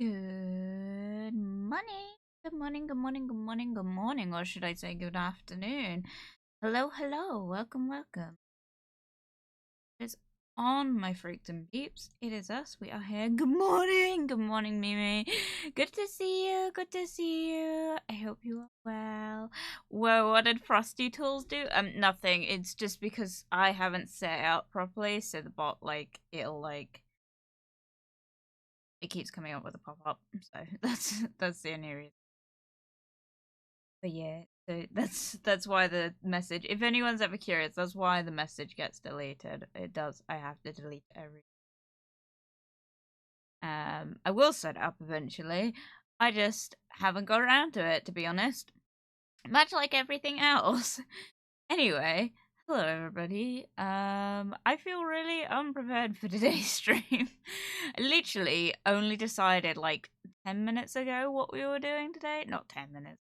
Good morning. Good morning, good morning, good morning, good morning, or should I say good afternoon? Hello, hello, welcome, welcome. It's on, my freaks and peeps. It is us, we are here. Good morning, Mimi. Good to see you, good to see you. I hope you are well. Whoa, what did Frosty Tools do? Nothing. It's just because I haven't set it up properly, so the bot, it keeps coming up with a pop-up, so that's the only reason. But yeah, so that's why the message, if anyone's ever curious, that's why the message gets deleted. It does. I have to delete every. I will set it up eventually. I just haven't got around to it, to be honest. Much like everything else. Anyway, hello everybody. I feel really unprepared for today's stream. I literally only decided like 10 minutes ago what we were doing today. Not 10 minutes.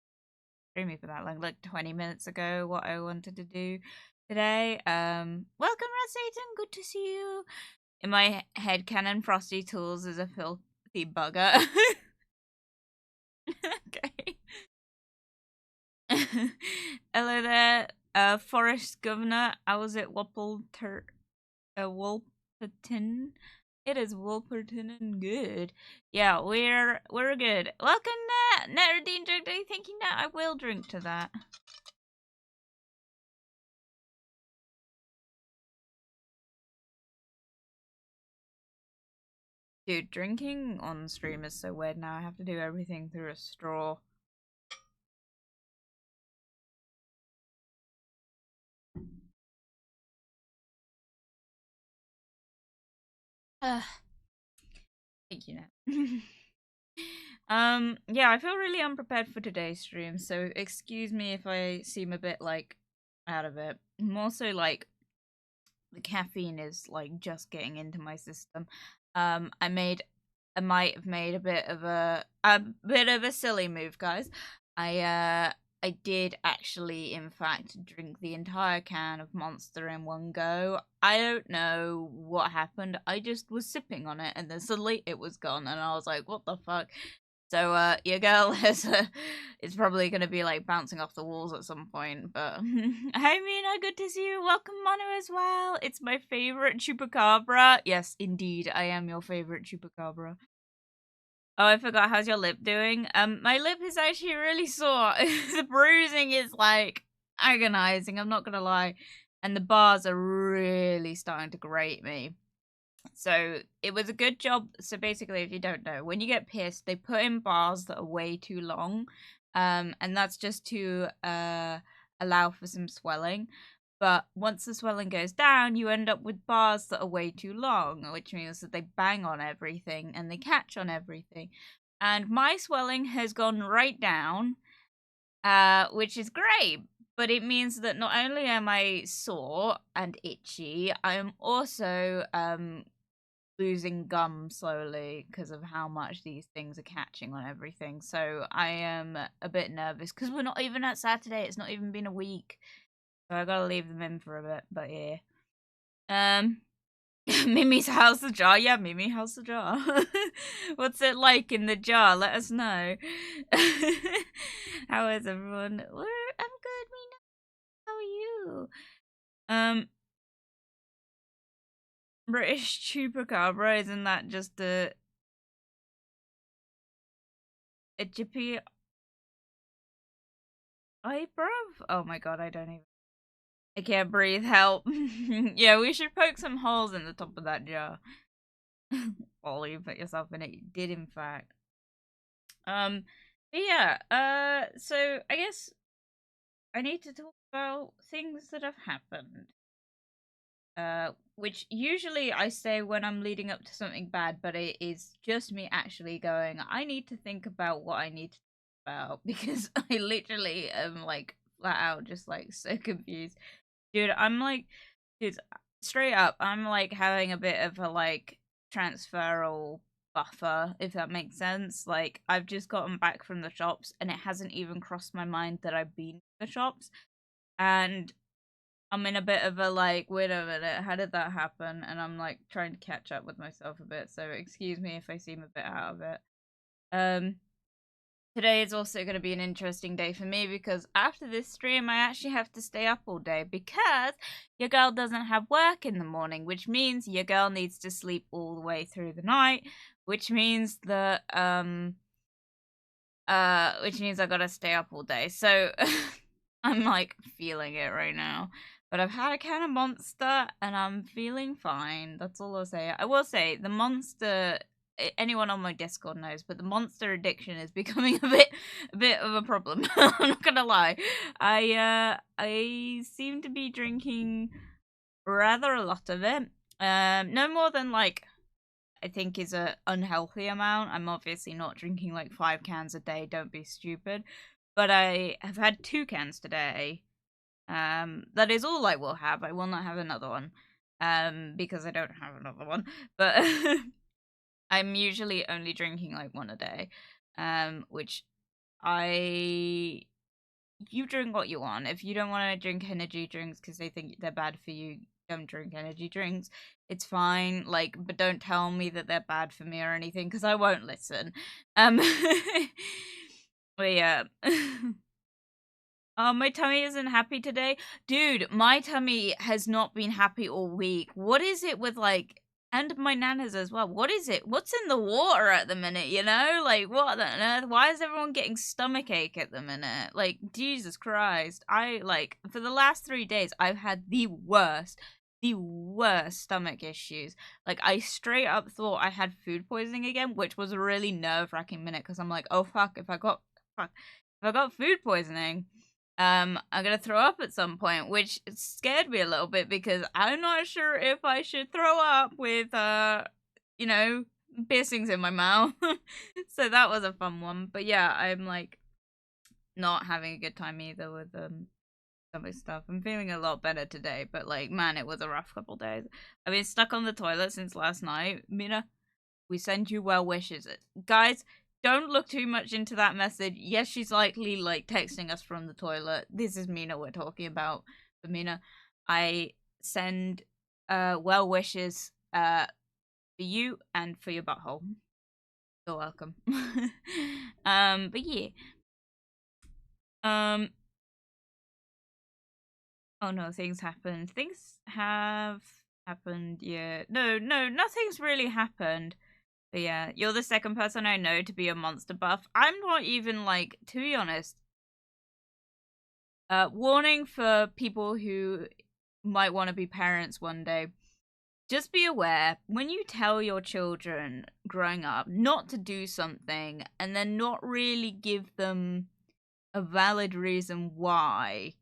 Streaming for that long, like 20 minutes ago, what I wanted to do today. Welcome, Red Satan. Good to see you. In my head canon, Frosty Tools is a filthy bugger. Okay. Hello there, Forest Governor. How was it, Wolperton? It is Wolperton and good. Yeah, we're good. Welcome, Nat. Nerdine drink. Are you thinking that I will drink to that? Dude, drinking on stream is so weird now. I have to do everything through a straw. Thank you, Nat. Yeah, I feel really unprepared for today's stream, so excuse me if I seem a bit, like, out of it. More so, like, the caffeine is, like, just getting into my system. I might have made a bit of a silly move, guys. I did actually, in fact, drink the entire can of Monster in one go. I don't know what happened. I just was sipping on it, and then suddenly it was gone, and I was like, "What the fuck?" So, your girl is probably gonna be like bouncing off the walls at some point. But hi, Mina, good to see you. Welcome, Manu, as well. It's my favorite chupacabra. Yes, indeed, I am your favorite chupacabra. Oh, I forgot. How's your lip doing? My lip is actually really sore. The bruising is like agonizing. I'm not gonna lie, and the bars are really starting to grate me. So it was a good job. So basically, if you don't know, when you get pierced, they put in bars that are way too long, and that's just to allow for some swelling. But once the swelling goes down, you end up with bars that are way too long, which means that they bang on everything and they catch on everything. And my swelling has gone right down, which is great. But it means that not only am I sore and itchy, I am also losing gum slowly because of how much these things are catching on everything. So I am a bit nervous because we're not even at Saturday. It's not even been a week. So I gotta leave them in for a bit, but yeah. Mimi's house the jar. Yeah, Mimi, how's the jar? What's it like in the jar? Let us know. How is everyone? I'm good, Mina. How are you? British chupacabra, isn't that just a jippy eye, bruv? Oh my god, I can't breathe, help. Yeah, we should poke some holes in the top of that jar. While you put yourself in it, you did in fact. But yeah, so I guess I need to talk about things that have happened. Which usually I say when I'm leading up to something bad, but it is just me actually going, I need to think about what I need to think about because I literally am like flat out just like so confused. Dude, dude, straight up, I'm like having a bit of a like transferal buffer, if that makes sense. Like, I've just gotten back from the shops and it hasn't even crossed my mind that I've been to the shops. And I'm in a bit of a like, wait a minute, how did that happen? And I'm like trying to catch up with myself a bit. So excuse me if I seem a bit out of it. Today is also going to be an interesting day for me because after this stream, I actually have to stay up all day because your girl doesn't have work in the morning, which means your girl needs to sleep all the way through the night, which means that, which means I gotta stay up all day. So I'm like feeling it right now. But I've had a can of Monster and I'm feeling fine. That's all I'll say. I will say the Monster, anyone on my Discord knows, but the Monster addiction is becoming a bit of a problem. I'm not gonna lie. I seem to be drinking rather a lot of it. No more than like I think is a unhealthy amount. I'm obviously not drinking like 5 cans a day. Don't be stupid. But I have had 2 cans today. That is all I will have. I will not have another one. Because I don't have another one. But I'm usually only drinking like 1 a day. Which you drink what you want. If you don't want to drink energy drinks because they think they're bad for you, don't drink energy drinks. It's fine. Like, but don't tell me that they're bad for me or anything because I won't listen. But yeah. Oh, my tummy isn't happy today. Dude, my tummy has not been happy all week. What is it with like, and my nana's as well. What is it? What's in the water at the minute, you know? Like, what on earth? Why is everyone getting stomachache at the minute? Like, Jesus Christ. For the last 3 days, I've had the worst stomach issues. Like, I straight up thought I had food poisoning again, which was a really nerve-wracking minute because I'm like, oh, fuck, if I got food poisoning, I'm gonna throw up at some point, which scared me a little bit because I'm not sure if I should throw up with, piercings in my mouth. So that was a fun one. But yeah, I'm like not having a good time either with stomach stuff. I'm feeling a lot better today, but like, man, it was a rough couple days. I've been stuck on the toilet since last night. Mina, we send you well wishes. Guys, don't look too much into that message. Yes, she's likely like texting us from the toilet. This is Mina we're talking about. But Mina, I send well wishes for you and for your butthole. You're welcome. But yeah. Oh no, things happened. Things have happened, yeah. No, nothing's really happened. But yeah, you're the second person I know to be a monster buff. I'm not even like, to be honest. Warning for people who might want to be parents one day. Just be aware when you tell your children growing up not to do something and then not really give them a valid reason why,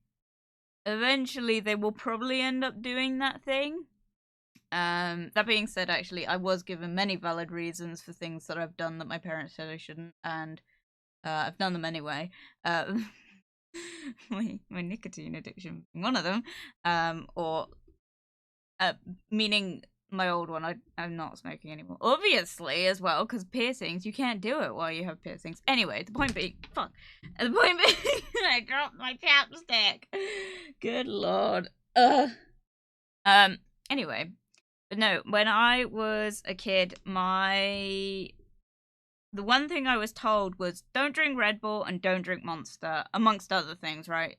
eventually they will probably end up doing that thing. That being said, actually, I was given many valid reasons for things that I've done that my parents said I shouldn't, and I've done them anyway. My nicotine addiction being one of them, meaning my old one. I'm not smoking anymore, obviously, as well, because piercings, you can't do it while you have piercings. Anyway, the point being, I dropped my chapstick. Good lord. Anyway. But no, when I was a kid, the one thing I was told was don't drink Red Bull and don't drink Monster, amongst other things, right?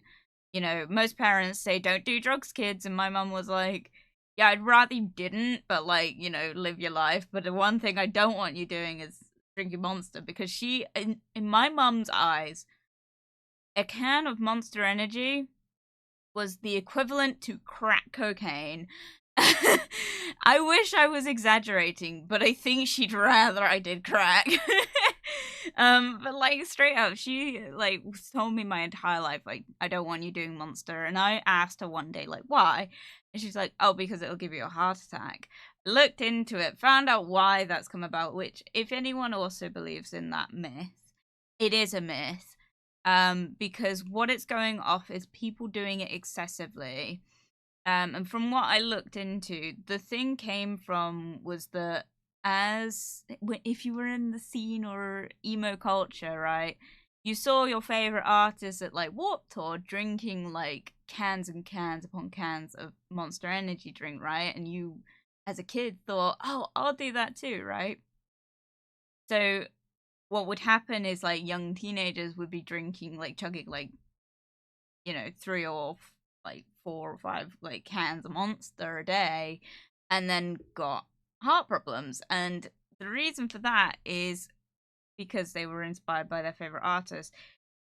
You know, most parents say don't do drugs, kids, and my mum was like, yeah, I'd rather you didn't, but like, you know, live your life. But the one thing I don't want you doing is drinking Monster, because in my mum's eyes, a can of Monster Energy was the equivalent to crack cocaine. I wish I was exaggerating, but I think she'd rather I did crack. But like straight up, she like told me my entire life, like, I don't want you doing Monster. And I asked her one day, like, why? And she's like, oh, because it'll give you a heart attack. Looked into it, found out why that's come about, which if anyone also believes in that myth, it is a myth. Because what it's going off is people doing it excessively. And from what I looked into, the thing came from was that if you were in the scene or emo culture, right, you saw your favorite artists at like Warped Tour drinking like cans and cans upon cans of Monster Energy drink, right? And you, as a kid, thought, oh, I'll do that too, right? So what would happen is like young teenagers would be drinking, like chugging like, 3 or like 4 or 5 like cans of Monster a day, and then got heart problems. And the reason for that is because they were inspired by their favorite artist.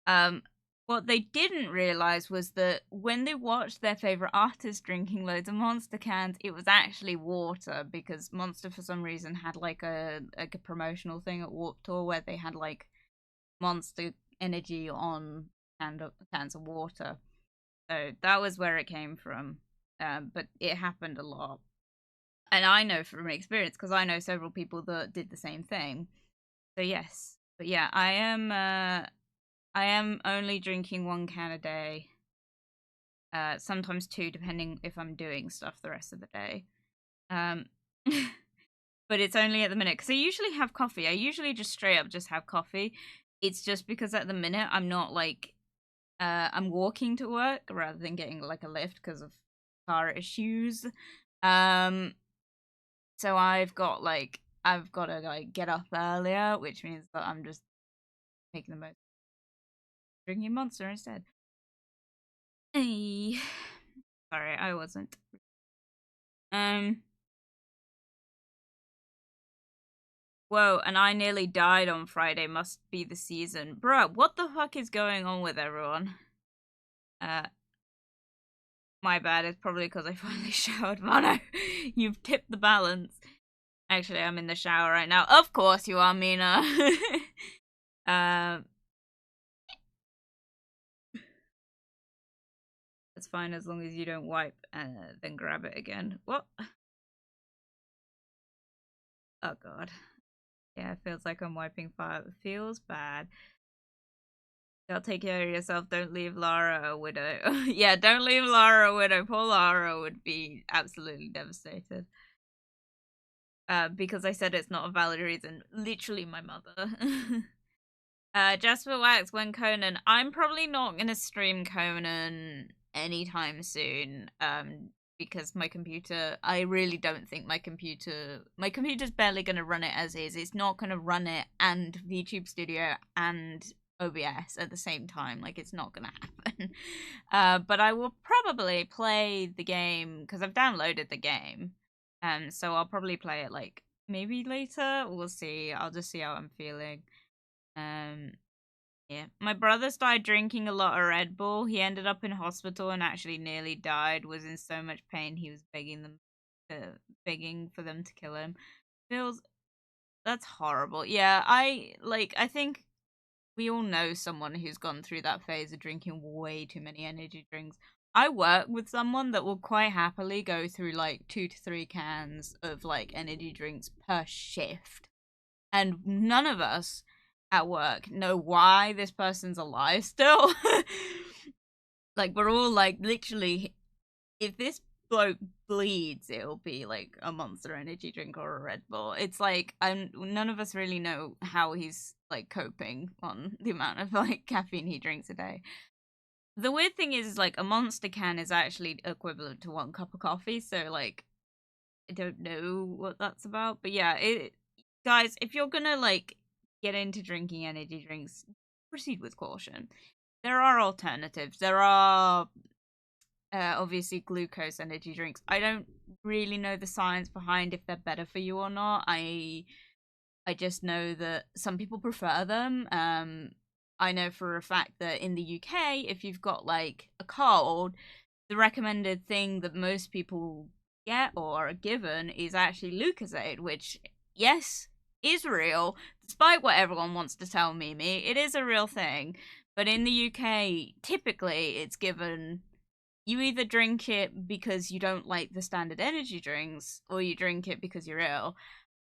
Um, what they didn't realize was that when they watched their favorite artist drinking loads of Monster cans, it was actually water, because Monster for some reason had like a promotional thing at Warped Tour where they had like Monster Energy on cans of water. So that was where it came from. But it happened a lot. And I know from experience, because I know several people that did the same thing. So yes. But yeah, I am only drinking 1 can a day. Sometimes 2, depending if I'm doing stuff the rest of the day. But it's only at the minute, because I usually have coffee. I usually just straight up just have coffee. It's just because at the minute I'm not like, I'm walking to work rather than getting like a lift because of car issues. So I've got to like get up earlier, which means that I'm just making the most, drinking Monster instead. Hey. Sorry, I wasn't. Whoa, and I nearly died on Friday. Must be the season. Bruh, what the fuck is going on with everyone? My bad. It's probably because I finally showered. Mono, you've tipped the balance. Actually, I'm in the shower right now. Of course you are, Mina. It's fine as long as you don't wipe and then grab it again. What? Oh god. Yeah, it feels like I'm wiping fire. It feels bad. Y'all take care of yourself. Don't leave Lara a widow. Yeah, don't leave Lara a widow. Poor Lara would be absolutely devastated. Because I said it's not a valid reason. Literally my mother. JasperWackx, when Conan. I'm probably not gonna stream Conan anytime soon. Because my computer, I really don't think my computer's barely gonna run it as is. It's not gonna run it and VTube Studio and OBS at the same time. Like, it's not gonna happen. But I will probably play the game because I've downloaded the game. So I'll probably play it like maybe later. We'll see. I'll just see how I'm feeling. Yeah. My brother started drinking a lot of Red Bull. He ended up in hospital and actually nearly died. Was in so much pain he was begging for them to kill him. That's horrible. Yeah, I think we all know someone who's gone through that phase of drinking way too many energy drinks. I work with someone that will quite happily go through like 2 to 3 cans of like energy drinks per shift. And none of us at work know why this person's alive still. Like, we're all like, literally, if this bloke bleeds, it'll be like a Monster energy drink or a Red Bull. It's like, none of us really know how he's like coping on the amount of like caffeine he drinks a day. The weird thing is like a Monster can is actually equivalent to 1 cup of coffee, so like I don't know what that's about. But yeah, guys, if you're gonna like get into drinking energy drinks, proceed with caution. There are alternatives. There are obviously glucose energy drinks. I don't really know the science behind if they're better for you or not. I just know that some people prefer them. I know for a fact that in the UK, if you've got like a cold, the recommended thing that most people get or are given is actually Lucozade, which, yes, is real, despite what everyone wants to tell Mimi. It is a real thing. But in the UK, typically it's given, you either drink it because you don't like the standard energy drinks, or you drink it because you're ill.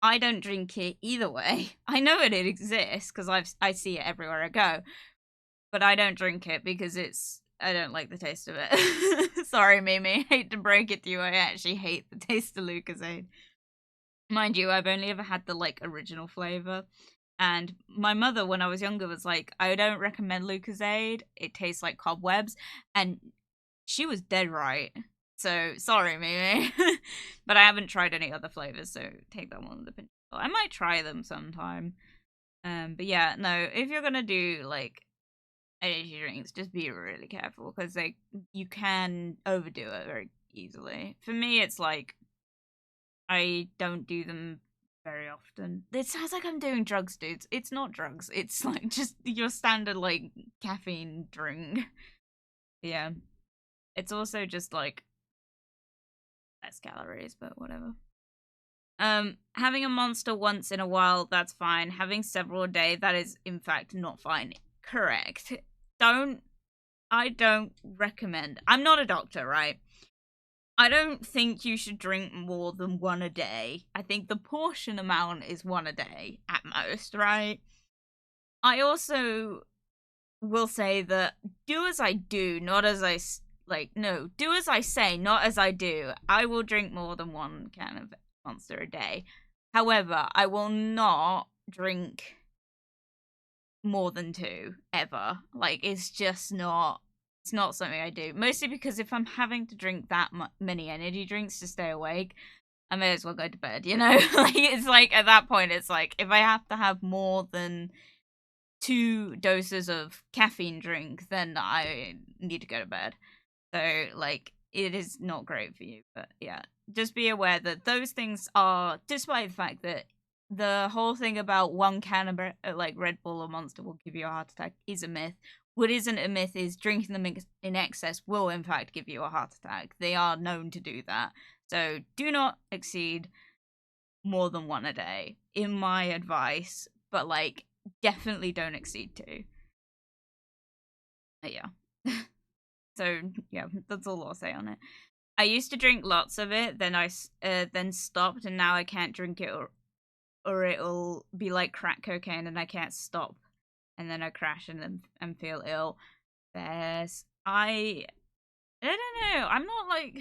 I don't drink it either way. I know it exists because I see it everywhere I go, but I don't drink it because I don't like the taste of it. Sorry, Mimi. Hate to break it to you. I actually hate the taste of Lucozade. Mind you, I've only ever had the like original flavor. And my mother, when I was younger, was like, I don't recommend Lucozade. It tastes like cobwebs. And she was dead right. So sorry, Mimi. But I haven't tried any other flavors, so take that one with a pinch of salt. I might try them sometime. But yeah, no, if you're gonna do like energy drinks, just be really careful because you can overdo it very easily. For me, it's like I don't do them very often. It sounds like I'm doing drugs, dudes. It's not drugs. It's like just your standard like caffeine drink. Yeah. It's also just like less calories, but whatever. Having a monster once in a while, that's fine. Having several a day, that is in fact not fine. Correct. I don't recommend. I'm not a doctor, right? I don't think you should drink more than one a day. I think the portion amount is one a day at most, right? I also will say that do as I do, not as I like. No, do as I say, not as I do. I will drink more than one can of Monster a day. However, I will not drink more than two ever. Like it's just not. It's not something I do. Mostly because if I'm having to drink that many energy drinks to stay awake, I may as well go to bed. You know, like it's like at that point, it's like if I have to have more than 2 doses of caffeine drink, then I need to go to bed. So, like, it is not great for you. But yeah, just be aware that those things are, despite the fact that the whole thing about one can of like Red Bull or Monster will give you a heart attack is a myth. What isn't a myth is drinking them in excess will, in fact, give you a heart attack. They are known to do that. So, do not exceed more than one a day, in my advice. But, like, definitely don't exceed 2. Yeah. So, yeah, that's all I'll say on it. I used to drink lots of it, then I then stopped, and now I can't drink it, or it'll be like crack cocaine, and I can't stop, and then I crash and feel ill. I don't know. I'm not like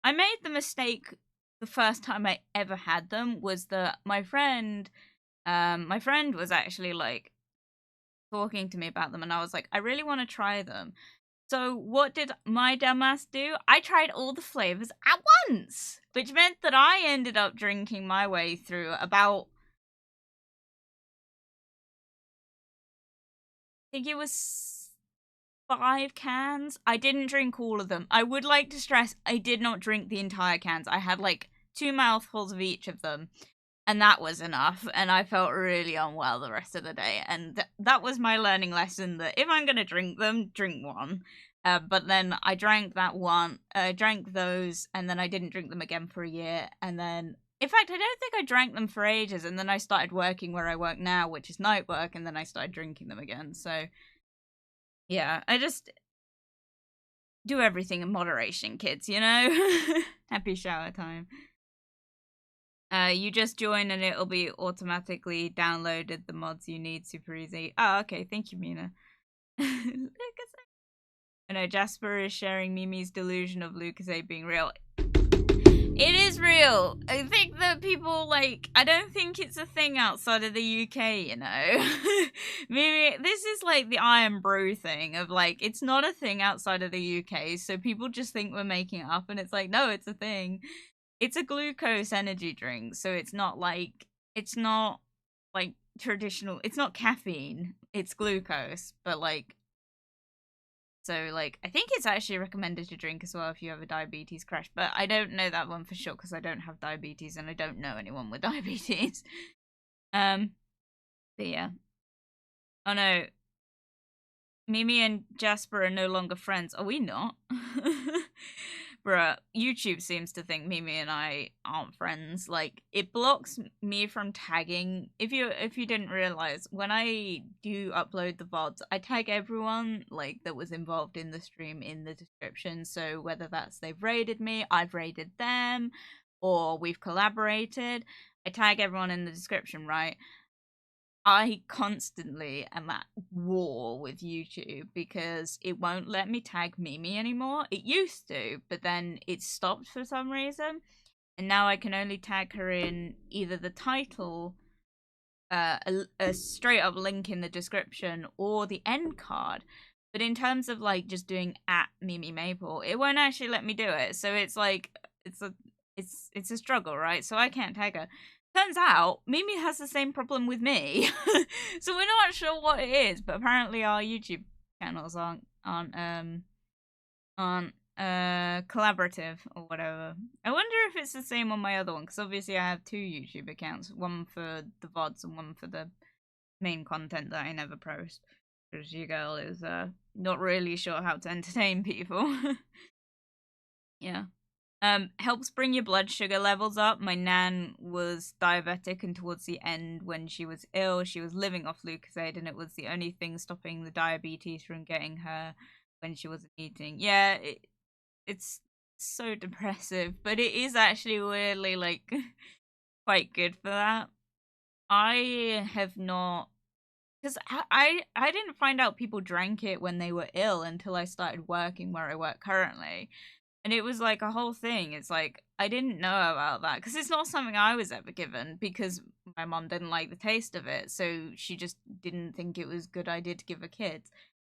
I made the mistake the first time I ever had them was that my friend was actually like talking to me about them, and I was like, I really want to try them. So what did my dumbass do? I tried all the flavors at once, which meant that I ended up drinking my way through about, I think it was 5 cans. I didn't drink all of them. I would like to stress I did not drink the entire cans. I had like 2 mouthfuls of each of them. And that was enough, and I felt really unwell the rest of the day. And that was my learning lesson, that if I'm going to drink them, drink one. But then I drank that one, drank those, and then I didn't drink them again for a year. And then, in fact, I don't think I drank them for ages. And then I started working where I work now, which is night work, and then I started drinking them again. So, yeah, I just do everything in moderation, kids, you know? Happy shower time. You just join and it'll be automatically downloaded the mods you need super easy. Oh, okay. Thank you, Mina. I know Jasper is sharing Mimi's delusion of Lucasade being real. It is real. I think that people I don't think it's a thing outside of the UK, you know? Maybe this is like the Iron Brew thing of it's not a thing outside of the UK, so people just think we're making it up, and it's like, no, it's a thing. It's a glucose energy drink, so it's not like traditional. It's not caffeine. It's glucose, but so I think it's actually recommended to drink as well if you have a diabetes crash. But I don't know that one for sure because I don't have diabetes and I don't know anyone with diabetes. But yeah. Oh no, Mimi and Jasper are no longer friends. Are we not? Bruh, YouTube seems to think Mimi and I aren't friends. It blocks me from tagging. If you didn't realize, when I do upload the VODs, I tag everyone that was involved in the stream in the description. So whether that's they've raided me, I've raided them, or we've collaborated, I tag everyone in the description, right? I constantly am at war with YouTube because it won't let me tag Mimi anymore. It used to, but then it stopped for some reason. And now I can only tag her in either the title, a straight up link in the description, or the end card. But in terms of just doing at Mimi Maple, it won't actually let me do it. So it's it's a struggle, right? So I can't tag her. Turns out Mimi has the same problem with me. So we're not sure what it is, but apparently our YouTube channels aren't collaborative or whatever. I wonder if it's the same on my other one, because obviously I have two YouTube accounts, one for the VODs and one for the main content that I never post. Because your girl is not really sure how to entertain people. Yeah. Helps bring your blood sugar levels up. My nan was diabetic, and towards the end, when she was ill, she was living off Lucozade, and it was the only thing stopping the diabetes from getting her when she wasn't eating. Yeah, it's so depressive, but it is actually weirdly like quite good for that. I have not, because I didn't find out people drank it when they were ill until I started working where I work currently. And it was like a whole thing. It's like, I didn't know about that because it's not something I was ever given because my mom didn't like the taste of it. So she just didn't think it was a good idea to give her kids.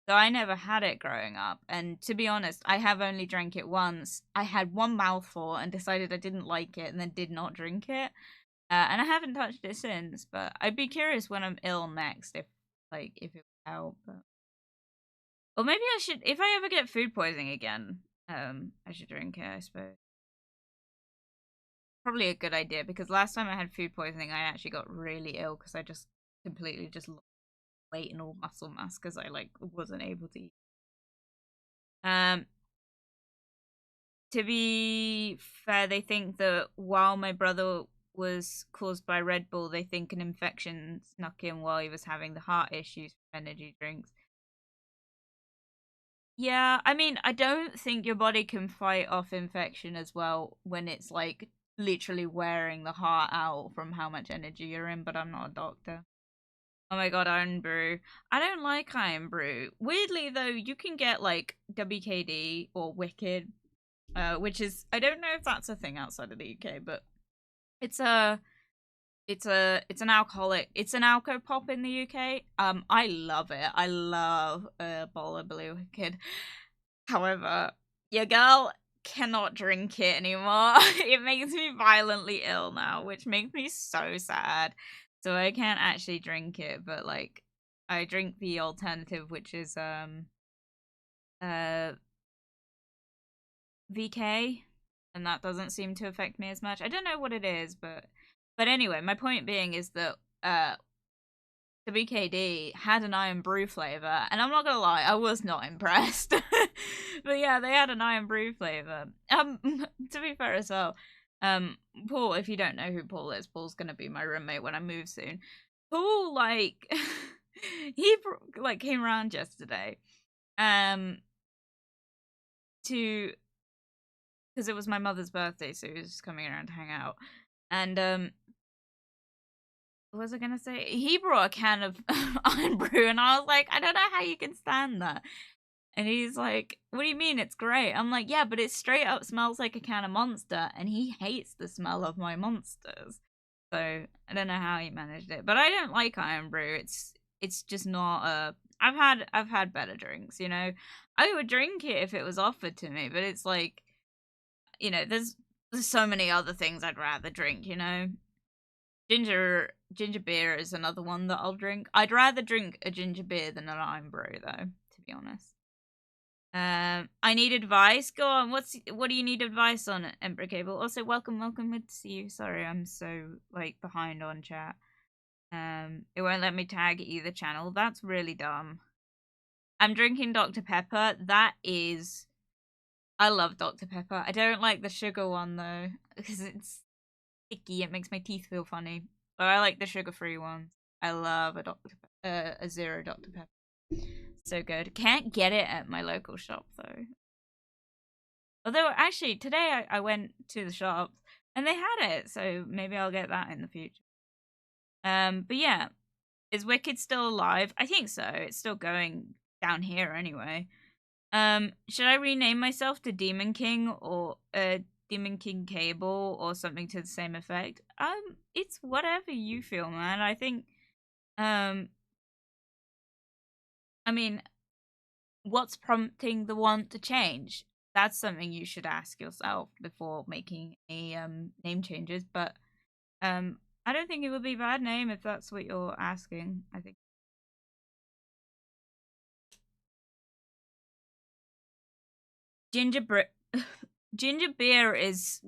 So I never had it growing up. And to be honest, I have only drank it once. I had one mouthful and decided I didn't like it and then did not drink it. And I haven't touched it since. But I'd be curious when I'm ill next if it would help. But... Or maybe I should, if I ever get food poisoning again, I should drink it, I suppose. Probably a good idea because last time I had food poisoning, I actually got really ill because I just completely just lost weight and all muscle mass because I like wasn't able to eat. To be fair, they think that while my brother was caused by Red Bull, they think an infection snuck in while he was having the heart issues from energy drinks. Yeah, I mean, I don't think your body can fight off infection as well when it's like literally wearing the heart out from how much energy you're in, but I'm not a doctor. Oh my god, Iron Brew. I don't like Iron Brew. Weirdly though, you can get like WKD or Wicked, which is, I don't know if that's a thing outside of the UK, but it's a it's an alcoholic, it's an alco pop in the UK. I love it. I love a bowl of Blue Wicked. However, your girl cannot drink it anymore. It makes me violently ill now, which makes me so sad. So I can't actually drink it, but like I drink the alternative, which is uh VK, and that doesn't seem to affect me as much. I don't know what it is, but anyway, my point being is that the BKD had an Iron Brew flavor, and I'm not gonna lie, I was not impressed. But yeah, they had an Iron Brew flavor. To be fair as well, Paul, if you don't know who Paul is, Paul's gonna be my roommate when I move soon. Paul, like, he like came around yesterday, to because it was my mother's birthday, so he was just coming around to hang out, and what was I gonna say? He brought a can of Iron Brew, and I was like, I don't know how you can stand that. And he's like, what do you mean? It's great. I'm like, yeah, but it straight up smells like a can of Monster, and he hates the smell of my Monsters. So I don't know how he managed it, but I don't like Iron Brew. It's just not a. I've had better drinks, you know. I would drink it if it was offered to me, but it's like, you know, there's so many other things I'd rather drink, you know. Ginger beer is another one that I'll drink. I'd rather drink a ginger beer than an Iron Brew, though, to be honest. I need advice. Go on. What do you need advice on, Emperor Cable? Also, welcome. Good to see you. Sorry, I'm so like behind on chat. It won't let me tag either channel. That's really dumb. I'm drinking Dr. Pepper. That is, I love Dr. Pepper. I don't like the sugar one though because it's sticky. It makes my teeth feel funny. But I like the sugar-free ones. I love a zero Dr. Pepper. So good. Can't get it at my local shop though. Although actually today I went to the shops and they had it, so maybe I'll get that in the future. But yeah, is Wicked still alive? I think so. It's still going down here anyway. Should I rename myself to Demon King or Demon King Cable or something to the same effect? It's whatever you feel, man. I think, I mean, what's prompting the want to change? that's something you should ask yourself before making a name changes. But I don't think it would be a bad name if that's what you're asking. I think ginger beer is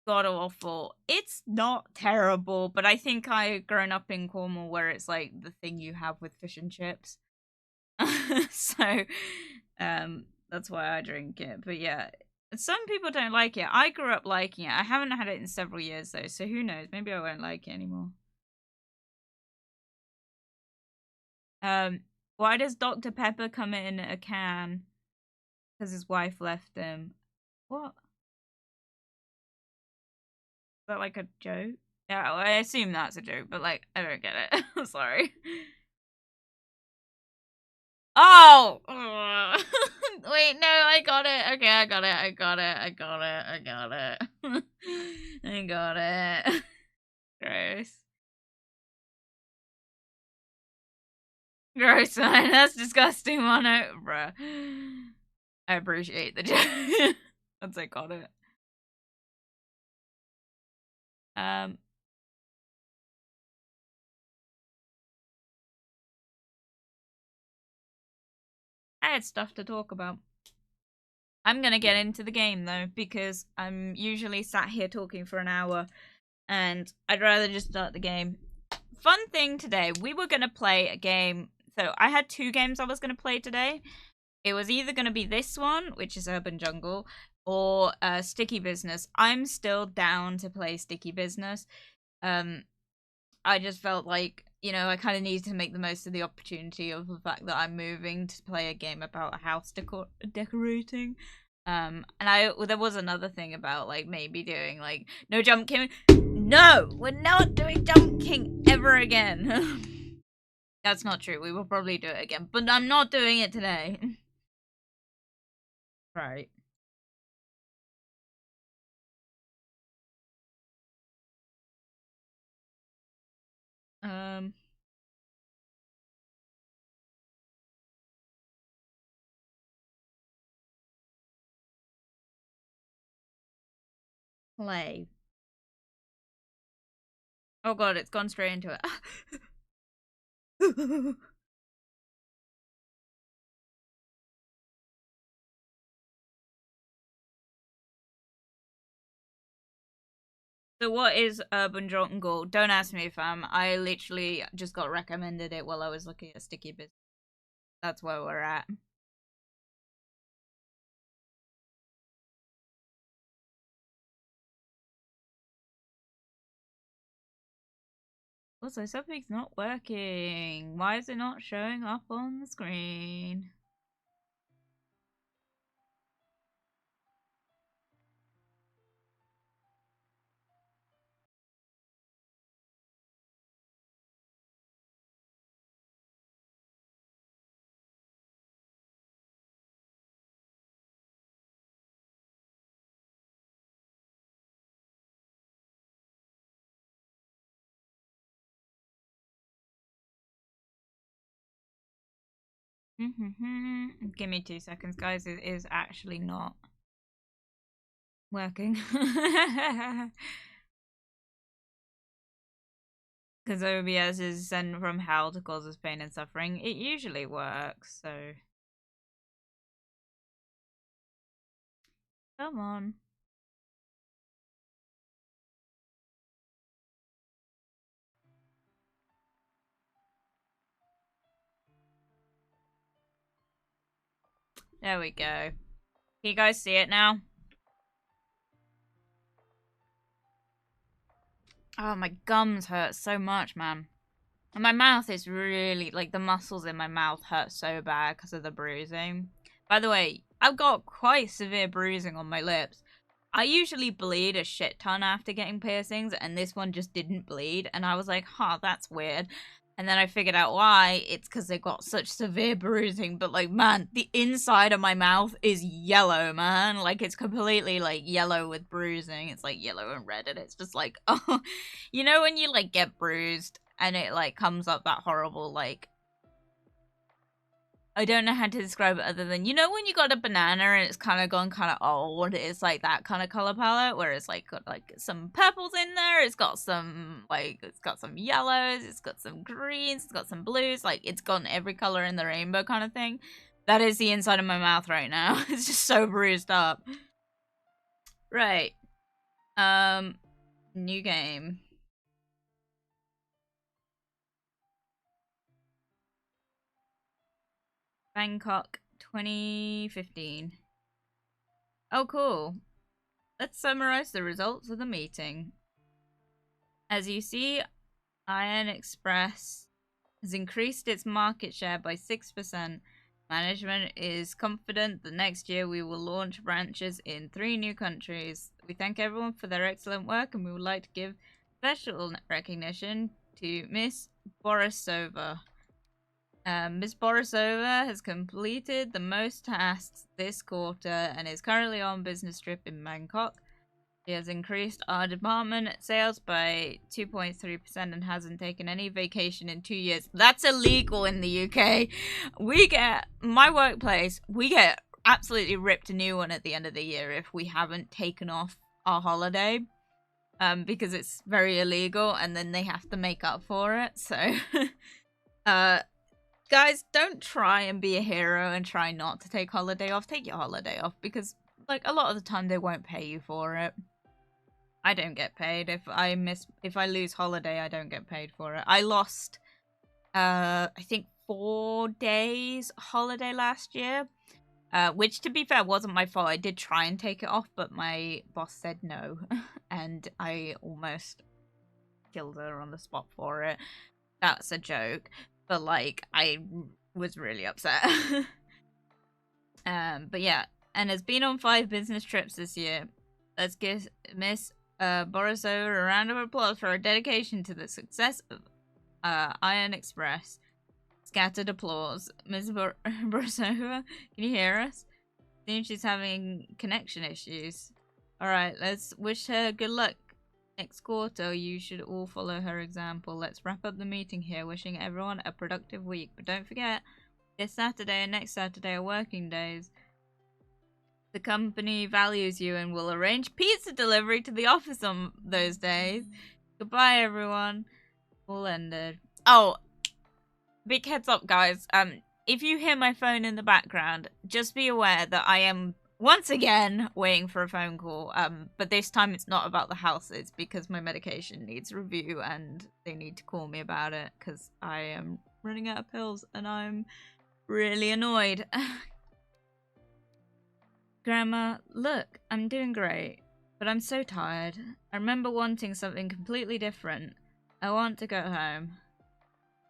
god awful. It's not terrible, but I think I've grown up in Cornwall where it's like the thing you have with fish and chips. So that's why I drink it. But yeah, some people don't like it. I grew up liking it. I haven't had it in several years though, so who knows? Maybe I won't like it anymore. Why does Dr. Pepper come in a can? Because his wife left him. What? Is that like a joke? Yeah, I assume that's a joke, but like, I don't get it. I'm sorry. Oh! Wait, no, I got it. Okay, I got it. I got it. I got it. I got it. I got it. Gross. Gross, man. That's disgusting, Mono. Bruh. I appreciate the joke. Once I got it. I had stuff to talk about. I'm gonna get into the game though, because I'm usually sat here talking for an hour, and I'd rather just start the game. Fun thing today, we were gonna play a game. So I had 2 games I was gonna play today. It was either gonna be this one, which is Urban Jungle, or Sticky Business. I'm still down to play Sticky Business. I just felt like, you know, I kind of needed to make the most of the opportunity of the fact that I'm moving to play a game about a house decorating. And there was another thing about like maybe doing like no jump king. No, we're not doing jump king ever again. That's not true. We will probably do it again, but I'm not doing it today. Right. Play. Oh god, it's gone straight into it. So what is Urban Jungle? Don't ask me, fam. I literally just got recommended it while I was looking at Sticky Business. That's where we're at. Also, something's not working. Why is it not showing up on the screen? Give me 2 seconds, guys. It is actually not working. Because OBS is sent from hell to cause us pain and suffering. It usually works, so... Come on. There we go. Can you guys see it now? Oh, my gums hurt so much, man. And my mouth is really, like, the muscles in my mouth hurt so bad because of the bruising. By the way, I've got quite severe bruising on my lips. I usually bleed a shit ton after getting piercings, and this one just didn't bleed. And I was like, huh, that's weird. And then I figured out why. It's because they got such severe bruising. But, like, man, the inside of my mouth is yellow, man. Like, it's completely, like, yellow with bruising. It's, like, yellow and red. And it's just like, oh, you know when you, like, get bruised and it, like, comes up that horrible, like, I don't know how to describe it other than, you know, when you got a banana and it's kind of gone kind of old, it's like that kind of color palette where it's like got like some purples in there, it's got some yellows, it's got some greens, it's got some blues, like it's got every color in the rainbow kind of thing. That is the inside of my mouth right now. It's just so bruised up. Right. New game. Bangkok 2015. Oh, cool. Let's summarize the results of the meeting. As you see, Iron Express has increased its market share by 6%. Management is confident that next year we will launch branches in 3 new countries. We thank everyone for their excellent work, and we would like to give special recognition to Miss Borisova. Ms. Borisova has completed the most tasks this quarter and is currently on business trip in Bangkok. She has increased our department sales by 2.3% and hasn't taken any vacation in 2 years. That's illegal in the UK. My workplace, we get absolutely ripped a new one at the end of the year if we haven't taken off our holiday. Because it's very illegal and then they have to make up for it. So, guys, don't try and be a hero and try not to take holiday off. Take your holiday off because, like, a lot of the time they won't pay you for it. I don't get paid. If I lose holiday, I don't get paid for it. I lost, I think 4 days holiday last year, which to be fair wasn't my fault. I did try and take it off, but my boss said no, and I almost killed her on the spot for it. That's a joke, but like I was really upset. But yeah, and has been on 5 business trips this year. Let's give Miss Borisova a round of applause for her dedication to the success of Iron Express. Scattered applause. Ms. Borisova, can you hear us? Seems she's having connection issues. Alright, let's wish her good luck. Next quarter, you should all follow her example. Let's wrap up the meeting here, wishing everyone a productive week. But don't forget, this Saturday and next Saturday are working days. The company values you and will arrange pizza delivery to the office on those days. Goodbye, everyone. All ended. Oh, big heads up, guys. If you hear my phone in the background, just be aware that I am once again waiting for a phone call. But this time it's not about the house. It's because my medication needs review and they need to call me about it because I am running out of pills and I'm really annoyed. Grandma, look, I'm doing great, but I'm so tired. I remember wanting something completely different. I want to go home.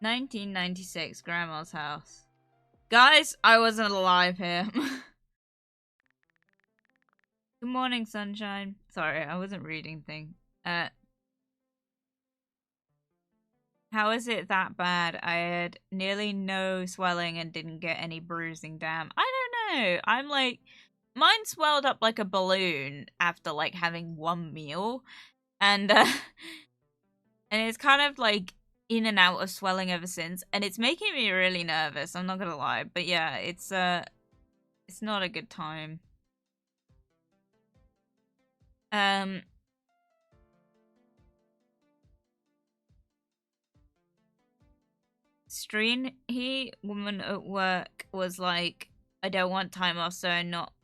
1996, Grandma's house. Guys, I wasn't alive here. Good morning, sunshine. Sorry, I wasn't reading things. How is it that bad? I had nearly no swelling and didn't get any bruising, damn. I don't know. I'm like... Mine swelled up like a balloon after like having 1 meal, and it's kind of like in and out of swelling ever since, and it's making me really nervous. I'm not gonna lie, but yeah, it's not a good time. Streen, woman at work was like, I don't want time off, so I'm not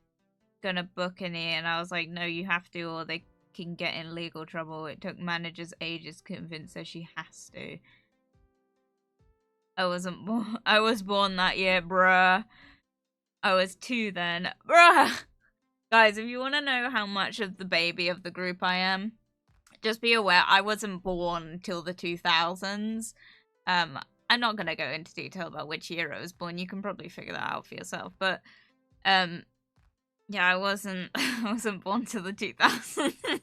gonna book any, and I was like, no, you have to or they can get in legal trouble. It took managers ages to convince her she has to. I was born that year, bruh. I was 2 then, bruh. Guys, if you want to know how much of the baby of the group I am, just be aware I wasn't born until the 2000s. I'm not gonna go into detail about which year I was born. You can probably figure that out for yourself, but yeah, I wasn't born till the 2000s.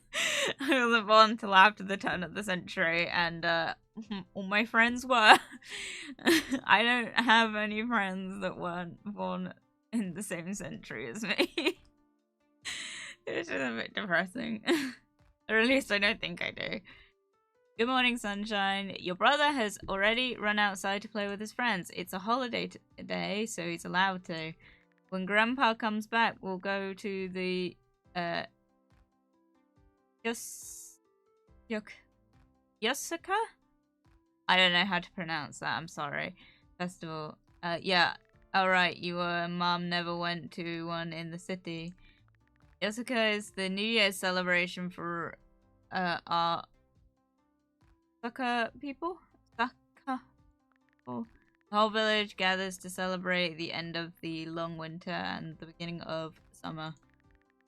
I wasn't born till after the turn of the century, and all my friends were. I don't have any friends that weren't born in the same century as me. It's just a bit depressing. Or at least I don't think I do. Good morning, sunshine. Your brother has already run outside to play with his friends. It's a holiday day, so he's allowed to. When Grandpa comes back, we'll go to the Yasuka? I don't know how to pronounce that. I'm sorry. Festival. Yeah. Alright, your mom never went to one in the city. Yasuka is the New Year's celebration for our Saka people? Saka people. The whole village gathers to celebrate the end of the long winter and the beginning of summer.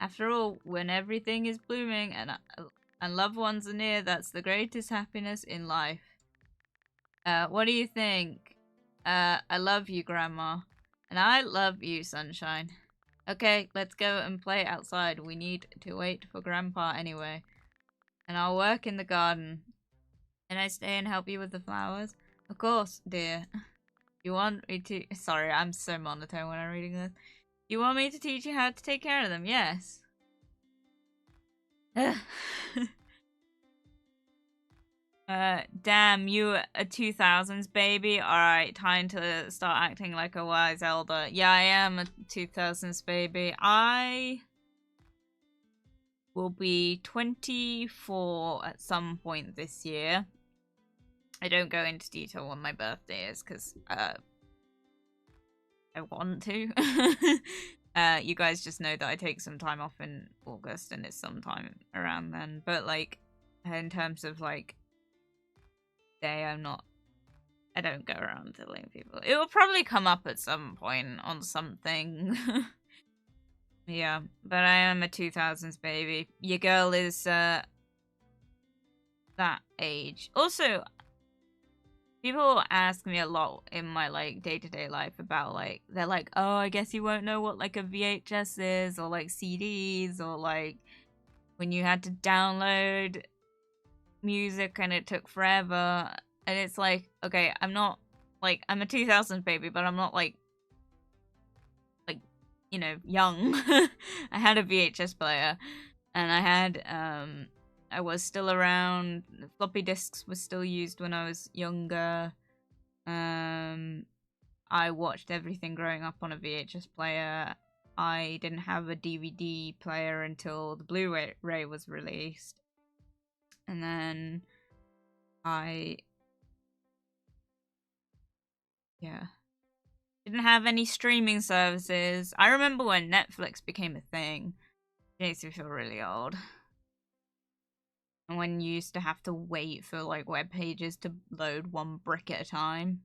After all, when everything is blooming and loved ones are near, that's the greatest happiness in life. What do you think? I love you, Grandma. And I love you, Sunshine. Okay, let's go and play outside. We need to wait for Grandpa anyway. And I'll work in the garden. Can I stay and help you with the flowers? Of course, dear. You want me to... Sorry, I'm so monotone when I'm reading this. You want me to teach you how to take care of them? Yes. Damn, you a 2000s baby? Alright, time to start acting like a wise elder. Yeah, I am a 2000s baby. I will be 24 at some point this year. I don't go into detail when my birthday is, because, I want to. You guys just know that I take some time off in August, and it's sometime around then. But, like, in terms of, like, day, I don't go around telling people. It will probably come up at some point on something. Yeah, but I am a 2000s baby. Your girl is, that age. Also, people ask me a lot in my, like, day-to-day life about, like, they're like, oh, I guess you won't know what, like, a VHS is, or, like, CDs, or, like, when you had to download music and it took forever. And it's like, okay, I'm not, like, I'm a 2000s baby, but I'm not, like, you know, young. I had a VHS player, and I had, I was still around. Floppy disks were still used when I was younger. I watched everything growing up on a VHS player. I didn't have a DVD player until the Blu-ray was released. And then yeah. Didn't have any streaming services. I remember when Netflix became a thing. It makes me feel really old. And when you used to have to wait for, like, web pages to load one brick at a time.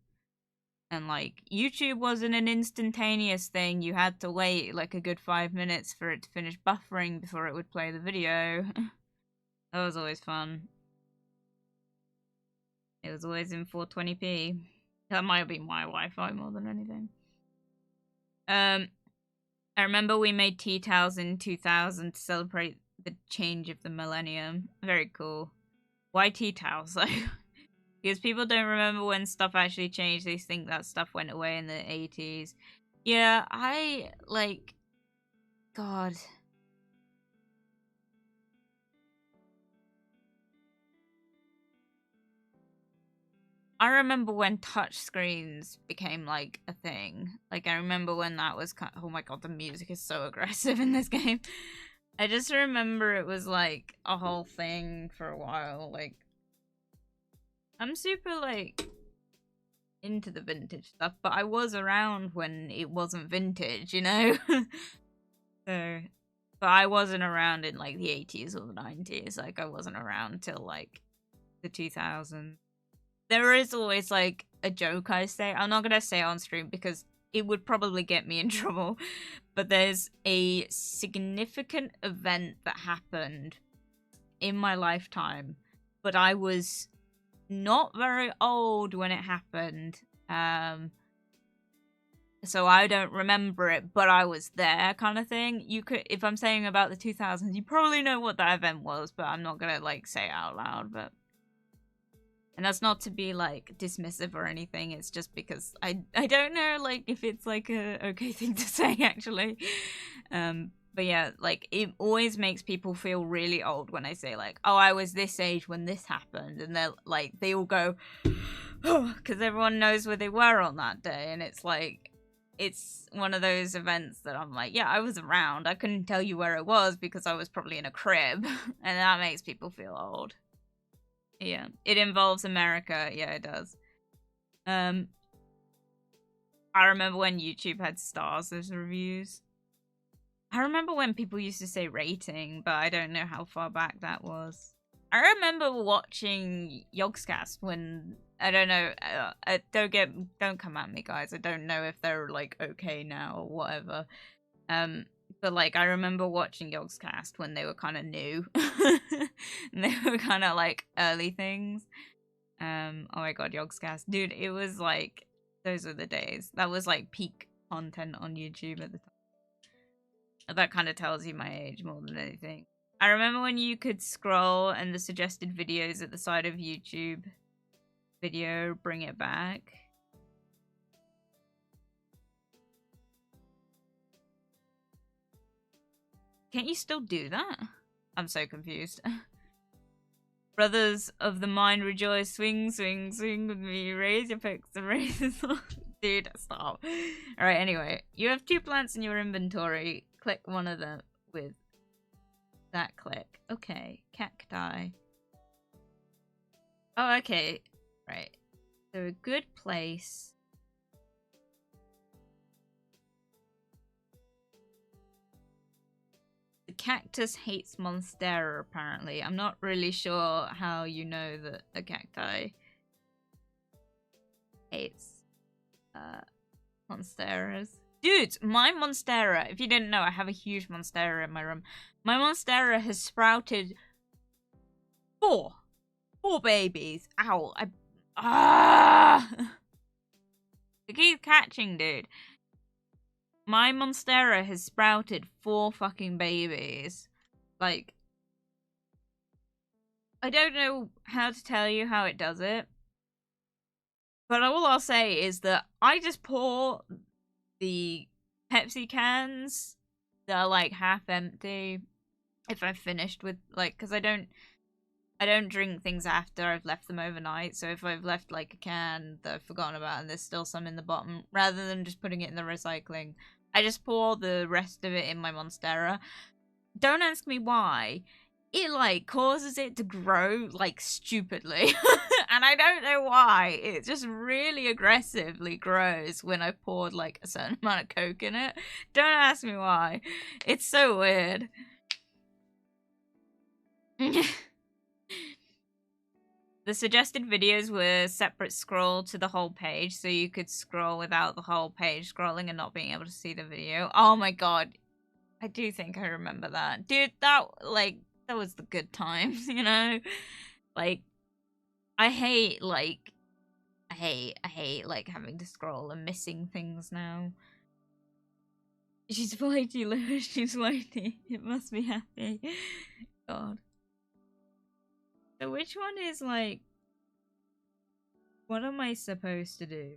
And, like, YouTube wasn't an instantaneous thing. You had to wait, like, a good 5 minutes for it to finish buffering before it would play the video. That was always fun. It was always in 420p. That might be my Wi-Fi more than anything. I remember we made tea towels in 2000 to celebrate the change of the millennium. Very cool. Why tea towels, though? Because people don't remember when stuff actually changed. They think that stuff went away in the 80s. Yeah, I, like... God... I remember when touchscreens became, like, a thing. Like, I remember when that was kind of, oh my god, the music is so aggressive in this game. I just remember it was, like, a whole thing for a while. Like, I'm super, like, into the vintage stuff, but I was around when it wasn't vintage, you know? So, but I wasn't around in, like, the 80s or the 90s. Like, I wasn't around till, like, the 2000s. There is always, like, a joke I say. I'm not gonna say it on stream because it would probably get me in trouble. But there's a significant event that happened in my lifetime. But I was not very old when it happened. So I don't remember it, but I was there, kind of thing. You could, if I'm saying about the 2000s, you probably know what that event was, but I'm not gonna, like, say it out loud, but... And that's not to be, like, dismissive or anything. It's just because I don't know, like, if it's, like, a okay thing to say, actually. But yeah, like, it always makes people feel really old when I say, like, oh, I was this age when this happened. And they're like, they all go, oh, because everyone knows where they were on that day. And it's like, it's one of those events that I'm like, yeah, I was around. I couldn't tell you where it was because I was probably in a crib. And that makes people feel old. Yeah, it involves America. Yeah, it does. I remember when YouTube had stars as reviews. I remember when people used to say rating, but I don't know how far back that was. I remember watching Yogscast when, I don't know, don't come at me, guys. I don't know if they're like okay now or whatever. But like I remember watching Yogscast when they were kind of new. And they were kind of like early things. Oh my god, Yogscast, dude, it was like, those were the days. That was like peak content on YouTube at the time. That kind of tells you my age more than anything. I remember when you could scroll and the suggested videos at the side of YouTube video, bring it back. Can't you still do that? I'm so confused. Brothers of the mind rejoice, swing, swing, swing with me, raise your picks and raise your sword. Dude, stop. Alright, anyway, you have 2 plants in your inventory. Click one of them with that click. Okay, cacti. Oh, okay. Right. So a good place. The cactus hates Monstera, apparently. I'm not really sure how you know that a cacti hates Monsteras. Dude, my Monstera, if you didn't know, I have a huge Monstera in my room. My Monstera has sprouted 4 babies. Ow. It keeps catching, dude. My Monstera has sprouted 4 fucking babies. Like, I don't know how to tell you how it does it. But all I'll say is that I just pour the Pepsi cans that are like half empty if I've finished with, like, because I don't drink things after I've left them overnight. So if I've left like a can that I've forgotten about and there's still some in the bottom, rather than just putting it in the recycling, I just pour the rest of it in my Monstera. Don't ask me why. It like causes it to grow like stupidly. And I don't know why. It just really aggressively grows when I poured like a certain amount of Coke in it. Don't ask me why. It's so weird. The suggested videos were separate scroll to the whole page, so you could scroll without the whole page scrolling and not being able to see the video. Oh my god. I do think I remember that. Dude, that was the good times, you know? Like, I hate like having to scroll and missing things now. She's flighty, Lewis, she's flighty. It must be happy. God. So which one is like, what am I supposed to do?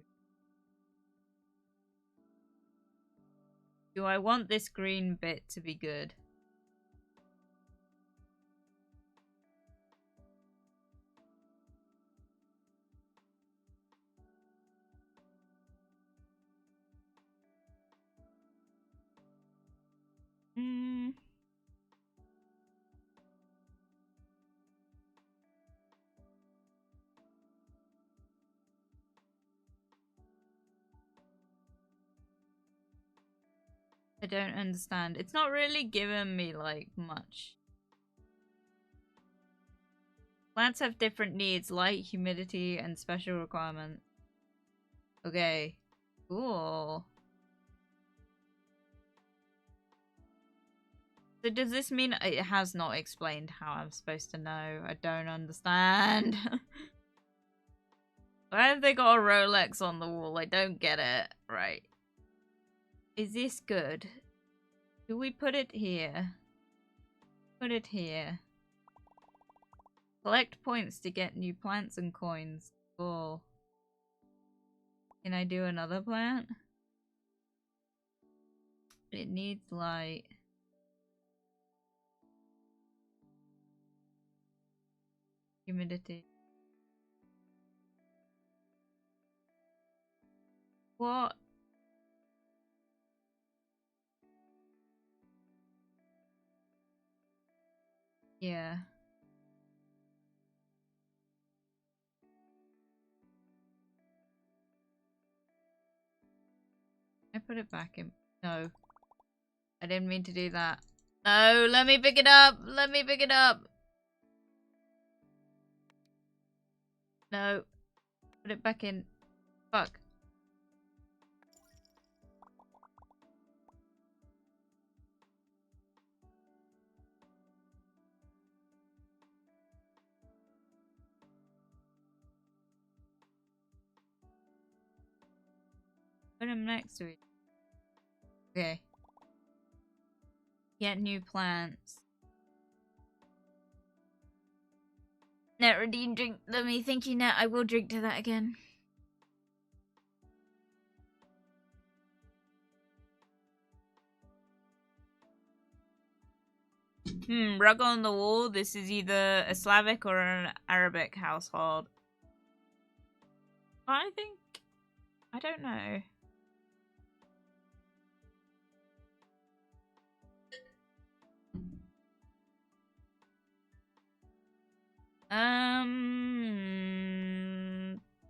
Do I want this green bit to be good? I don't understand. It's not really giving me like much. Plants have different needs: light, humidity, and special requirements. Okay. Cool. So does this mean it has not explained how I'm supposed to know? I don't understand. Why have they got a Rolex on the wall? I don't get it. Right. Is this good? Do we put it here? Put it here. Collect points to get new plants and coins. Cool. Can I do another plant? It needs light. Humidity. What? Yeah. I put it back in. No. I didn't mean to do that. No, let me pick it up. Let me pick it up. No. Put it back in. Fuck. Put him next to it. Okay. Get new plants. Net redeem drink. Let me thank you, Net. I will drink to that again. Rug on the wall. This is either a Slavic or an Arabic household. I think... I don't know.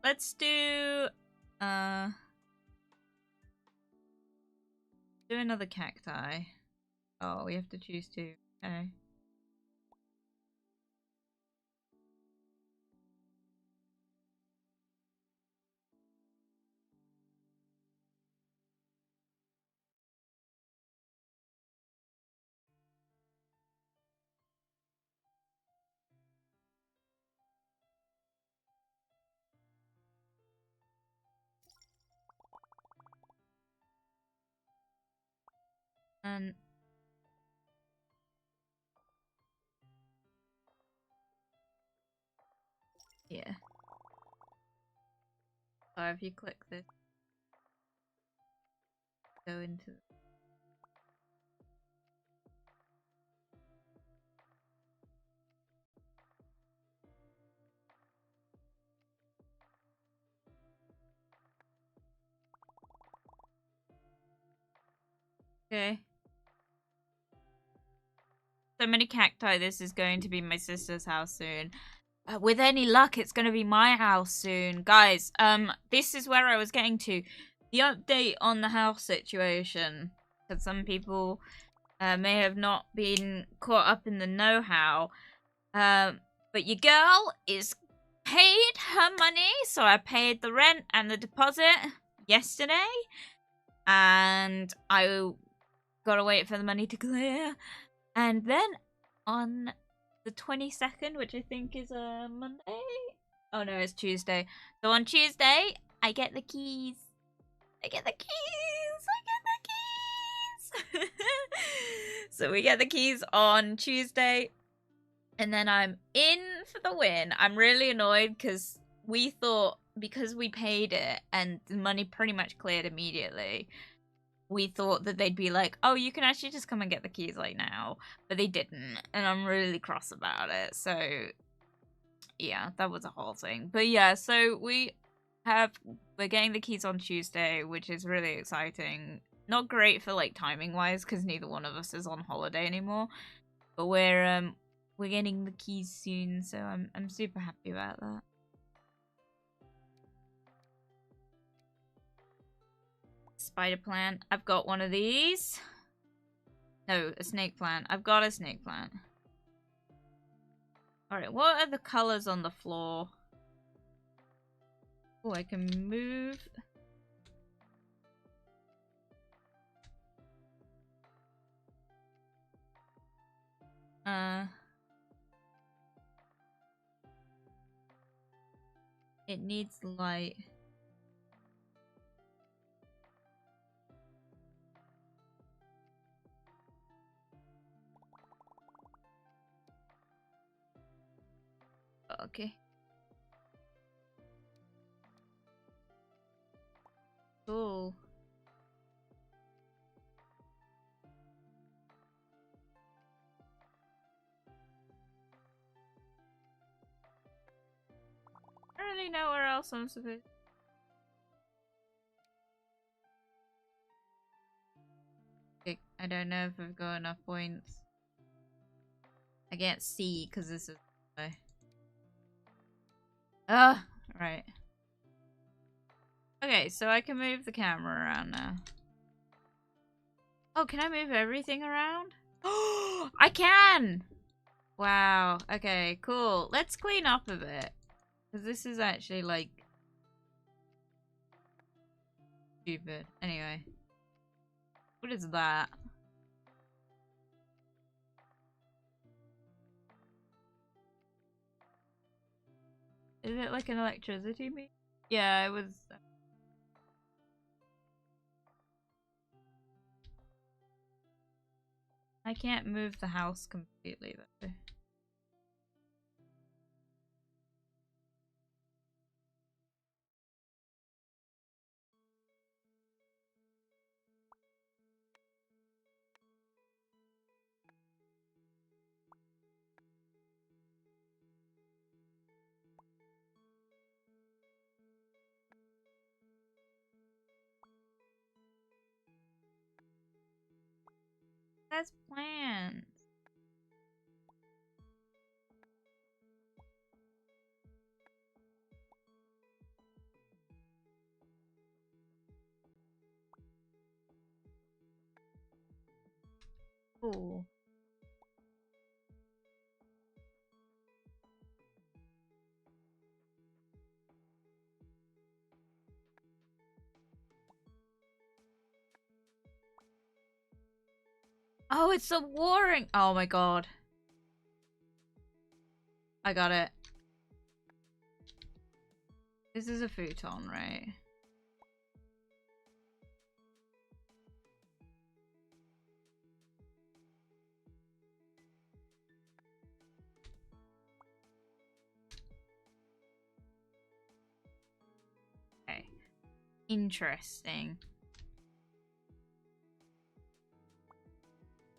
Let's do another cacti. Oh, we have to choose two. Okay. And yeah. So if you click this, go into. Okay. So many cacti. This is going to be my sister's house soon. With any luck, it's going to be my house soon. Guys, this is where I was getting to. The update on the house situation. Because some people may have not been caught up in the know-how. But your girl is paid her money. So I paid the rent and the deposit yesterday. And I gotta wait for the money to clear. And then on the 22nd, which I think is a Monday. Oh no, it's Tuesday. So on Tuesday, I get the keys. I get the keys. So we get the keys on Tuesday. And then I'm in for the win. I'm really annoyed because we thought, because we paid it and the money pretty much cleared immediately, we thought that they'd be like, oh, you can actually just come and get the keys like now. But they didn't. And I'm really cross about it. So, yeah, that was a whole thing. But yeah, so we're getting the keys on Tuesday, which is really exciting. Not great for like timing wise, because neither one of us is on holiday anymore. But we're getting the keys soon, so I'm super happy about that. Spider plant. I've got one of these. No, a snake plant. I've got a snake plant. Alright, what are the colors on the floor? Oh, I can move. It needs light. Okay. Cool. actually know where else I'm supposed to... I don't know if I've got enough points. I can't see because this is... Ah, right. Okay, so I can move the camera around now. Oh, can I move everything around? Oh, I can! Wow, okay, cool. Let's clean up a bit. Because this is actually, like... stupid. Anyway. What is that? Is it like an electricity meter? Yeah, it was... I can't move the house completely though. That's plants. Cool. Oh, it's the warring. Oh my god. I got it. This is a futon, right? Okay. Interesting.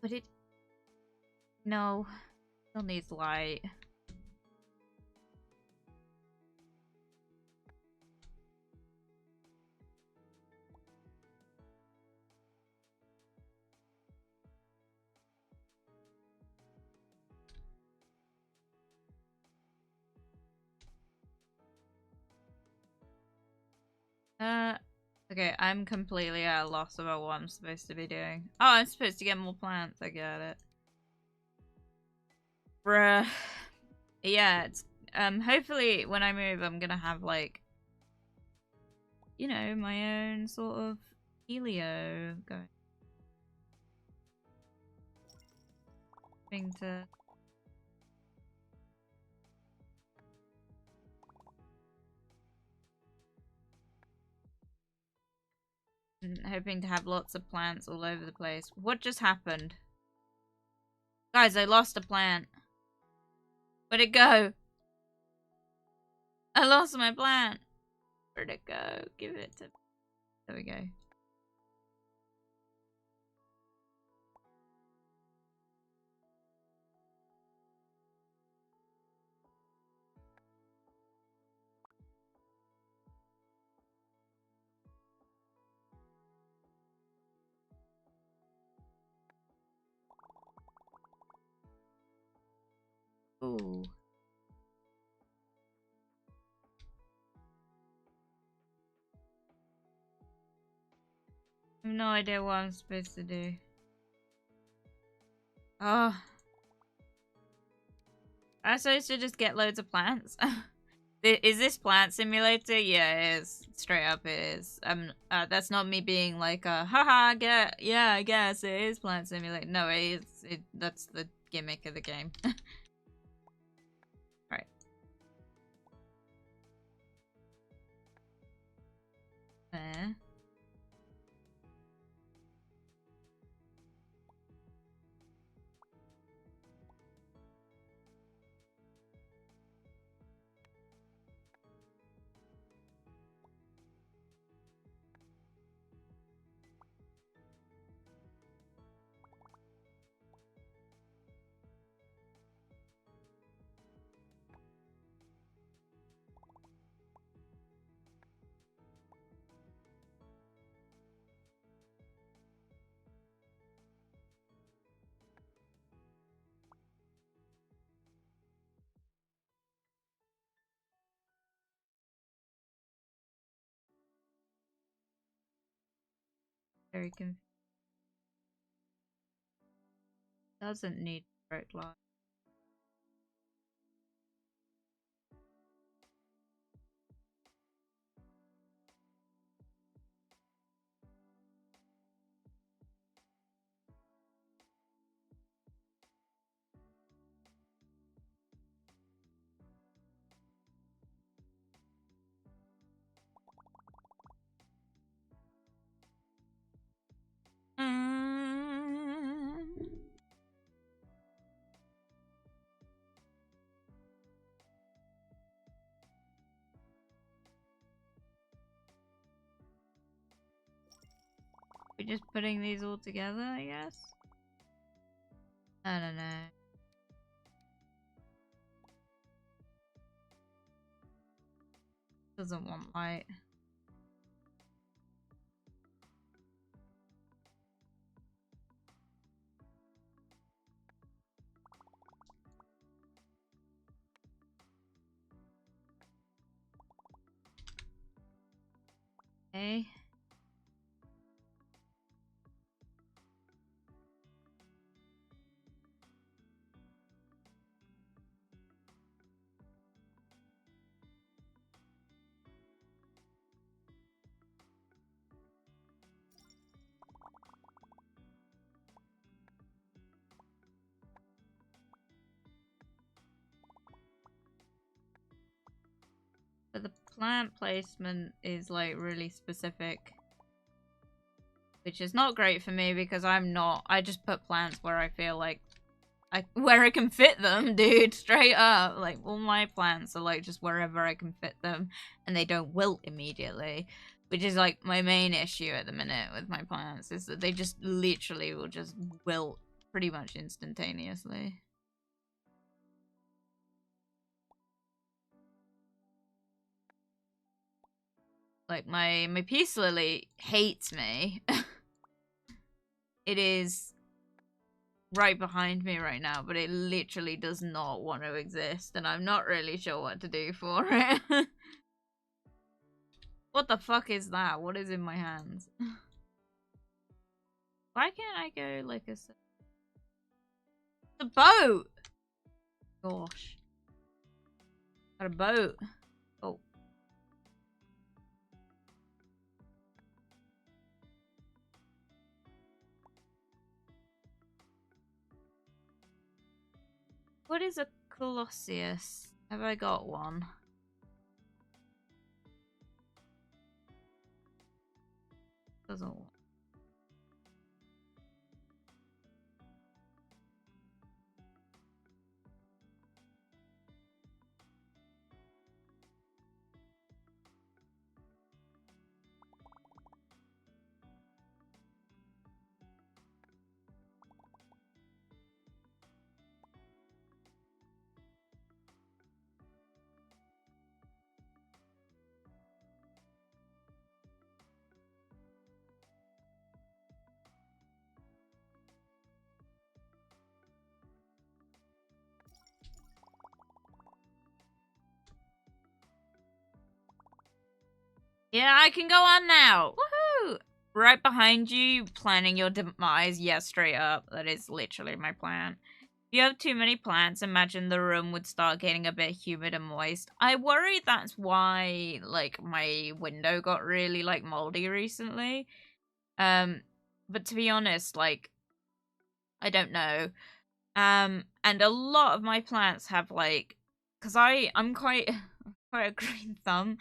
But it... no. Still needs light. Okay, I'm completely at a loss about what I'm supposed to be doing. Oh, I'm supposed to get more plants. I get it. Bruh. Yeah, it's, hopefully when I move, I'm gonna have, like, you know, my own sort of helio going. Hoping to... hoping to have lots of plants all over the place. What just happened? Guys, I lost a plant. Where'd it go? I lost my plant. Where'd it go? Give it to... there we go. Ooh. I have no idea what I'm supposed to do. Oh. I'm supposed to just get loads of plants? Is this Plant Simulator? Yeah, it is. Straight up it is. That's not me being like, haha, yeah, I guess it is Plant Simulator. No, it is. That's the gimmick of the game. Right. There. Very confused. Doesn't need direct line. We're just putting these all together, I guess? I don't know. Doesn't want light. Okay. But the plant placement is like really specific. Which is not great for me because I just put plants where I feel like where I can fit them, dude, straight up. Like, all my plants are like just wherever I can fit them and they don't wilt immediately. Which is like my main issue at the minute with my plants, is that they just literally will just wilt pretty much instantaneously. Like, my peace lily hates me. It is right behind me right now, but it literally does not want to exist, and I'm not really sure what to do for it. What the fuck is that? What is in my hands? Why can't I go like a... The boat! Gosh. Got a boat. Oh. What is a Colossus? Have I got one? Doesn't... Yeah, I can go on now! Woohoo! Right behind you, planning your demise. Yeah, straight up. That is literally my plan. If you have too many plants, imagine the room would start getting a bit humid and moist. I worry that's why, like, my window got really, like, moldy recently. But to be honest, like, I don't know. And a lot of my plants have, like, because I'm quite a green thumb,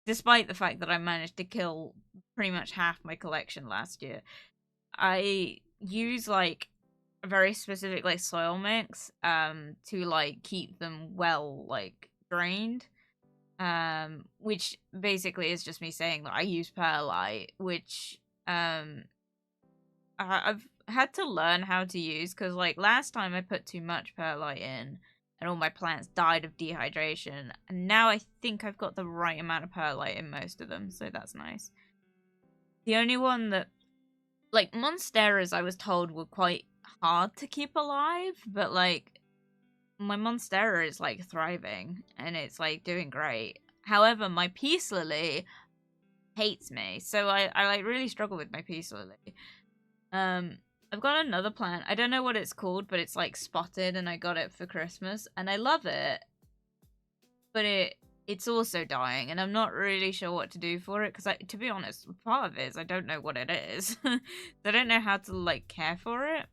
despite the fact that I managed to kill pretty much half my collection last year. I use, like, a very specific, like, soil mix to, like, keep them well, like, drained. Which basically is just me saying that I use perlite, which I've had to learn how to use, because, like, last time I put too much perlite in and all my plants died of dehydration, and now I think I've got the right amount of perlite in most of them, so that's nice. The only one that, like, monsteras I was told were quite hard to keep alive, but, like, my monstera is, like, thriving and it's, like, doing great. However, my peace lily hates me. So I like really struggle with my peace lily. I've got another plant. I don't know what it's called, but it's like spotted, and I got it for Christmas, and I love it. But it's also dying, and I'm not really sure what to do for it, because to be honest, part of it is I don't know what it is. I don't know how to like care for it.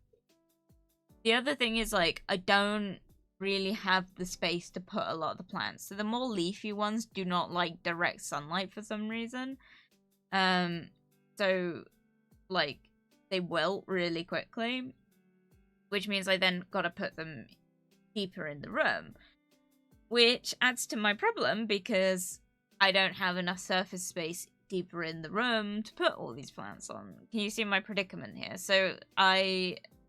The other thing is like I don't really have the space to put a lot of the plants. So the more leafy ones do not like direct sunlight for some reason. So like they wilt really quickly, which means I then gotta put them deeper in the room, which adds to my problem because I don't have enough surface space deeper in the room to put all these plants on. Can you see my predicament here? So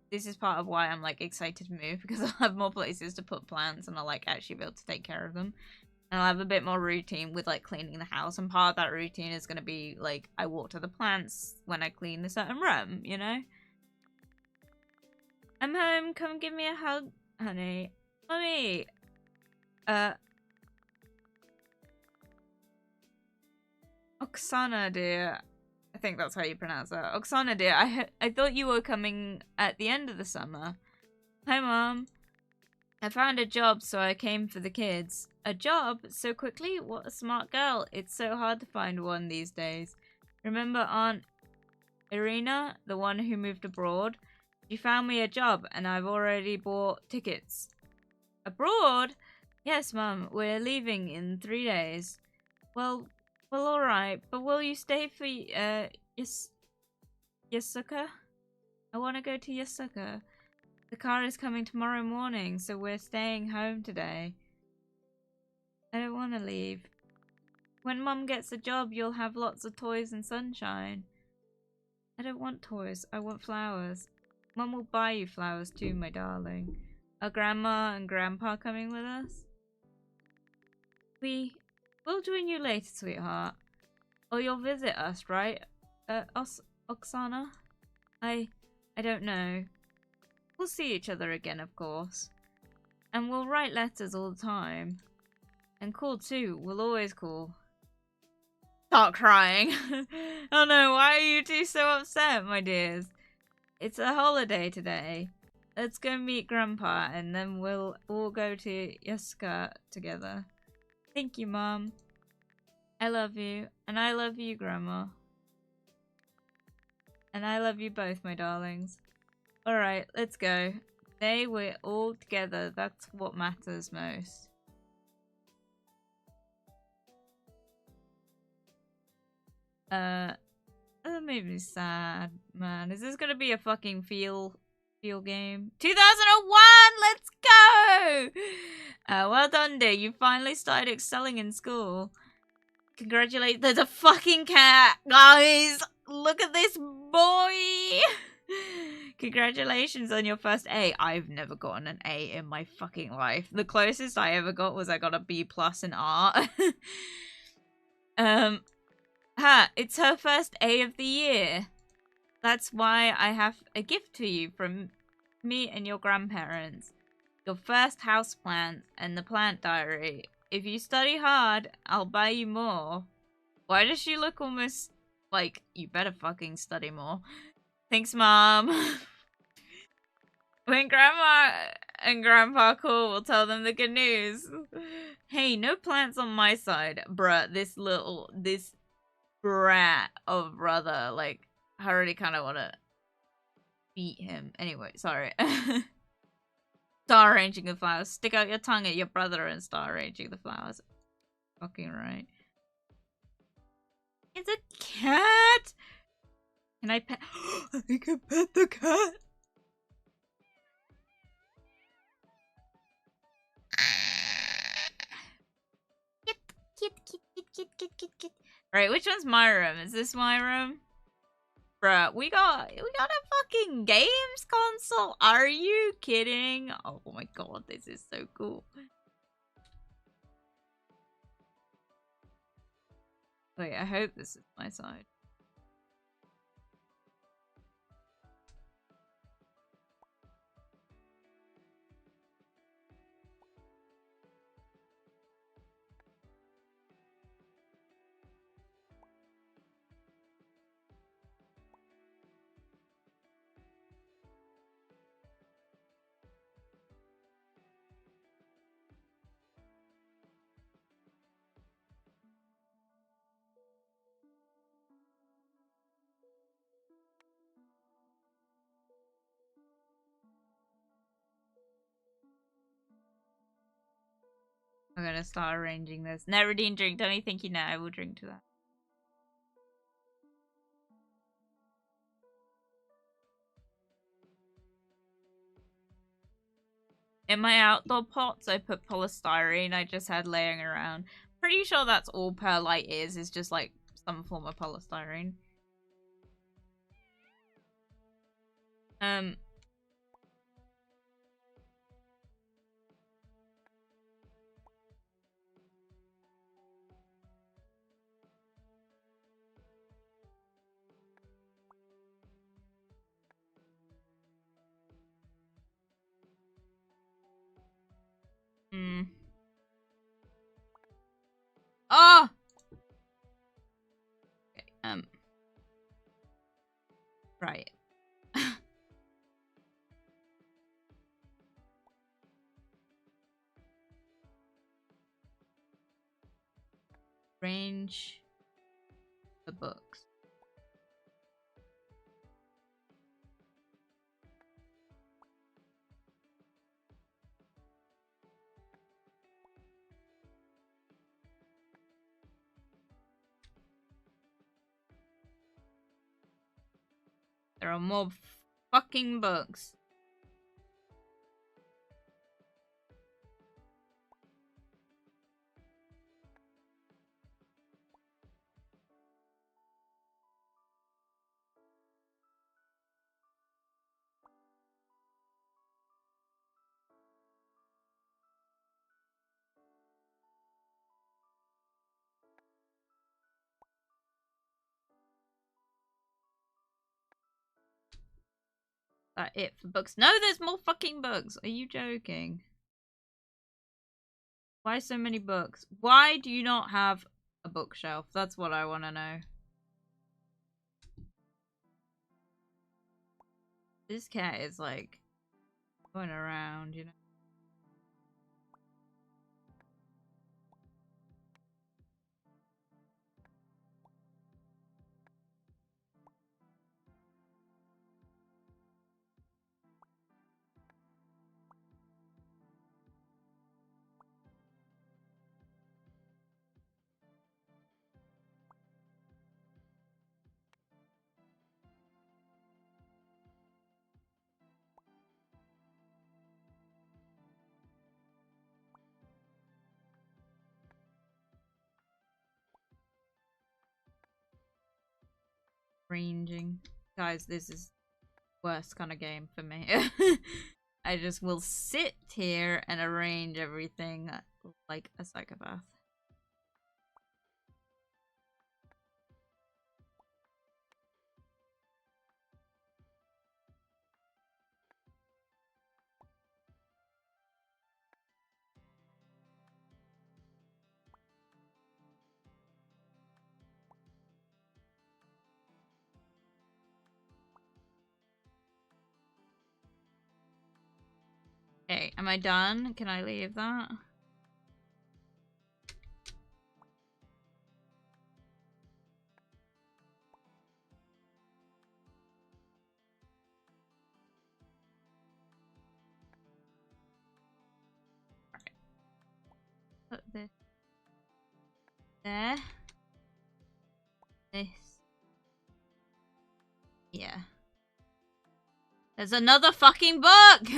this is part of why I'm like excited to move, because I'll have more places to put plants and I'll like actually be able to take care of them. And I'll have a bit more routine with like cleaning the house, and part of that routine is going to be like I water the plants when I clean a certain room, you know? I'm home, come give me a hug, honey. Mommy! Oksana, dear. I think that's how you pronounce that. Oksana, dear, I thought you were coming at the end of the summer. Hi, Mom. I found a job, so I came for the kids. A job? So quickly? What a smart girl. It's so hard to find one these days. Remember Aunt Irina, the one who moved abroad? She found me a job, and I've already bought tickets. Abroad? Yes, Mum. We're leaving in 3 days. Well, alright. But will you stay for, Yasuka? I want to go to Yasuka. The car is coming tomorrow morning, so we're staying home today. I don't want to leave. When Mum gets a job, you'll have lots of toys and sunshine. I don't want toys. I want flowers. Mum will buy you flowers too, my darling. Are Grandma and Grandpa coming with us? We'll join you later, sweetheart. Or you'll visit us, right? Oksana? I don't know. We'll see each other again, of course. And we'll write letters all the time. And call too. We'll always call. Start crying. Oh no, why are you two so upset, my dears? It's a holiday today. Let's go meet Grandpa, and then we'll all go to Yasuka together. Thank you, Mom. I love you. And I love you, Grandma. And I love you both, my darlings. Alright, let's go. Today we're all together. That's what matters most. That made me sad, man. Is this gonna be a fucking feel game? 2001! Let's go! Well done, dear. You finally started excelling in school. Congratulate. There's a fucking cat, guys! Look at this boy! Congratulations on your first A. I've never gotten an A in my fucking life. The closest I ever got was I got a B+ in art. It's her first A of the year. That's why I have a gift for you from me and your grandparents. Your first houseplant and the plant diary. If you study hard, I'll buy you more. Why does she look almost like, you better fucking study more? Thanks, Mom. When Grandma and Grandpa call, we'll tell them the good news. Hey, no plants on my side. Bruh, this brat of brother, like, I already kind of want to beat him. Anyway, sorry. Star arranging the flowers. Stick out your tongue at your brother and start arranging the flowers. Fucking right. It's a cat! Can I pet? I can pet the cat! Kit. Alright, which one's my room? Is this my room? Bruh, we got a fucking games console. Are you kidding? Oh my god, this is so cool. Wait, I hope this is my side. I'm gonna start arranging this. Neradine, drink. Don't you think you know? I will drink to that. In my outdoor pots, I put polystyrene I just had laying around. Pretty sure that's all perlite is just like some form of polystyrene. Oh! Okay, right. Range the books. There are more fucking books. That it for books? No, there's more fucking books. Are you joking? Why so many books? Why do you not have a bookshelf? That's what I want to know. This cat is like going around, you know. Ranging. Guys, this is worst kind of game for me. I just will sit here and arrange everything like a psychopath. Okay, am I done? Can I leave that? Alright. Put this there. This. Yeah. There's another fucking book!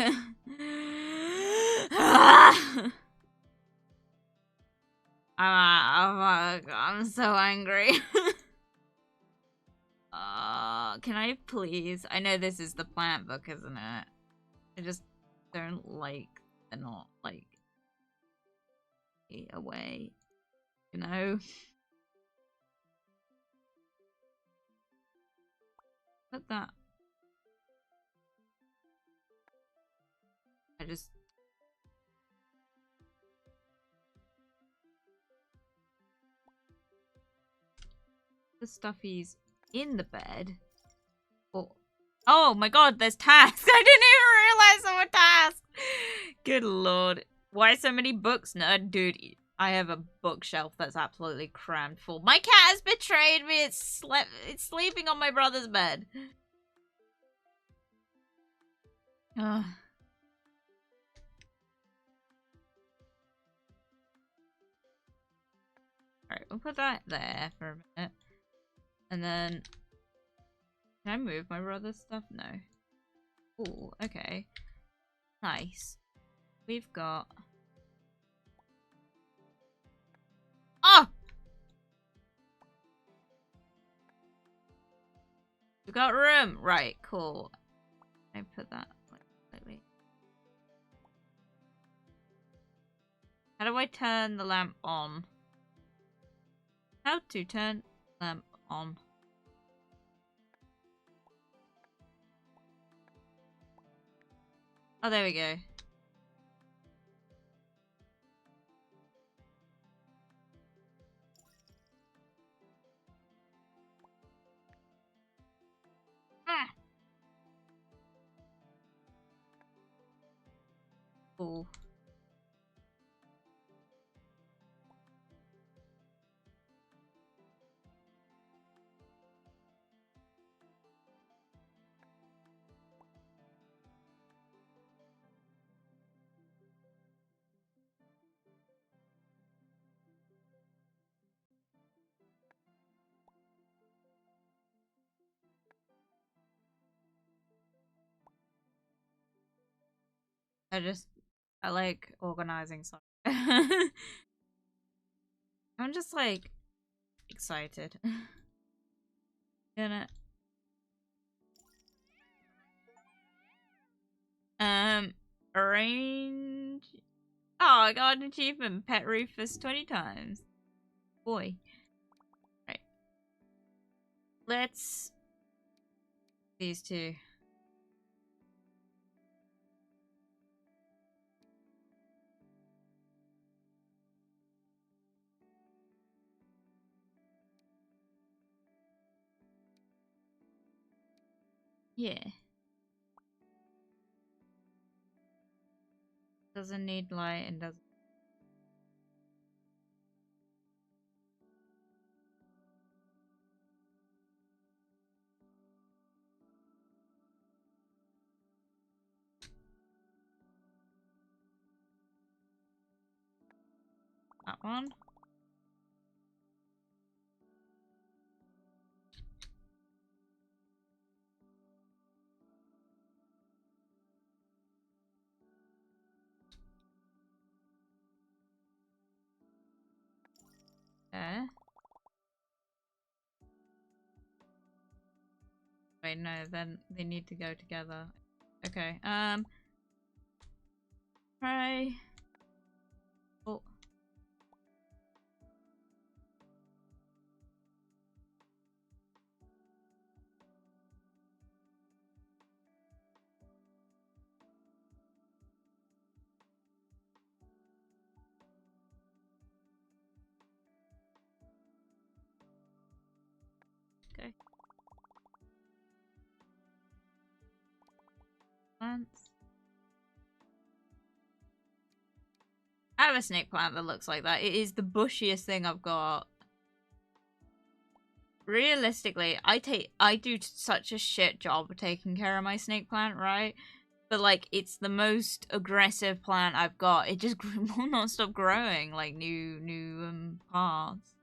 I'm so angry. Can I please? I know this is the plant book, isn't it? I just don't like they're not like away, you know? Put that. I just the stuffies in the bed. Oh my god, there's tasks. I didn't even realize there were tasks. Good lord. Why so many books, nerd? Dude, I have a bookshelf that's absolutely crammed full. My cat has betrayed me. It's sleeping on my brother's bed. Ugh. we'll put that there for a minute. And then... Can I move my brother's stuff? No. Ooh, okay. Nice. We've got... Oh! We've got room! Right, cool. I put that like slightly. How do I turn the lamp on? How to turn lamp on? Oh, there we go. Ah! Cool. I like organizing stuff. I'm just like excited. Gonna arrange. Oh, I got an achievement. Pet Rufus 20 times. Boy. Right. Let's these two. Yeah. Doesn't need light and doesn't. That one. There. Wait, no, then they need to go together. Okay, try. Oh. Okay. Plants. I have a snake plant that looks like that. It is the bushiest thing I've got. Realistically, I do such a shit job of taking care of my snake plant, right? But like, it's the most aggressive plant I've got. It just will not stop growing like new parts.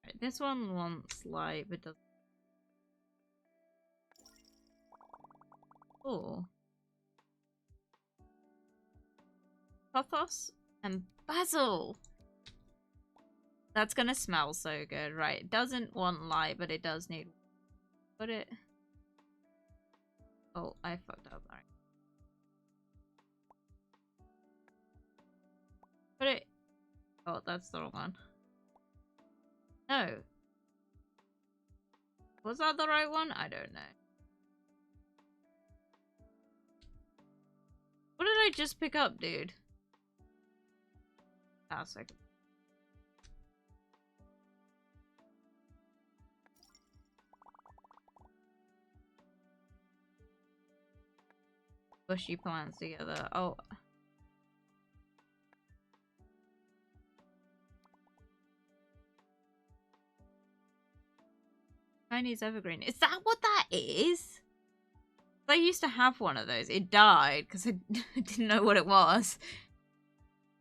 Right, this one wants light, but doesn't. Oh. Pothos and basil. That's gonna smell so good, right? It doesn't want light, but it does need. Put it. Oh, I fucked up. Alright. Put it. Oh, that's the wrong one. No. Was that the right one? I don't know. What did I just pick up, dude? Ah, second. Bushy plants together. Oh. Chinese evergreen. Is that what that is? I used to have one of those. It died because I didn't know what it was.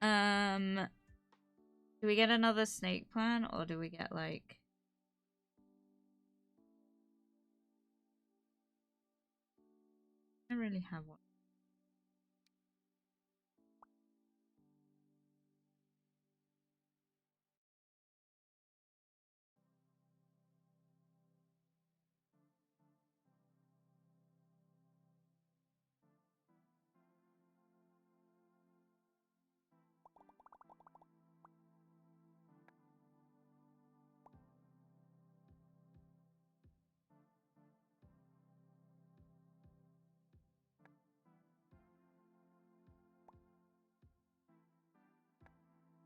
Do we get another snake plant or do we get like... I don't really have one.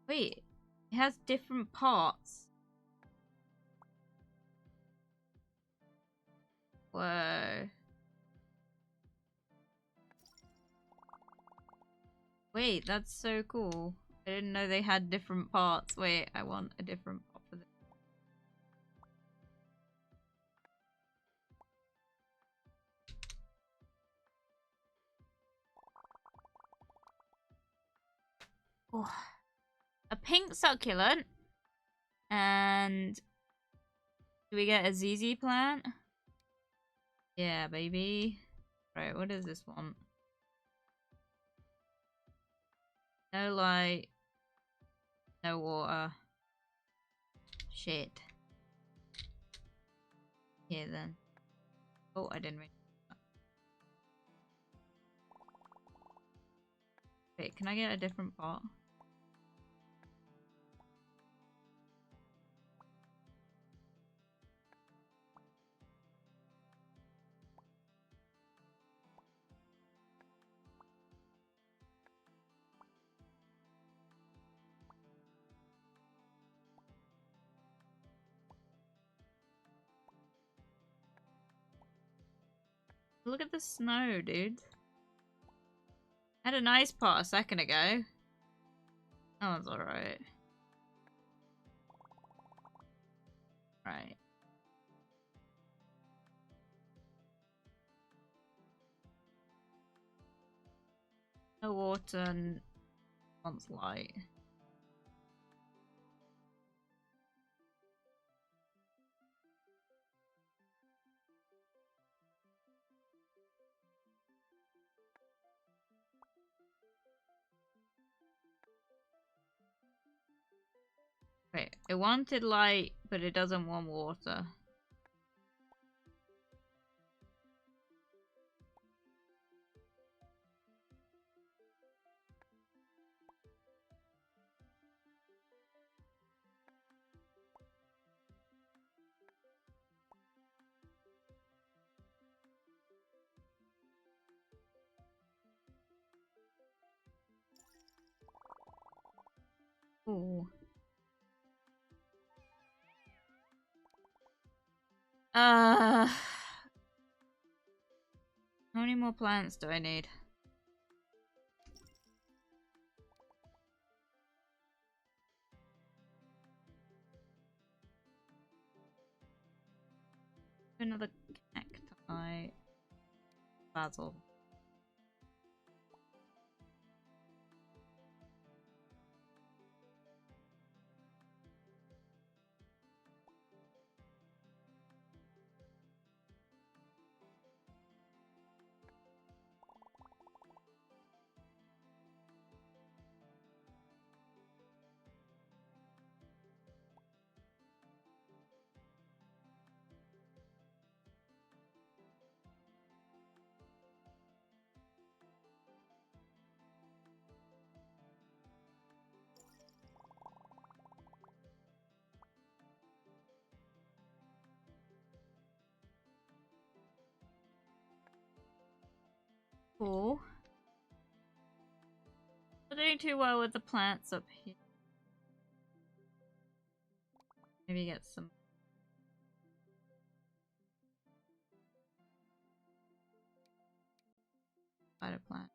Wait, it has different parts. Whoa. Wait, that's so cool. I didn't know they had different parts. Wait, I want a different part for this. Oh. A pink succulent. And do we get a ZZ plant? Yeah, baby. Right, what is this one? No light. No water. Shit. Here then. Oh, I didn't read that. Wait, can I get a different pot? Look at the snow, dude. I had a nice pot a second ago. That one's alright. Right. No water and wants light. Wait, it wanted light, but it doesn't want water. Ooh. How many more plants do I need? Another cacti. Basil. Cool. Not doing too well with the plants up here. Maybe get some spider plant.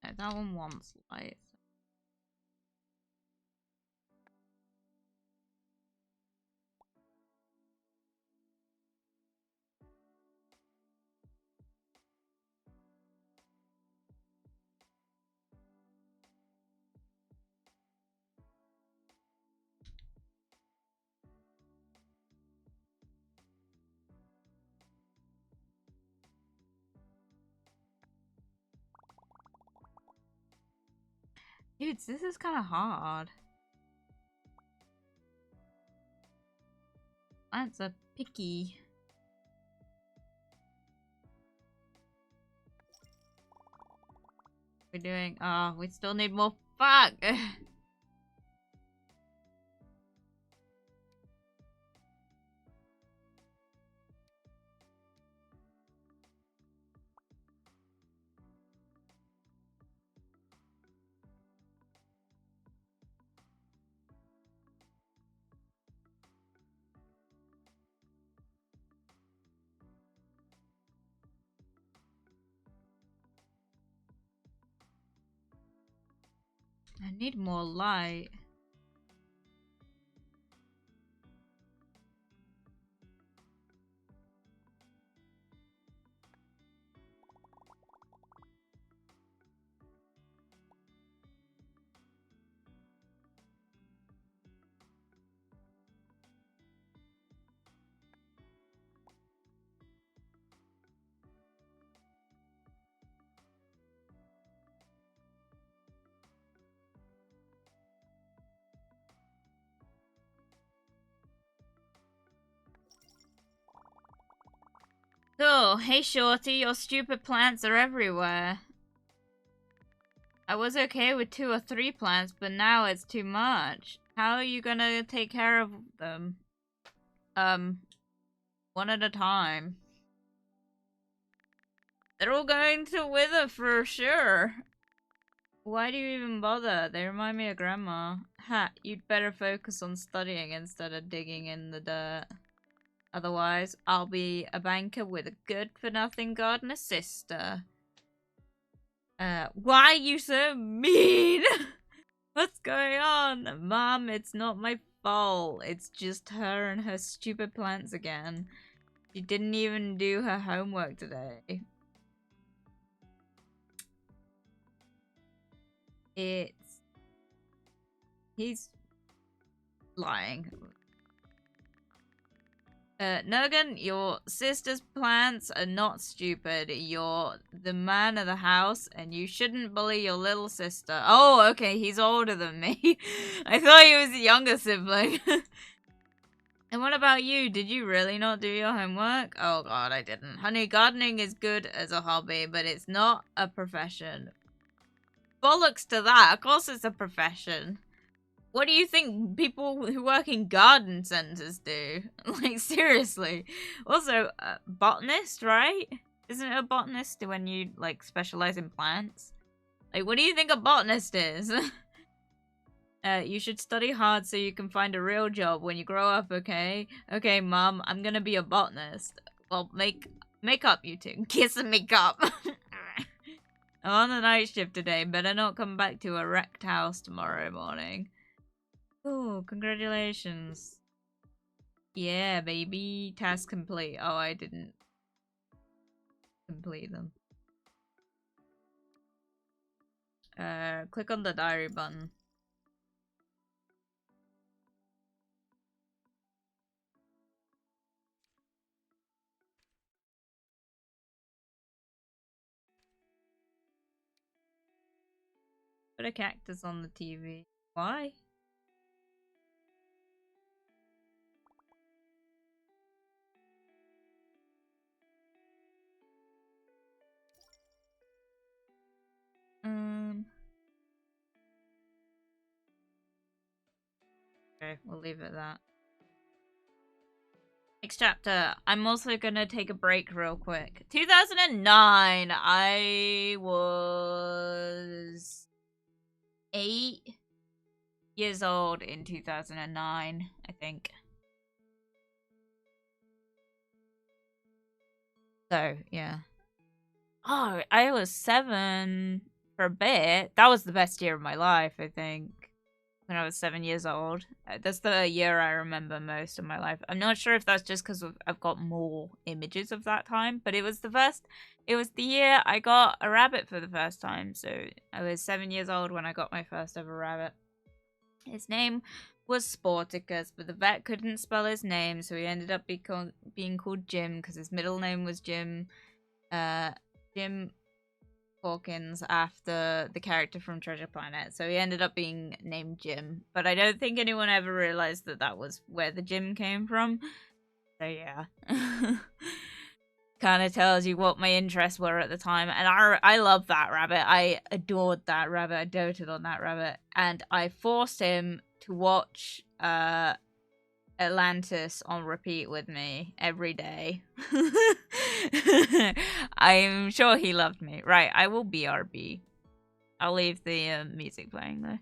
No, that one wants light. Dudes, this is kind of hard. Plants are picky. We're doing. Oh, we still need more. Fuck! I need more light. Oh, hey Shorty, your stupid plants are everywhere. I was okay with 2 or 3 plants, but now it's too much. How are you gonna take care of them? One at a time. They're all going to wither for sure. Why do you even bother? They remind me of Grandma. Ha, you'd better focus on studying instead of digging in the dirt. Otherwise, I'll be a banker with a good-for-nothing gardener sister. Why are you so mean? What's going on? Mom, it's not my fault. It's just her and her stupid plants again. She didn't even do her homework today. He's lying. Nogan, your sister's plants are not stupid. You're the man of the house, and you shouldn't bully your little sister. Oh, okay, he's older than me. I thought he was a younger sibling. And what about you? Did you really not do your homework? Oh god, I didn't. Honey, gardening is good as a hobby, but it's not a profession. Bollocks to that. Of course it's a profession. What do you think people who work in garden centers do? Like, seriously. Also, botanist, right? Isn't it a botanist when you, like, specialize in plants? Like, what do you think a botanist is? You should study hard so you can find a real job when you grow up, okay? Okay, Mom, I'm gonna be a botanist. Well, make up, you two. Kiss and make up. I'm on the night shift today. Better not come back to a wrecked house tomorrow morning. Oh, congratulations. Yeah, baby. Task complete. Oh, I didn't complete them. Click on the diary button. Put a cactus on the TV. Why? Okay, we'll leave it at that. Next chapter. I'm also gonna take a break real quick. 2009. I was 8 years old in 2009, I think. So, yeah. Oh, I was 7 for a bit. That was the best year of my life, I think. When I was 7 years old. That's the year I remember most of my life. I'm not sure if that's just because I've got more images of that time, but it was the year I got a rabbit for the first time. So I was 7 years old when I got my first ever rabbit. His name was Sporticus, but the vet couldn't spell his name, so he ended up being called Jim because his middle name was Jim. Jim Hawkins after the character from Treasure Planet, so he ended up being named Jim. But I don't think anyone ever realized that that was where the Jim came from. So yeah, kind of tells you what my interests were at the time. And I love that rabbit. I adored that rabbit. I doted on that rabbit, and I forced him to watch Atlantis on repeat with me every day. I'm sure he loved me. Right, I will BRB. I'll leave the music playing though.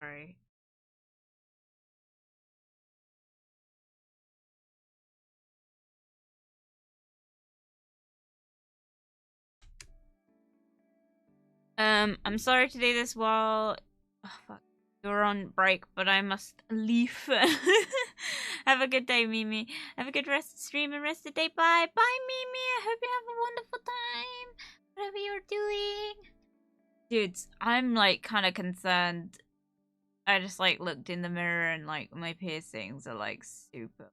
Sorry. I'm sorry to do this while fuck, you're on break, but I must leave. Have a good day, Mimi. Have a good rest of the stream and rest of the day. Bye. Bye, Mimi. I hope you have a wonderful time. Whatever you're doing. Dudes, I'm like kind of concerned. I just like looked in the mirror and like my piercings are like super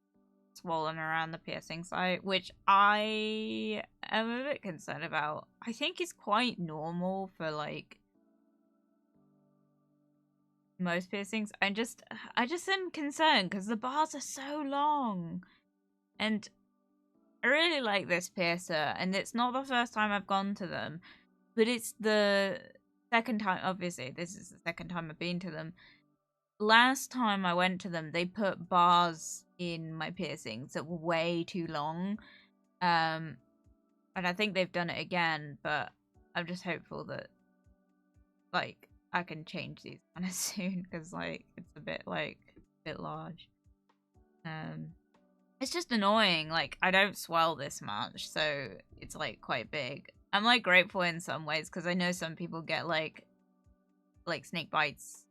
swollen around the piercing site, which I am a bit concerned about. I think it's quite normal for like most piercings. I just am concerned because the bars are so long, and I really like this piercer, and it's not the first time I've gone to them, but it's the second time. Obviously, this is the second time I've been to them. Last time I went to them, they put bars in my piercings that were way too long. And I think they've done it again, but I'm just hopeful that like I can change these kind of soon because like it's a bit large. It's just annoying. Like I don't swell this much, so it's like quite big. I'm like grateful in some ways because I know some people get like snake bites,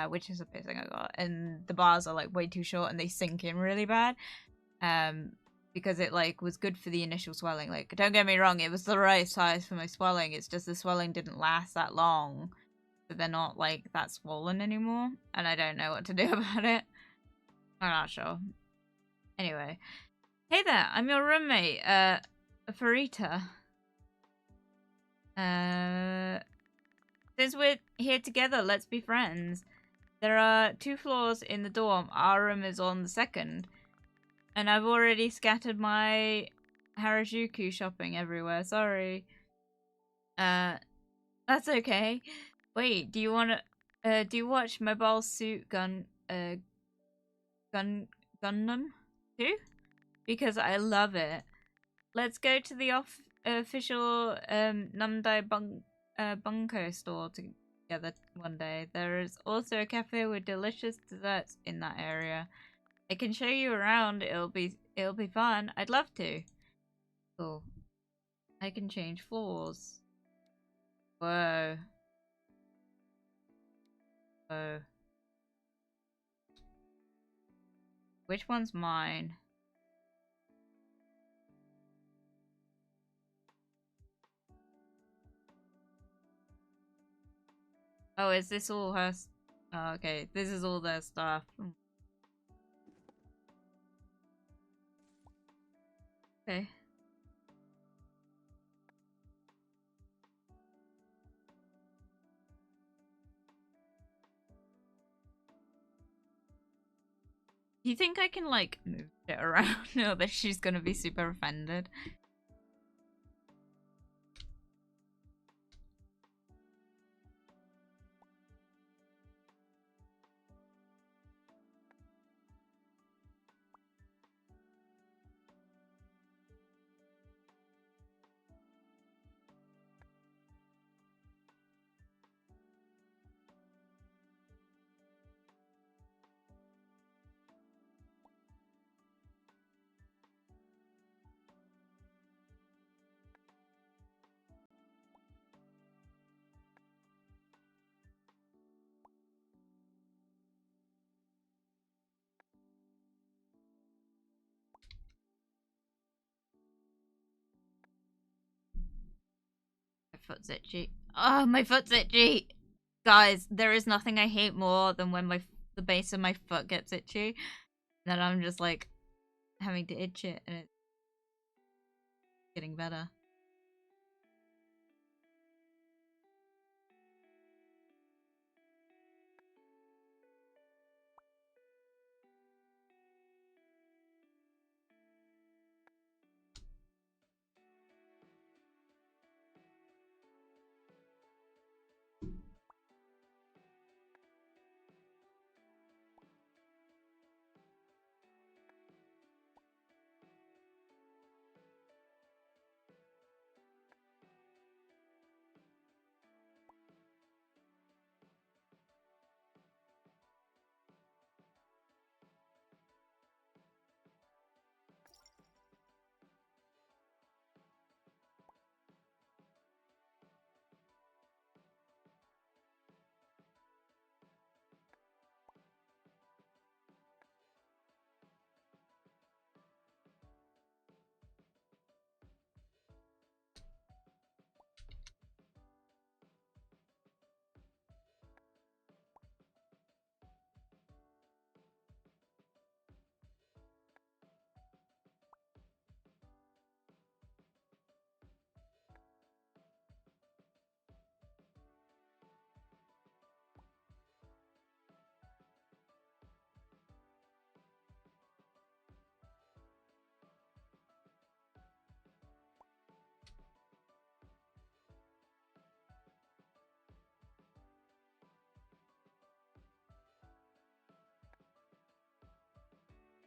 which is a piercing I got, and the bars are like way too short and they sink in really bad. Because it like was good for the initial swelling. Like don't get me wrong, it was the right size for my swelling. It's just the swelling didn't last that long, so they're not like that swollen anymore, and I don't know what to do about it. I'm not sure. Anyway, hey there, I'm your roommate, Farita. Since we're here together, let's be friends. There are 2 floors in the dorm. Our room is on the 2nd. And I've already scattered my Harajuku shopping everywhere. Sorry. That's okay. Wait, do you watch Mobile Suit Gundam too? Because I love it. Let's go to the official Namdai Bunko store together one day. There is also a cafe with delicious desserts in that area. I can show you around. It'll be fun. I'd love to. Cool. I can change floors. Whoa. Whoa. Which one's mine? Oh, is this all her? Oh, okay. This is all their stuff. Okay. Do you think I can, like, move it around or that she's gonna be super offended? My foot's itchy. Oh, my foot's itchy! Guys, there is nothing I hate more than when the base of my foot gets itchy. Then I'm just, like, having to itch it and it's getting better.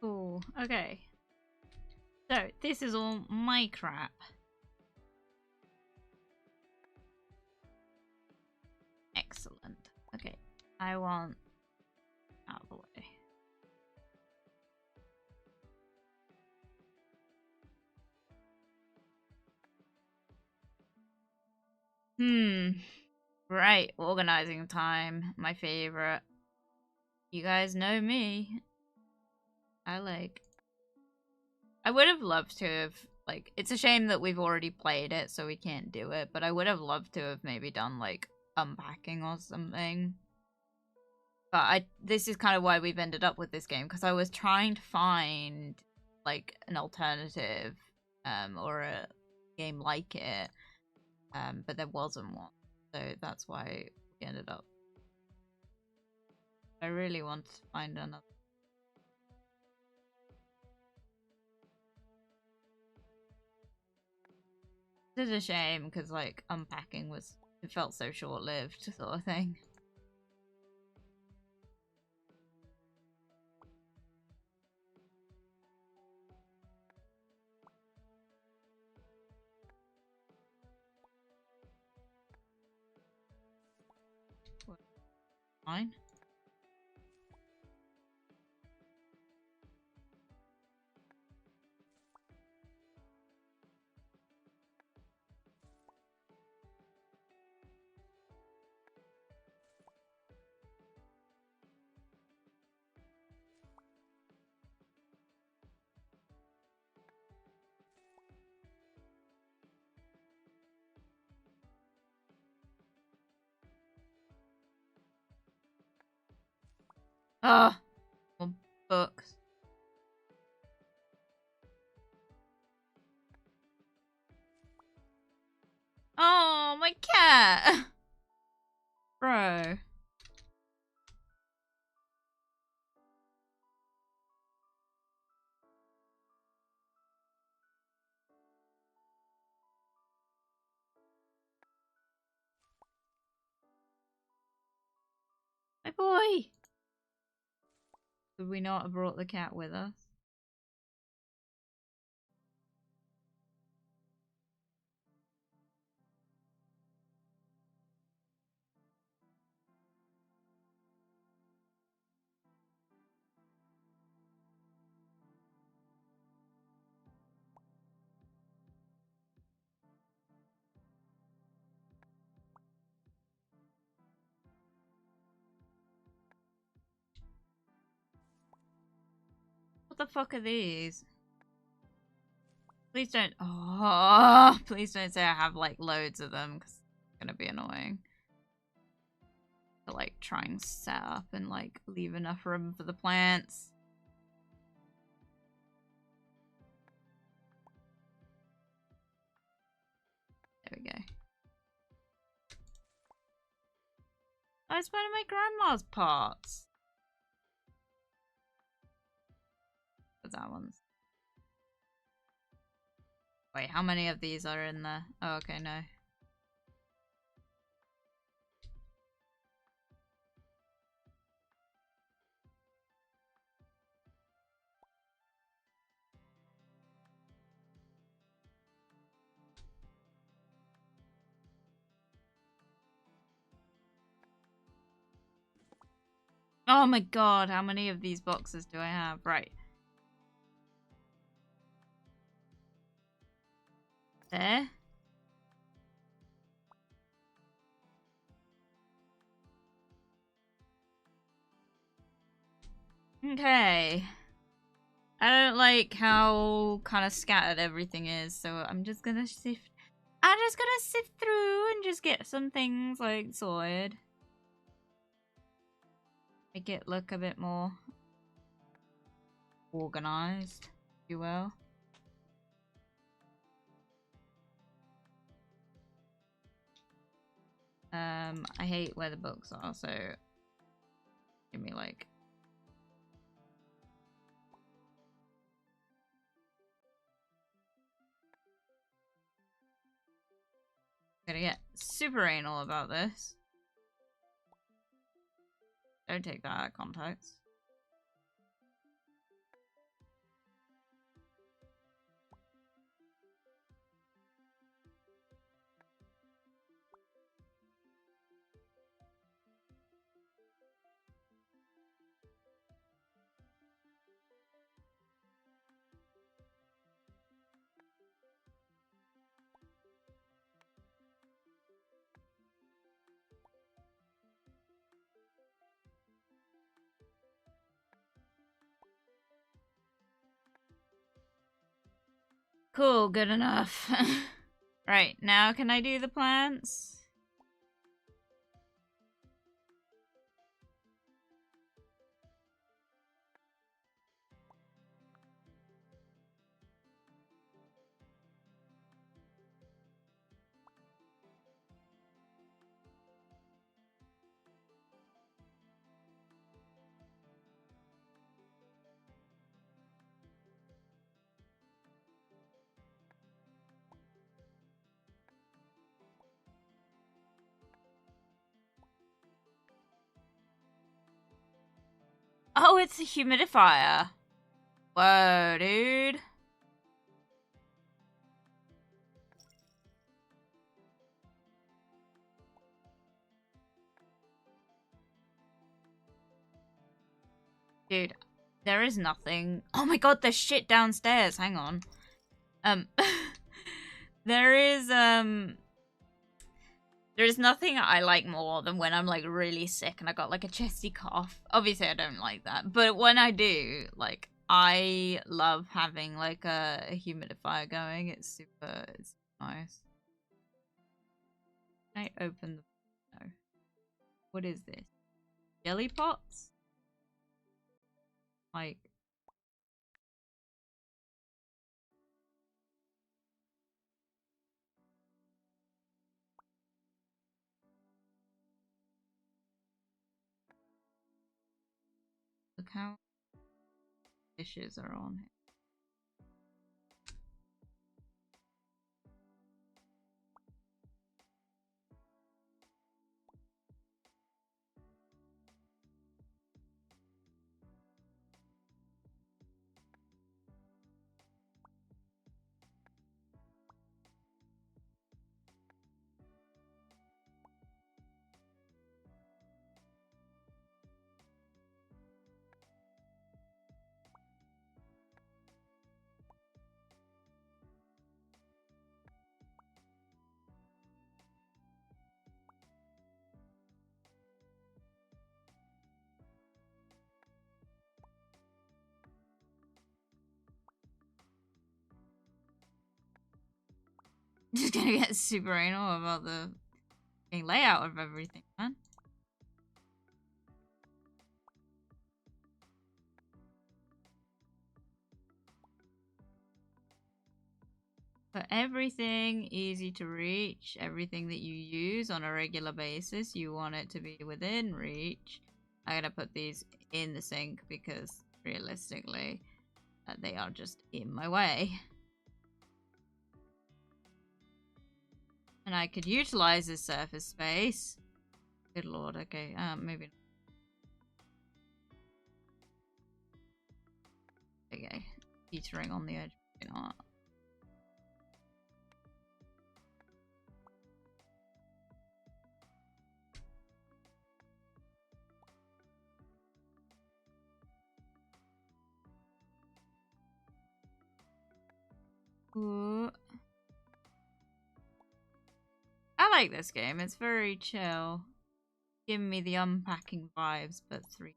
Cool. Okay. So, this is all my crap. Excellent. Okay. I want out of the way. Right. Organizing time. My favorite. You guys know me. I would have loved to have, like, it's a shame that we've already played it, so we can't do it, but I would have loved to have maybe done, like, unpacking or something. But this is kind of why we've ended up with this game, because I was trying to find, like, an alternative, or a game like it, but there wasn't one. So that's why we ended up. I really want to find another. It's a shame because, like, unpacking it felt so short-lived, sort of thing. Fine. Ah, more books. Oh, my cat! Bro. My boy! Could we not have brought the cat with us? What the fuck are these? Please don't. Oh, please don't say I have, like, loads of them, because it's gonna be annoying. To, like, try and set up and, like, leave enough room for the plants. There we go. Oh, it's one of my grandma's pots. But that one's. Wait, how many of these are in there? Oh, okay, no. Oh my god, how many of these boxes do I have? Right. There. Okay. I don't like how kind of scattered everything is, so I'm just gonna sift through and just get some things, like, sorted. Make it look a bit more organized, if you will. I hate where the books are, so give me, like, I'm gonna get super anal about this. Don't take that out of context. Cool, good enough. Right, now can I do the plants? Oh, it's a humidifier. Whoa, dude. Dude, there is nothing. Oh my god, there's shit downstairs. Hang on. There is, there's nothing I like more than when I'm, like, really sick and I got, like, a chesty cough. Obviously, I don't like that. But when I do, like, I love having, like, a humidifier going. It's super nice. Can I open the... No. What is this? Jelly pots? Like... Look how dishes are on here. Just gonna get super anal about the layout of everything, man. But everything easy to reach, everything that you use on a regular basis, you want it to be within reach. I'm gonna put these in the sink because realistically, they are just in my way. And I could utilize this surface space. Good lord, okay, maybe not. Okay, teetering on the edge, you know what? Ooh. I like this game. It's very chill. Giving me the unpacking vibes, but 3.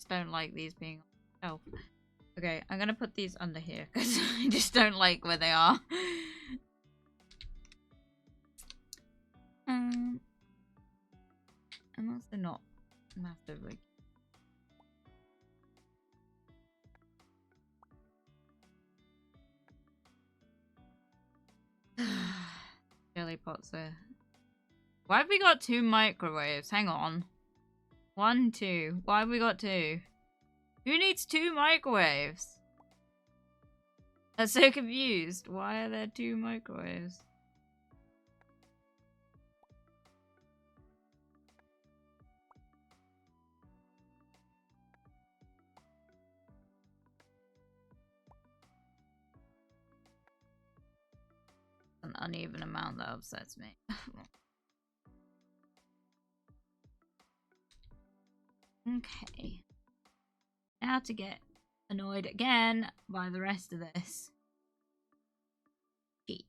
Don't like these being on the shelf. Okay, I'm gonna put these under here because I just don't like where they are. I'm also not massively. Jelly pots there. Why have we got 2 microwaves? Hang on. 1, 2. Why have we got 2? Who needs 2 microwaves? I'm so confused. Why are there 2 microwaves? An uneven amount that upsets me. Okay. Now to get annoyed again by the rest of this. Cheat.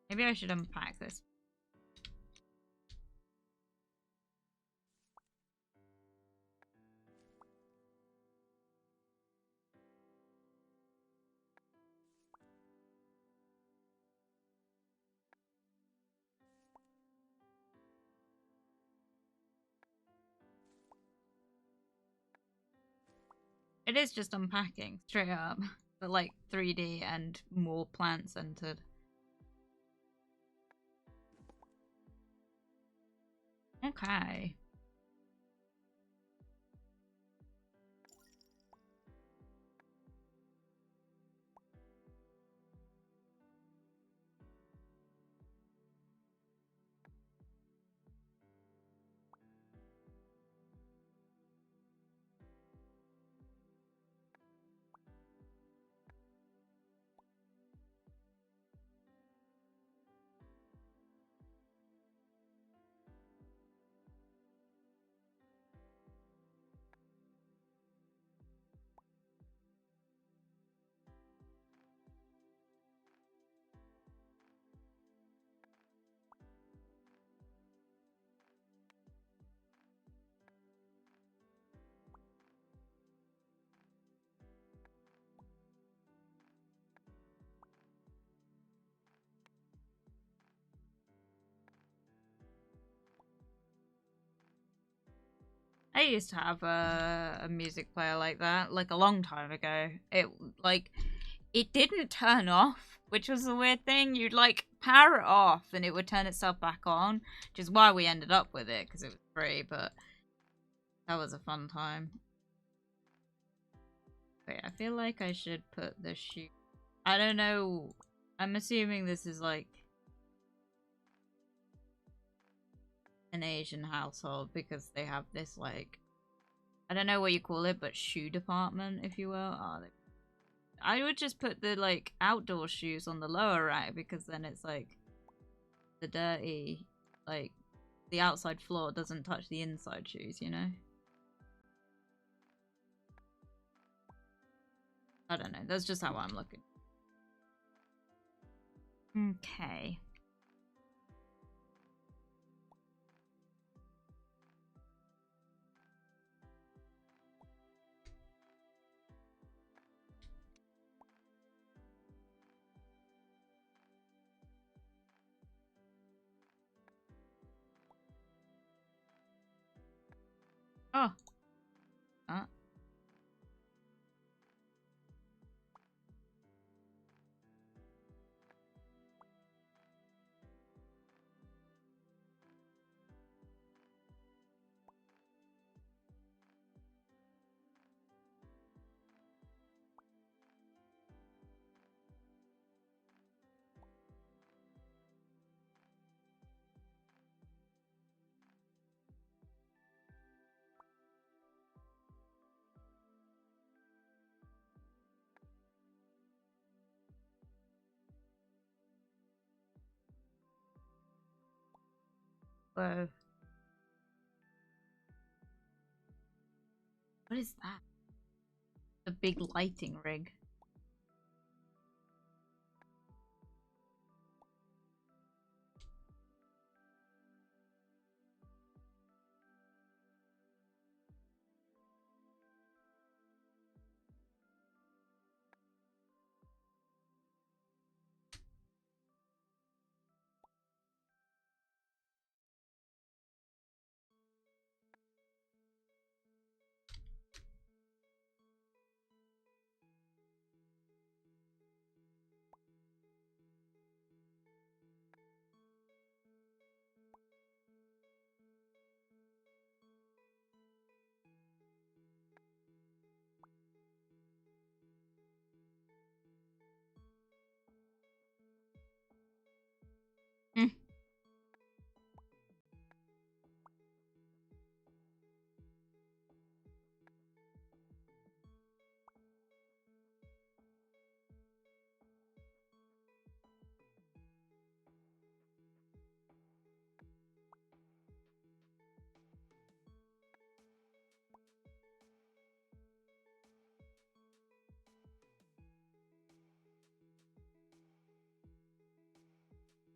Maybe I should unpack this. It is just unpacking, straight up. But like 3D and more plant centered. Okay. I used to have a music player like that, like a long time ago. It didn't turn off, which was a weird thing. You'd like power it off and it would turn itself back on, which is why we ended up with it, because it was free, but that was a fun time. Wait, I feel like I should put the shoe. I don't know. I'm assuming this is like an Asian household because they have this like, I don't know what you call it, but shoe department, if you will. I would just put the like outdoor shoes on the lower rack because then it's like the dirty, like the outside floor doesn't touch the inside shoes, you know? I don't know. That's just how I'm looking. Okay. Oh. Whoa. What is that? A big lighting rig.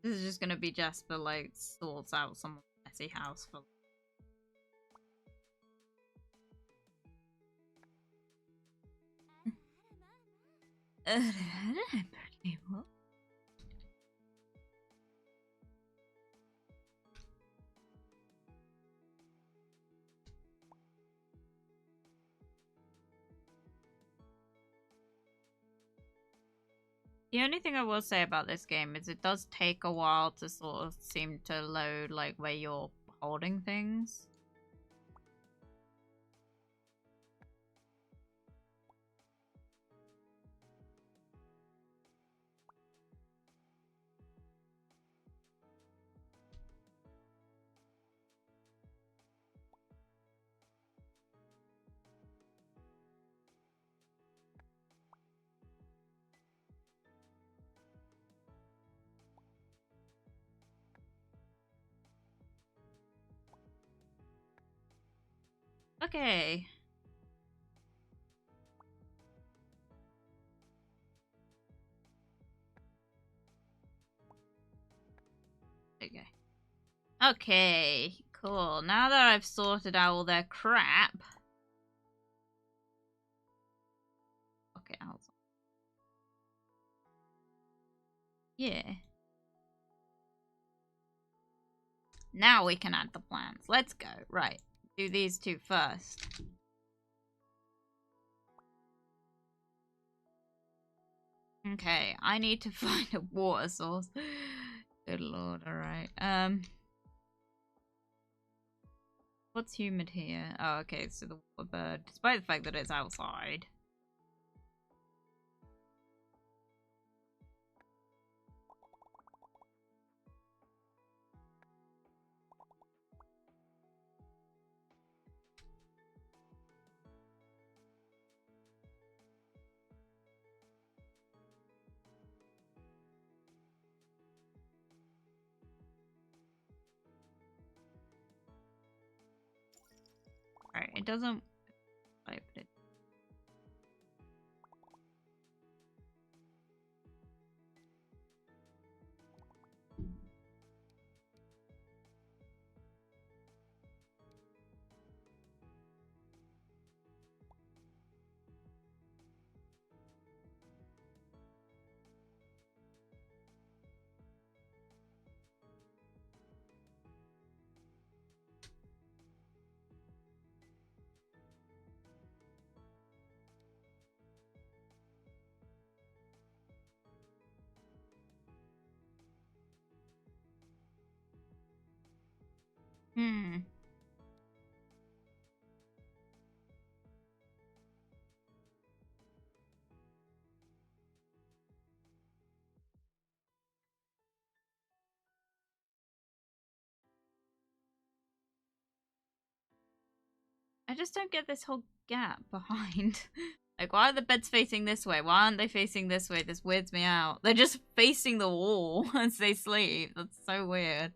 This is just gonna be Jasper, like, sorts out some messy house for. The only thing I will say about this game is it does take a while to sort of seem to load, like, where you're holding things. Okay. Okay. Okay, cool. Now that I've sorted out all their crap. Okay, outside. Yeah. Now we can add the plants. Let's go. Right. Do these two first. Okay, I need to find a water source. Good lord, alright. What's humid here? Oh, okay, so the water bird. Despite the fact that it's outside. Alright, it doesn't... I put it... Hmm. I just don't get this whole gap behind. Like, why are the beds facing this way? Why aren't they facing this way? This weirds me out. They're just facing the wall as they sleep. That's so weird.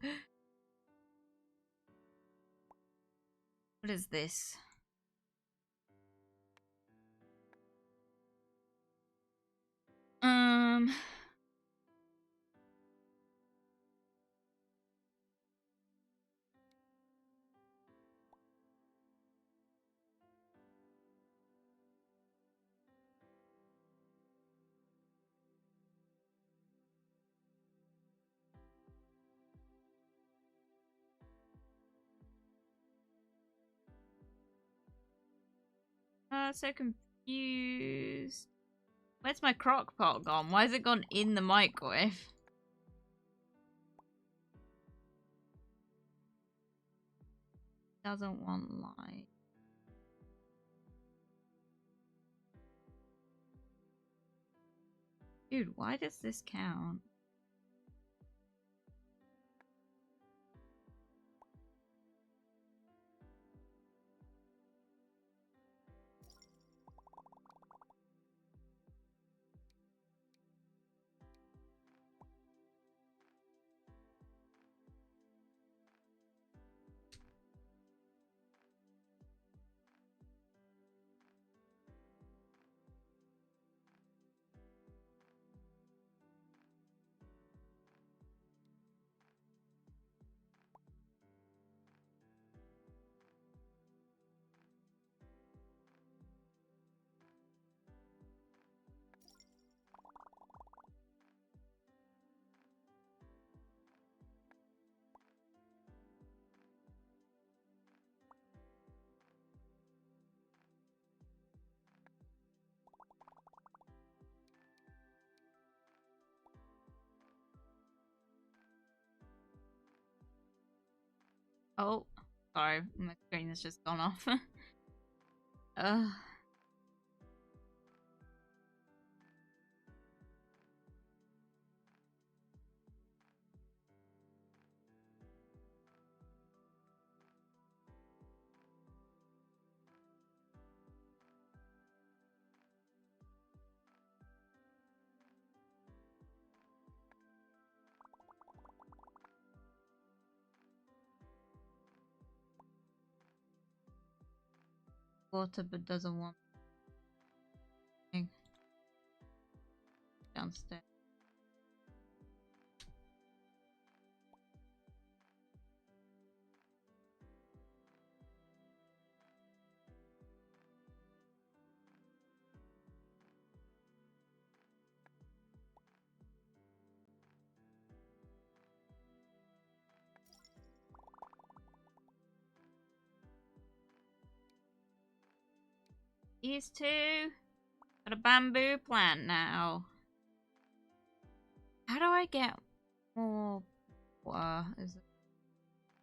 What is this? So confused. Where's my crock pot gone? Why has it gone in the microwave? Doesn't want light. Dude, why does this count? Oh, sorry, my screen has just gone off. Ugh. Water, but doesn't want downstairs. These two got a bamboo plant now. How do I get more water? Is it?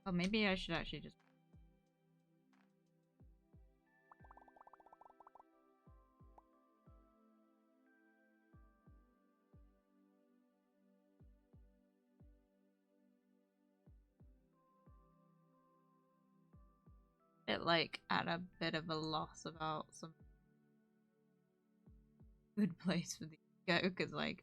Oh, maybe I should actually just. Bit like at a bit of a loss about some good place for these to go, because like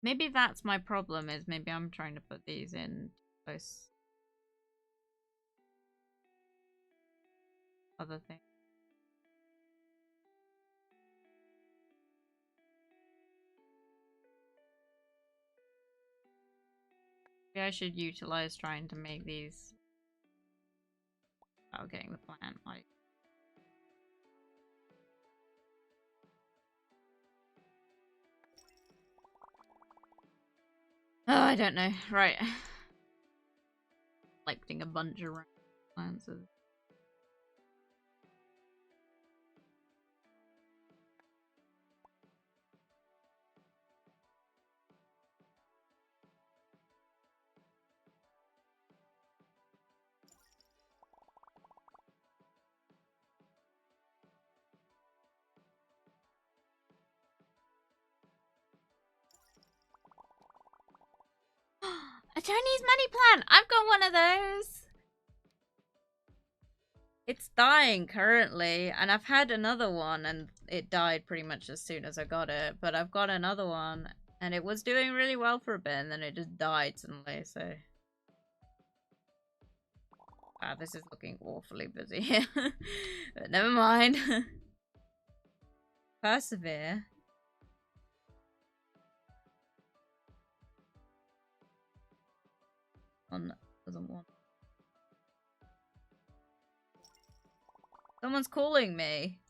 maybe that's my problem, is maybe I'm trying to put these in close other things. Maybe I should utilize trying to make these without getting the plant like. Oh, I don't know. Right. Collecting a bunch of plants. A Chinese money plant! I've got one of those! It's dying currently, and I've had another one, and it died pretty much as soon as I got it. But I've got another one, and it was doing really well for a bit, and then it just died suddenly, so... Wow, this is looking awfully busy here. But never mind. Persevere. One doesn't want... Someone's calling me.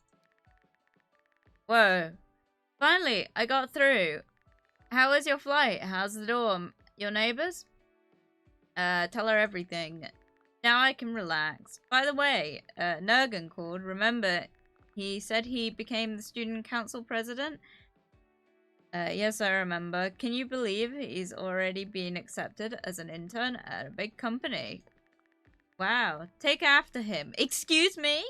Whoa. Finally, I got through. How was your flight? How's the dorm? Your neighbors? Tell her everything. Now I can relax. By the way, Nergan called. Remember, he said he became the student council president? Yes, I remember. Can you believe he's already been accepted as an intern at a big company? Wow, take after him. Excuse me?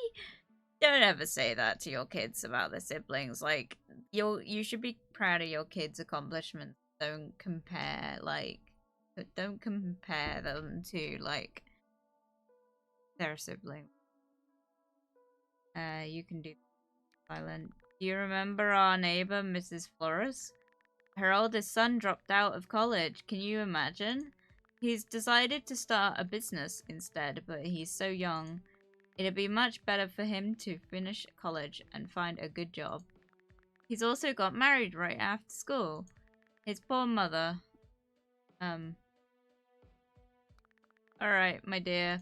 Don't ever say that to your kids about their siblings. Like, you should be proud of your kids' accomplishments. Don't compare them to, like, their sibling. You can do silent. Do you remember our neighbor, Mrs. Flores? Her oldest son dropped out of college. Can you imagine? He's decided to start a business instead, but he's so young. It'd be much better for him to finish college and find a good job. He's also got married right after school. His poor mother. Alright, my dear.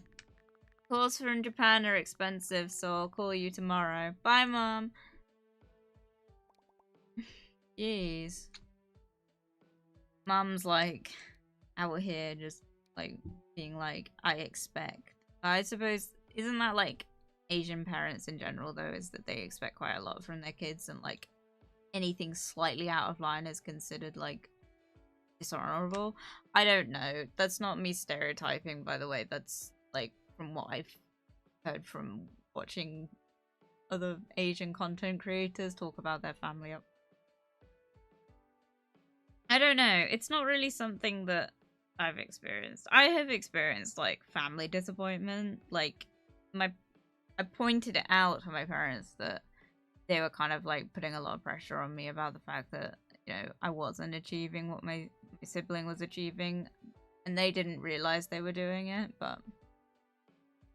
Calls from Japan are expensive, so I'll call you tomorrow. Bye, Mom. Jeez. Mum's like out here just like being like, I expect. I suppose, isn't that like Asian parents in general though, is that they expect quite a lot from their kids, and like anything slightly out of line is considered like dishonorable? I don't know. That's not me stereotyping, by the way. That's like from what I've heard from watching other Asian content creators talk about their family up. I don't know. It's not really something that I've experienced. I have experienced like family disappointment. Like I pointed it out to my parents that they were kind of like putting a lot of pressure on me about the fact that, you know, I wasn't achieving what my sibling was achieving, and they didn't realize they were doing it. But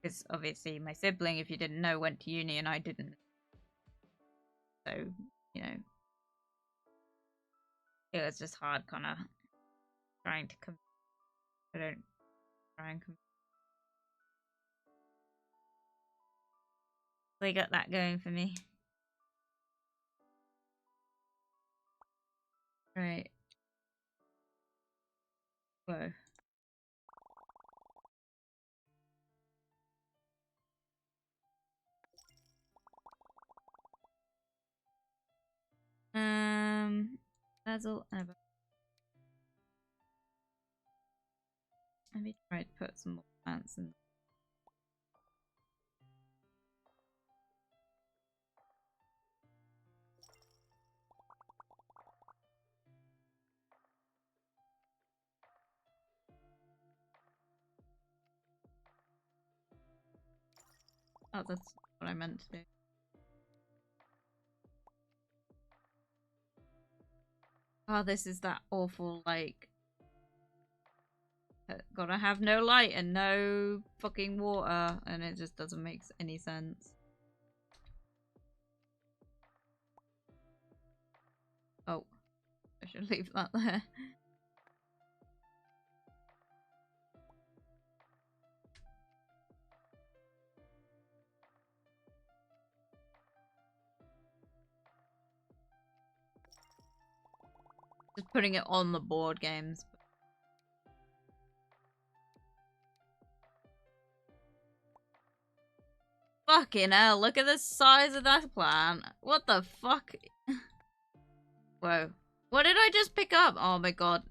because obviously my sibling, if you didn't know, went to uni and I didn't, so you know, it was just hard kind of trying to come. I don't try and come. They got that going for me. Right. Whoa. That's all ever. Let me try to put some more plants in. Oh, that's what I meant to do. Oh, this is that awful, like, gotta have no light and no fucking water, and it just doesn't make any sense. Oh, I should leave that there. Just putting it on the board games. Fucking hell, look at the size of that plant. What the fuck? Whoa. What did I just pick up? Oh my god.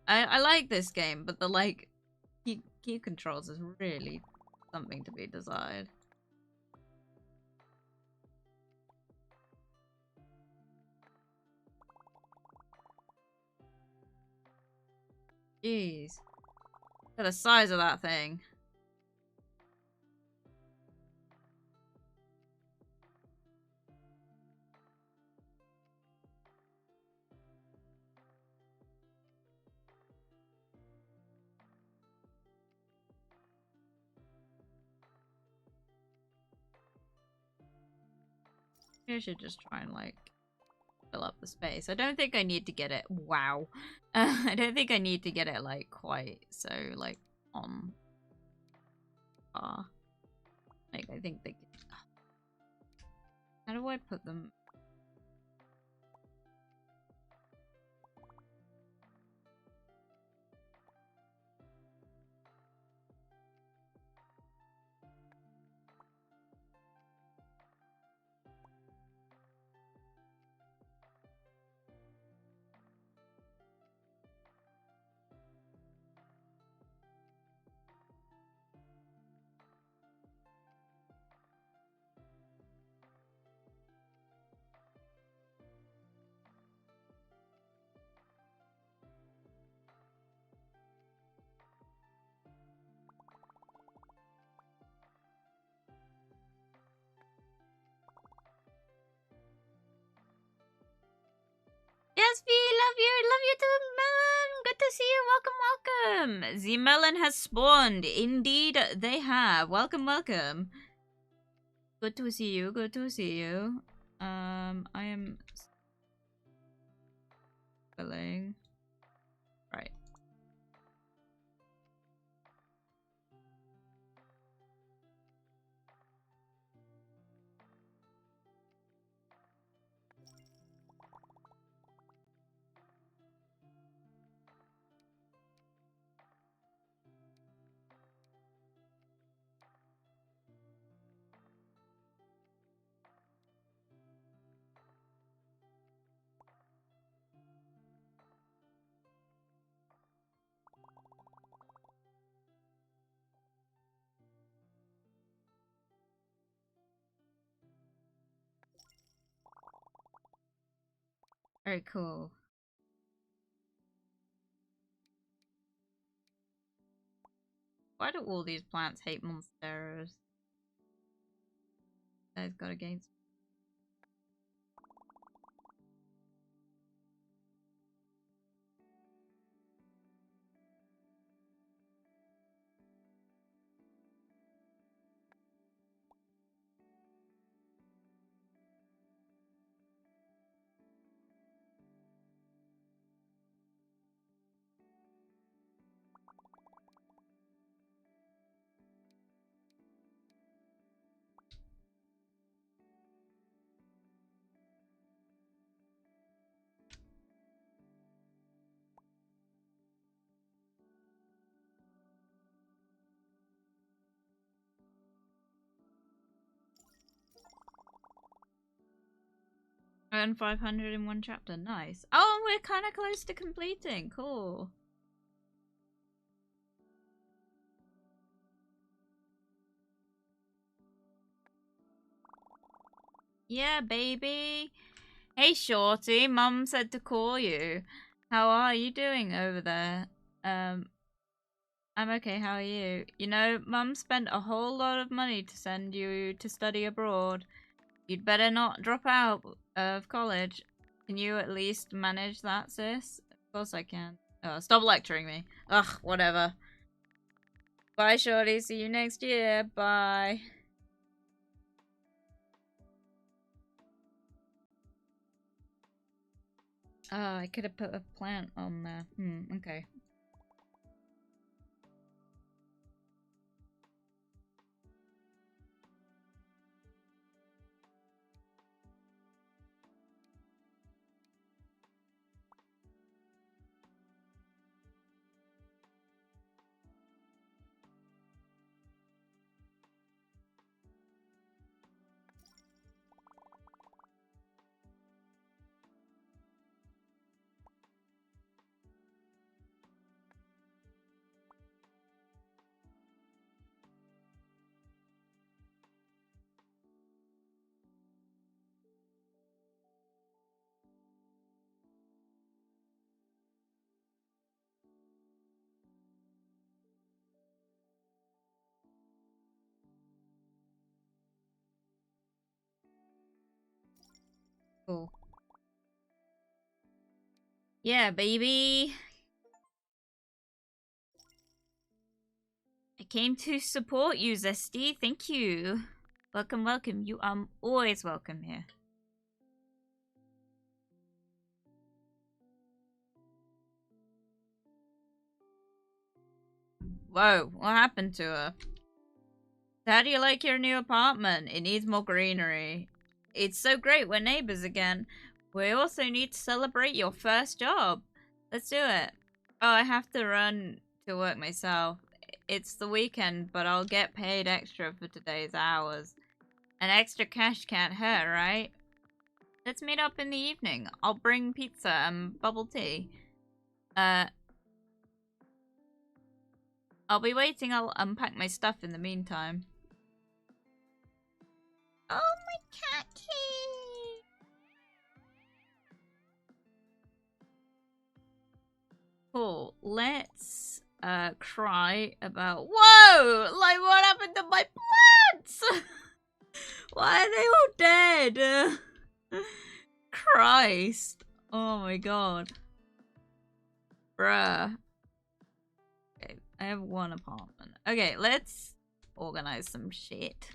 I like this game, but the, like, key controls is really something to be desired. Jeez. Look at the size of that thing. I should just try and, like, fill up the space. I don't think I need to get it. Wow. I don't think I need to get it, like, quite so, like, on par. Like, I think they. How do I put them? Yes, V, love you too, Melon. Good to see you. Welcome, welcome. The melon has spawned. Indeed, they have. Welcome, welcome. Good to see you. Good to see you. I am spelling. Right. Very cool. Why do all these plants hate monsteros? They've got against. Earn 500 in one chapter. Nice. Oh, we're kind of close to completing. Cool. Yeah, baby. Hey, Shorty. Mum said to call you. How are you doing over there? I'm okay. How are you? You know, Mum spent a whole lot of money to send you to study abroad. You'd better not drop out of college. Can you at least manage that, sis? Of course I can. Oh, stop lecturing me. Ugh, whatever. Bye, Shorty. See you next year. Bye. Oh, I could have put a plant on there. Okay. Cool. Yeah, baby. I came to support you, Zesty. Thank you. Welcome, welcome. You are always welcome here. Whoa, what happened to her? How do you like your new apartment? It needs more greenery. It's so great, we're neighbors again. We also need to celebrate your first job. Let's do it. Oh, I have to run to work myself. It's the weekend, but I'll get paid extra for today's hours. An extra cash can't hurt, right? Let's meet up in the evening. I'll bring pizza and bubble tea. I'll be waiting. I'll unpack my stuff in the meantime. Oh, my cat key! Cool. Let's cry about. Whoa! Like, what happened to my plants? Why are they all dead? Christ! Oh my god. Bruh. Okay, I have one apartment. Okay, let's organize some shit.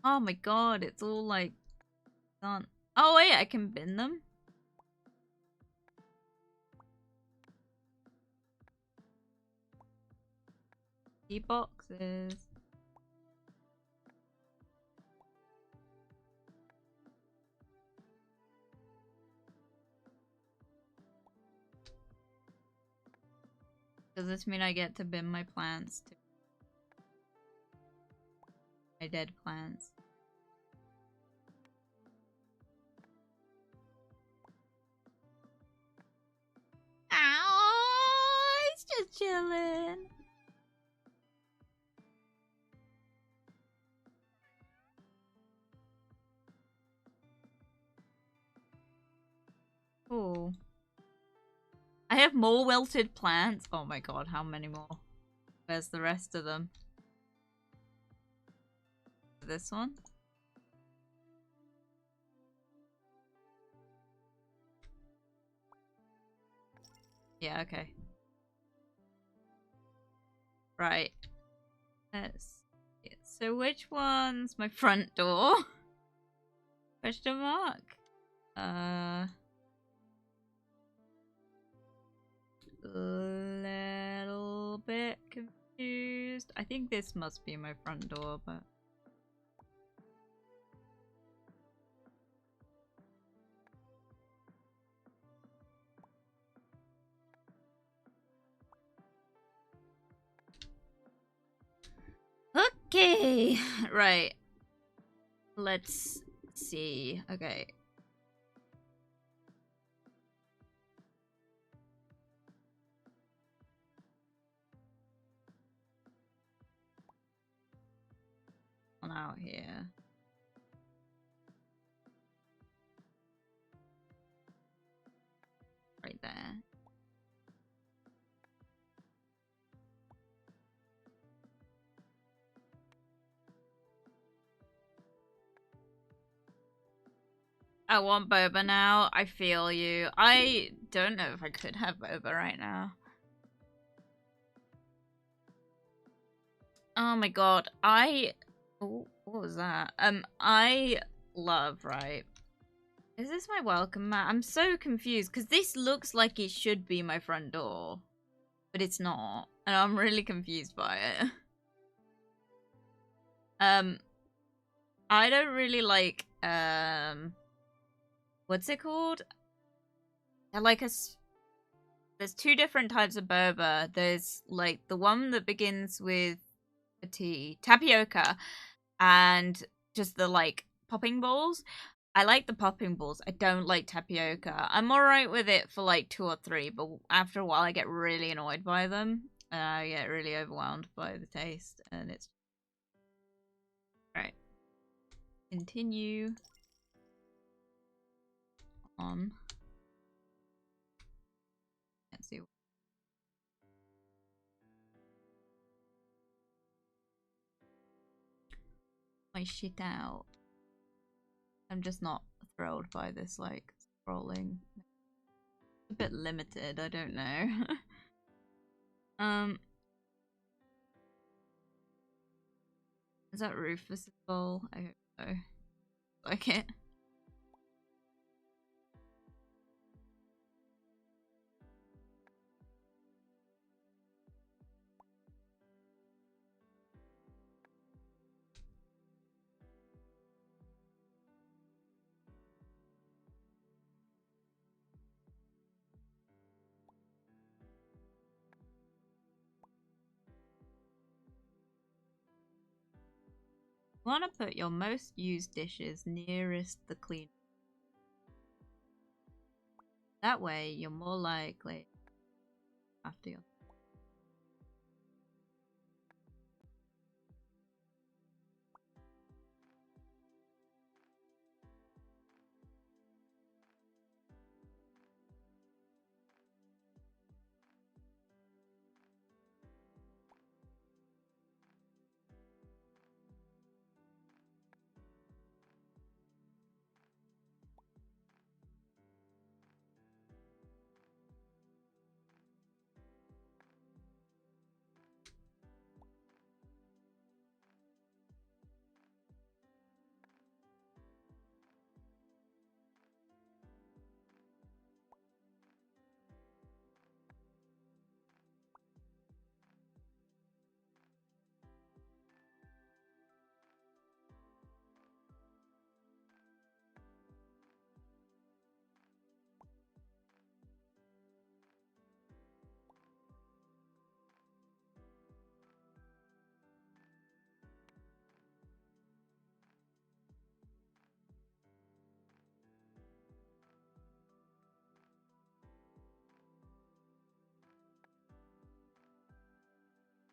Oh my god, it's all like done. Oh wait, I can bin them. Boxes. Does this mean I get to bin my plants too? My dead plants. Ow! It's just chilling. have more wilted plants. Oh my god, how many more? Where's the rest of them? This one? Yeah, okay. Right. Let's see. So which one's my front door? Question mark? Little bit confused. I think this must be my front door, but... Okay, right. Let's see. Okay. On out here. Right there. I want boba now. I feel you. I don't know if I could have boba right now. Oh my god. Oh, what was that? I love, right? Is this my welcome mat? I'm so confused because this looks like it should be my front door, but it's not. And I'm really confused by it. I don't really like, what's it called? There's two different types of boba. There's like the one that begins with a T, tapioca, and just the like popping balls. I like the popping balls. I don't like tapioca. I'm alright with it for like 2 or 3, but after a while I get really annoyed by them. And I get really overwhelmed by the taste, and it's... Right. Continue on. Let's see. My shit out. I'm just not thrilled by this, like, scrolling. A bit limited, I don't know. Is that roof visible? I hope so. Like it. You want to put your most used dishes nearest the cleaner. That way, you're more likely after your...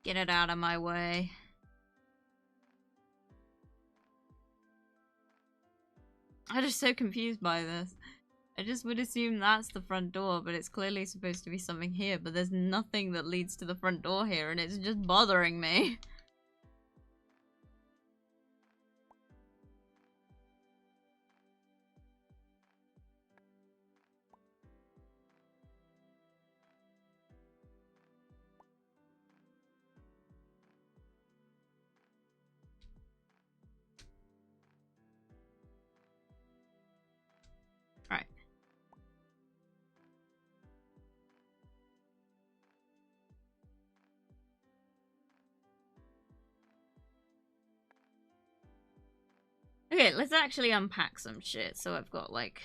Get it out of my way. I'm just so confused by this. I just would assume that's the front door, but it's clearly supposed to be something here, but there's nothing that leads to the front door here, and it's just bothering me. Right. Okay, let's actually unpack some shit so I've got, like,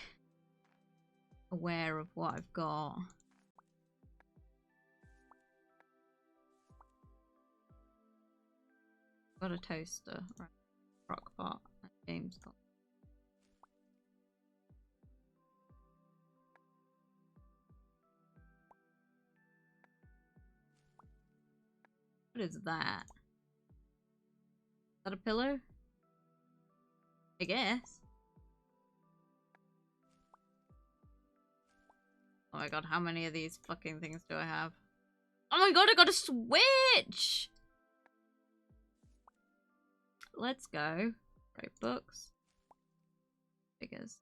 aware of what I've got. Got a toaster, right? Crock pot. James got. What is that? Is that a pillow? I guess. Oh my god, how many of these fucking things do I have? Oh my god, I got a Switch! Let's go. Great books. Figures.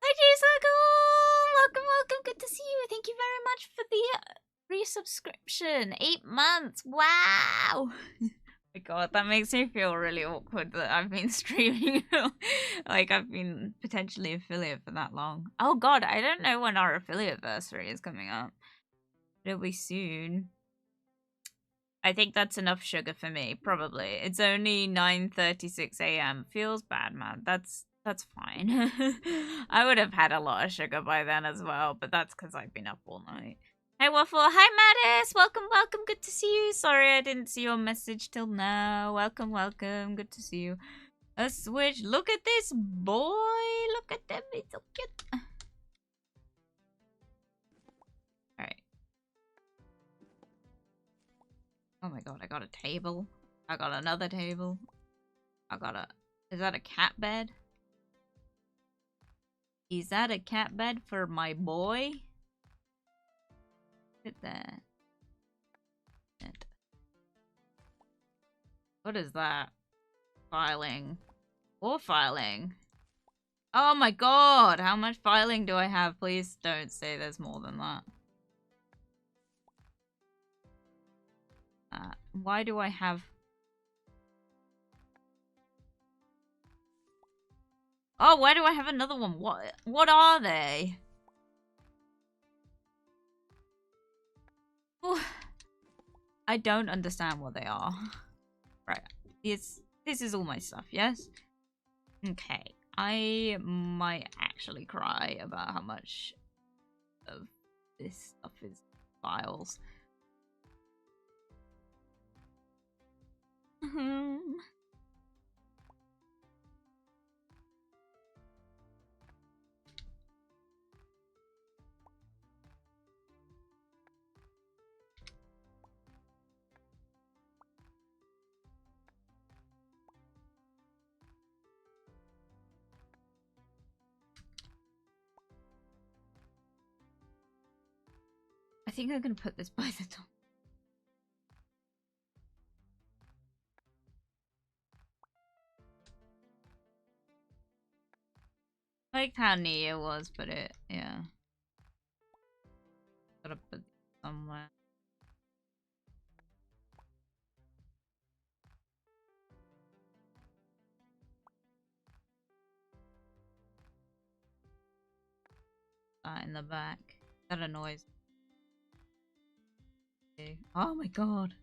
Hi, G-Circle! Welcome, welcome. Good to see you. Thank you very much for the resubscription. 8 months. Wow! My god, that makes me feel really awkward that I've been streaming. Like, I've been potentially affiliate for that long. Oh god, I don't know when our affiliate anniversary is coming up. It'll be soon. I think that's enough sugar for me, probably. It's only 9:36 a.m. Feels bad, man. That's fine. I would have had a lot of sugar by then as well, but that's because I've been up all night. Hey, Waffle. Hi, Mattis. Welcome, welcome. Good to see you. Sorry I didn't see your message till now. Welcome, welcome. Good to see you. A Switch. Look at this boy. Look at them. It's so cute. Alright. Oh my god, I got a table. I got another table. I got a... Is that a cat bed? Is that a cat bed for my boy? Look at that. What is that? Filing. Or filing. Oh my god! How much filing do I have? Please don't say there's more than that. Why do I have... Oh, why do I have another one? What are they? Oh, I don't understand what they are. Right. This is all my stuff, yes? Okay. I might actually cry about how much of this stuff is files. I think I'm gonna put this by the door. I liked how neat it was, but yeah. Gotta put it somewhere. In the back. That annoys me. Oh my god.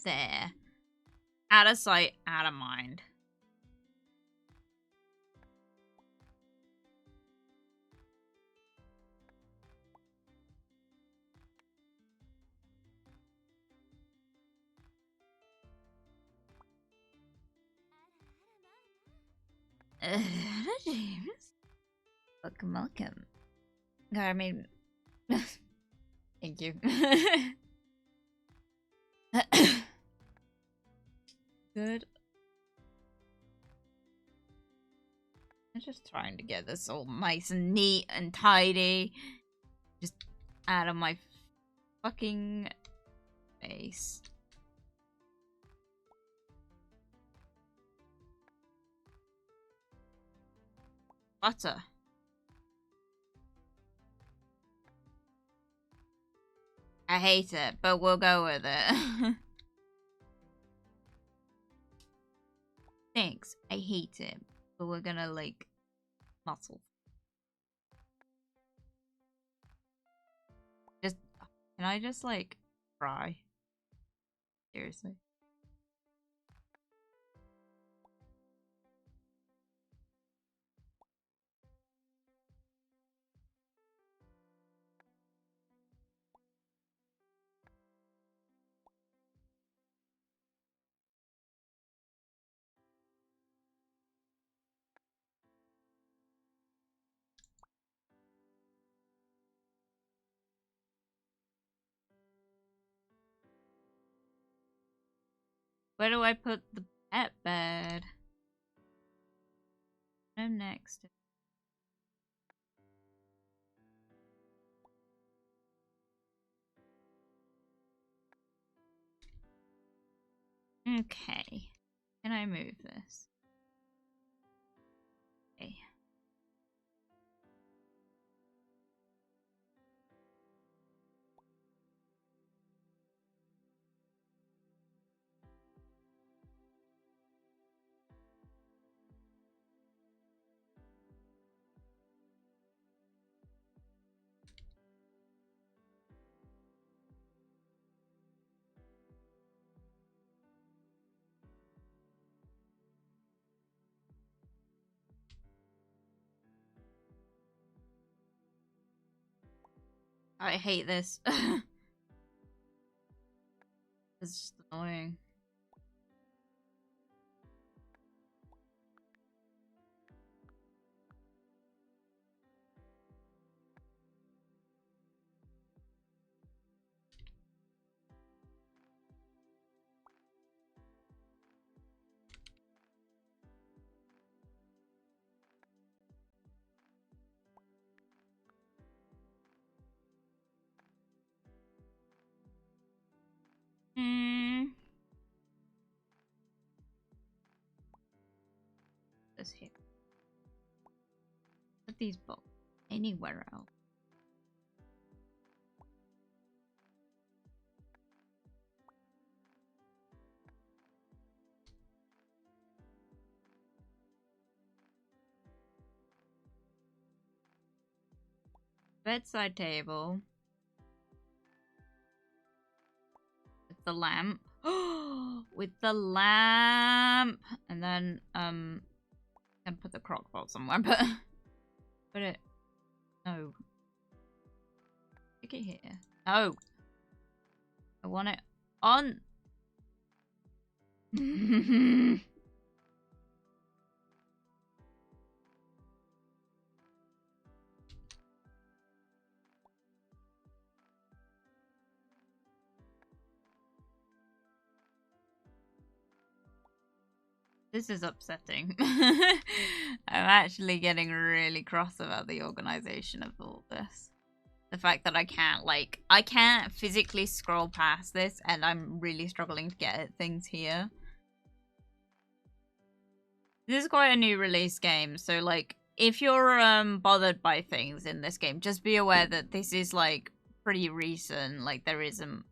There. Out of sight, out of mind. James? Welcome, welcome. God, I mean, thank you. Good. I'm just trying to get this all nice and neat and tidy. Just out of my fucking face. Butter. I hate it, but we'll go with it. Thanks. I hate it, but we're gonna like muscle. Just can I just like try? Seriously. Where do I put the pet bed? I'm next. Okay. Can I move this? Okay. I hate this. It's just annoying. This here. Put these books anywhere else. Bedside table. With the lamp. With the lamp! And then, and put the crock pot somewhere, but put it. No. Stick it here. No! I want it on. This is upsetting. I'm actually getting really cross about the organization of all this. The fact that I can't physically scroll past this, and I'm really struggling to get things here. This is quite a new release game, so like, if you're bothered by things in this game, just be aware that this is like pretty recent. Like, there isn't,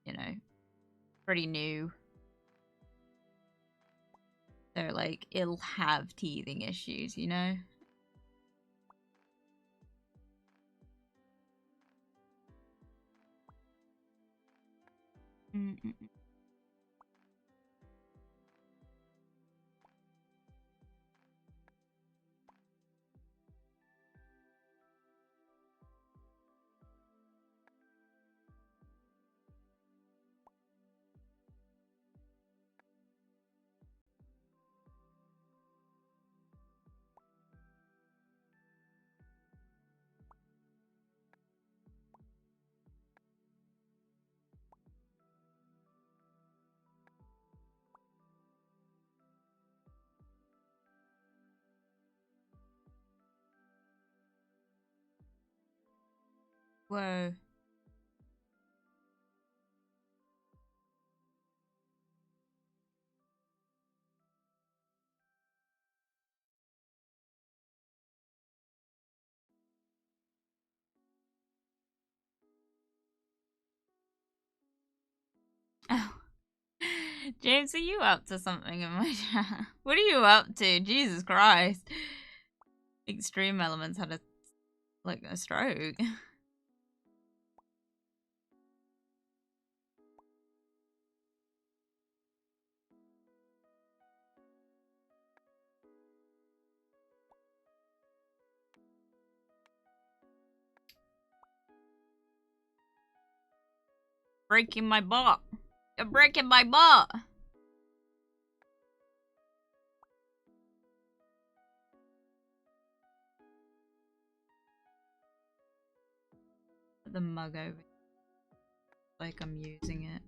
you know, pretty new. So like, it'll have teething issues, you know? Whoa. Oh. James, are you up to something in my chat? What are you up to? Jesus Christ. Extreme Elements had a stroke. Breaking my bot. You're breaking my bot. The mug over. Like I'm using it.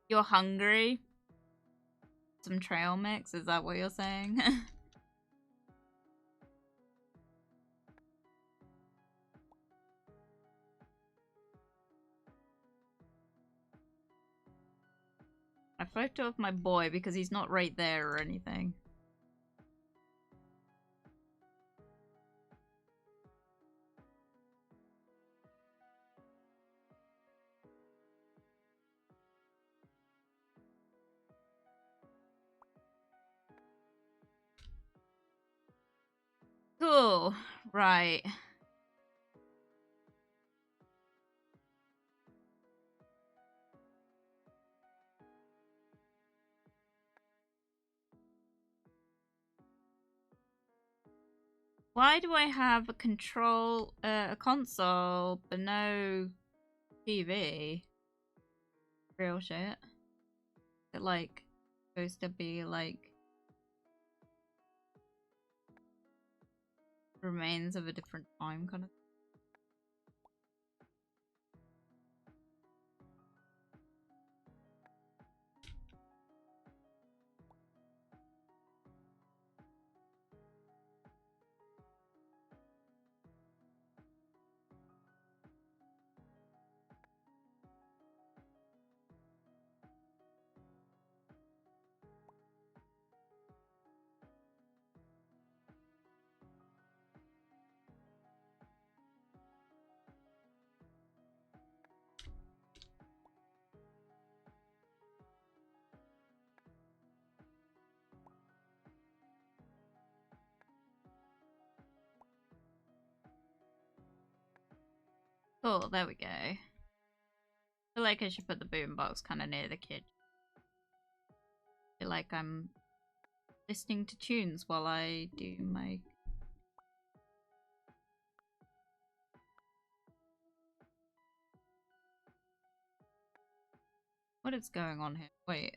You're hungry? Some trail mix? Is that what you're saying? I photo of my boy because he's not right there or anything. Cool. Right. Why do I have a console, but no TV? Real shit. It like supposed to be like remains of a different time kind of. Cool, there we go. I feel like I should put the boombox kind of near the kid. I feel like I'm listening to tunes while I do my... What is going on here? Wait.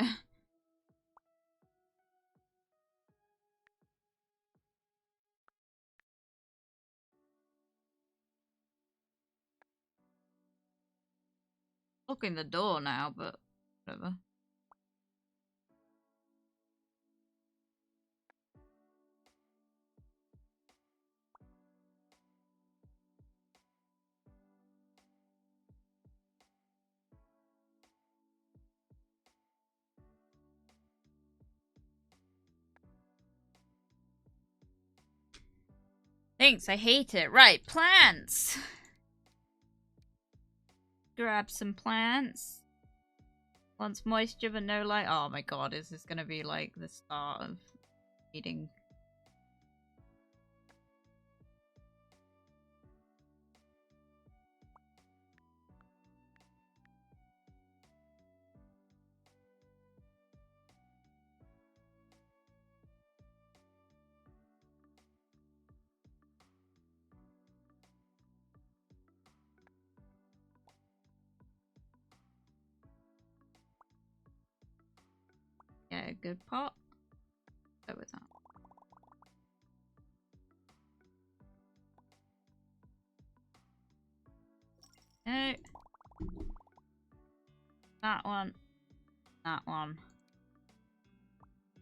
Locking the door now, but whatever. Thanks, I hate it. Right, plants. Grab some plants. Wants moisture but no light. Oh my god, is this gonna be like the start of eating? Yeah, good pot. Go with that. No. That one. That one.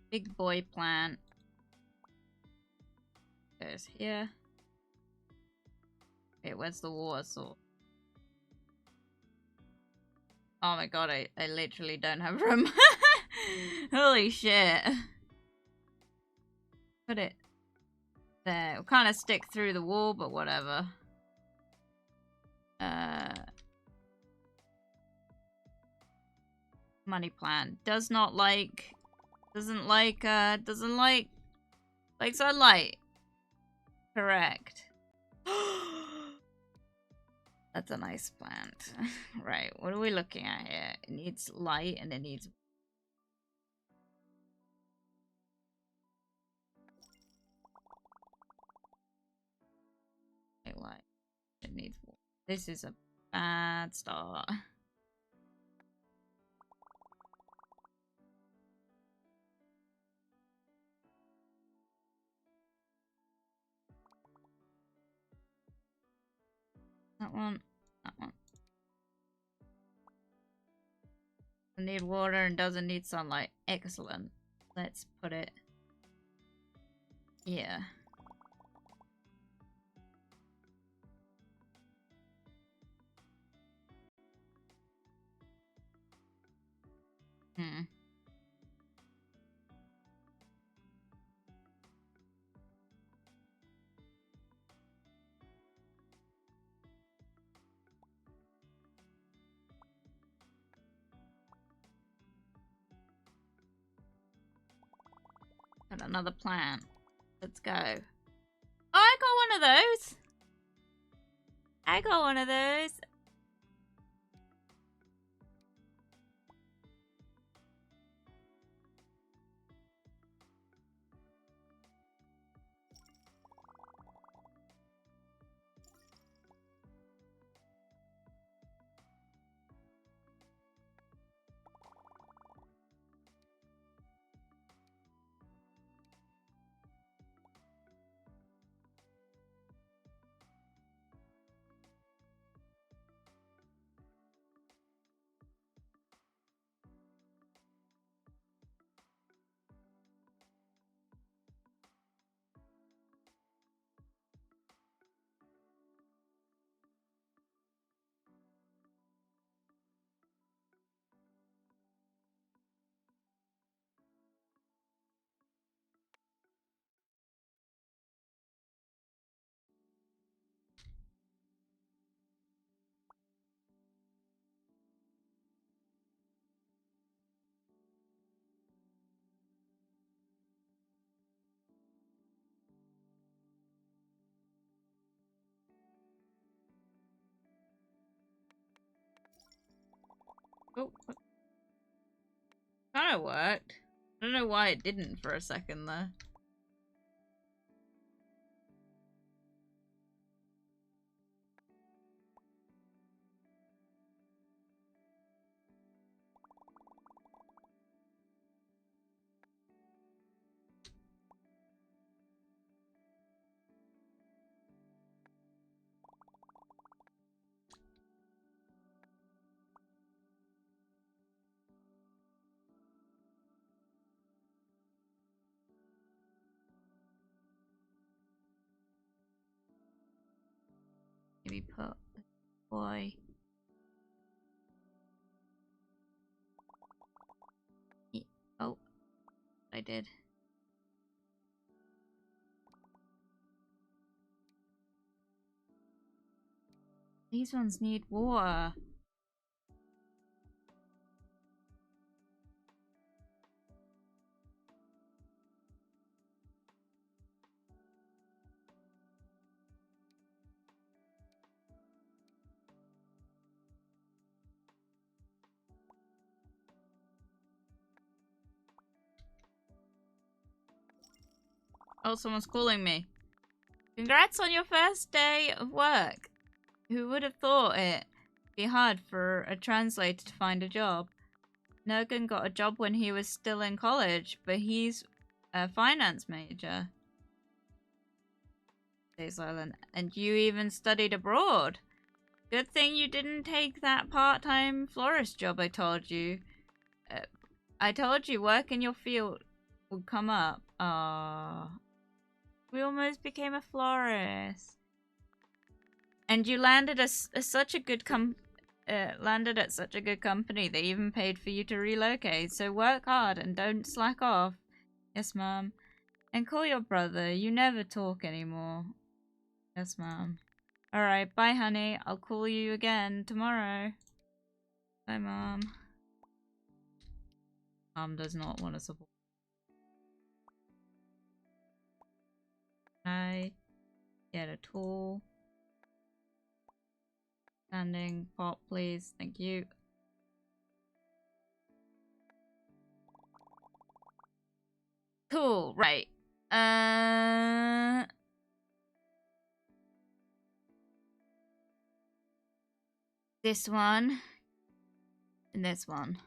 Big boy plant. Goes here. Wait, where's the water source? Oh my god, I literally don't have room. Holy shit. Put it there. We'll kind of stick through the wall, but whatever. Money plant. Doesn't like sunlight. Correct. That's a nice plant. Right, what are we looking at here? It needs light and it needs... light. It needs water. This is a bad start. That one. That one. Doesn't need water and doesn't need sunlight. Excellent. Let's put it here. Got another plant. Let's go. Oh, I got one of those. I got one of those. Oh, kind of worked. I don't know why it didn't for a second there. Maybe put the boy. Oh, I did. These ones need water. Oh, someone's calling me. Congrats on your first day of work. Who would have thought it'd be hard for a translator to find a job? Nergan got a job when he was still in college, but he's a finance major. Stays Island. And you even studied abroad. Good thing you didn't take that part-time florist job I told you. I told you work in your field would come up. We almost became a florist. And you landed such a good landed at such a good company. They even paid for you to relocate. So work hard and don't slack off. Yes, Mom. And call your brother. You never talk anymore. Yes, Mom. Alright, bye, honey. I'll call you again tomorrow. Bye, Mom. Mom does not want to support. I get a tool. Standing pot, please. Thank you. Cool, right. This one. And this one.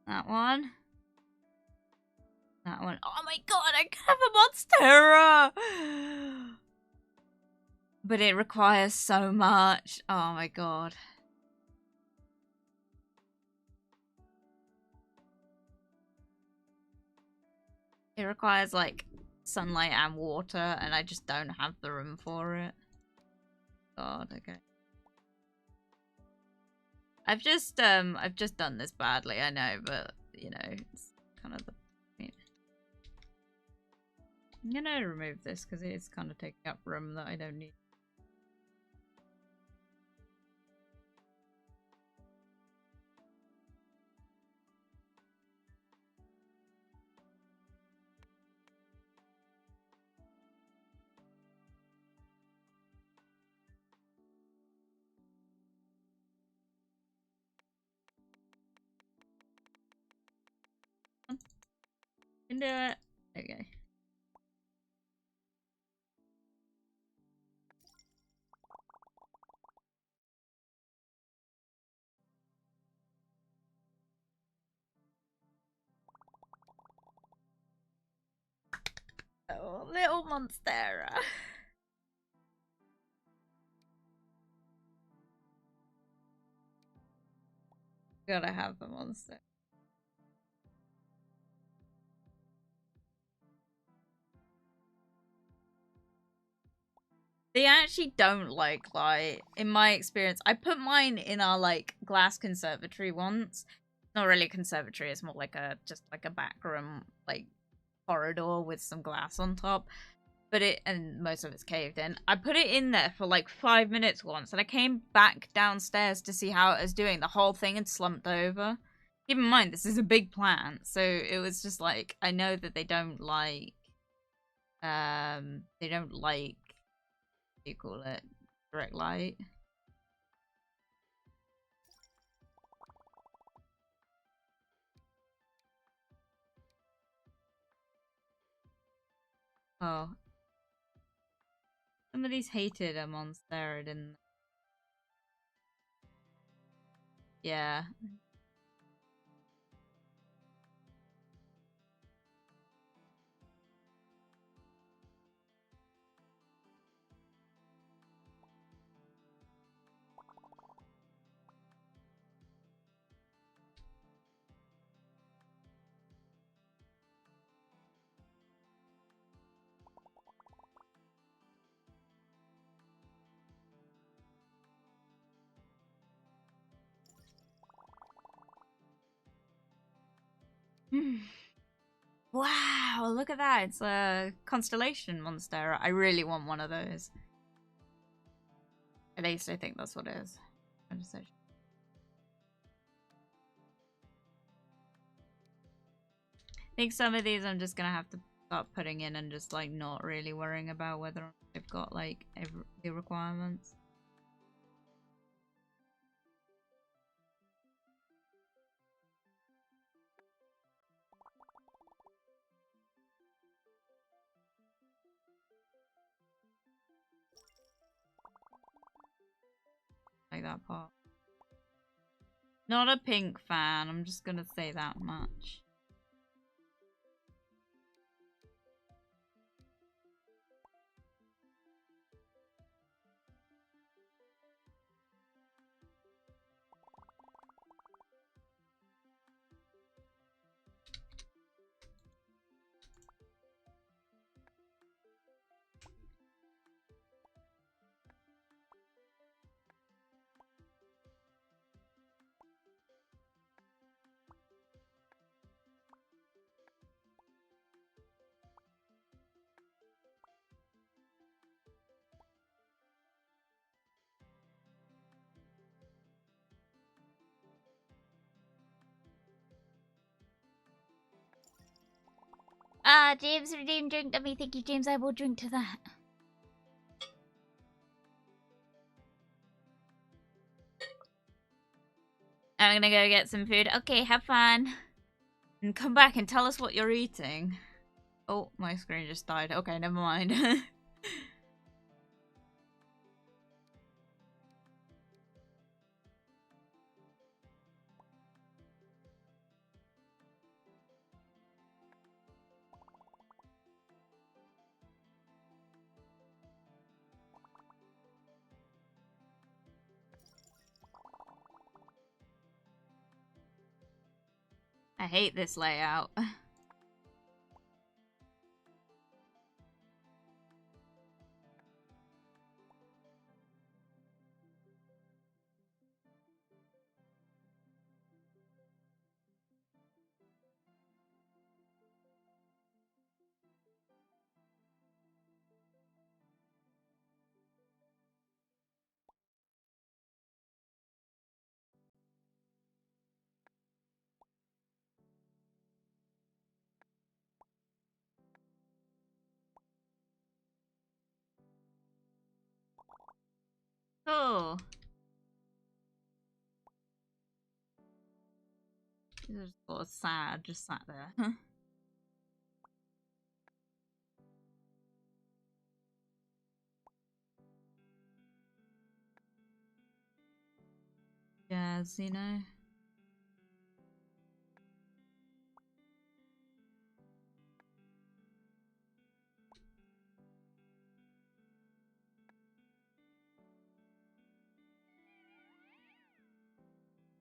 That one. That one. Oh my god, I could have a monstera! But it requires so much. Oh my god. It requires like sunlight and water, and I just don't have the room for it. God, okay. I've just done this badly, I know, but you know, it's kind of the point. I'm gonna remove this because it is kind of taking up room that I don't need. Can do it. Okay. Oh, little monstera. Gotta have the monster. They actually don't like light, in my experience. I put mine in our like glass conservatory once. Not really a conservatory, it's more like a just like a back room like corridor with some glass on top. But and most of it's caved in. I put it in there for like 5 minutes once, and I came back downstairs to see how it was doing. The whole thing had slumped over. Keep in mind, this is a big plant, so it was just like, I know that they don't like what do you call it, direct light. Oh, some of these hated a monstera, didn't they? Yeah. Wow, look at that. It's a constellation monster. I really want one of those. At least I think that's what it is. I think some of these I'm just gonna have to start putting in and just like not really worrying about whether I've got like the requirements. Like that part. Not a pink fan, I'm just gonna say that much. James redeemed drink to me. Thank you, James. I will drink to that. I'm gonna go get some food. Okay, have fun. And come back and tell us what you're eating. Oh, my screen just died. Okay, never mind. I hate this layout. Cool. This is sort of sad, just sat there. Jazz, you know.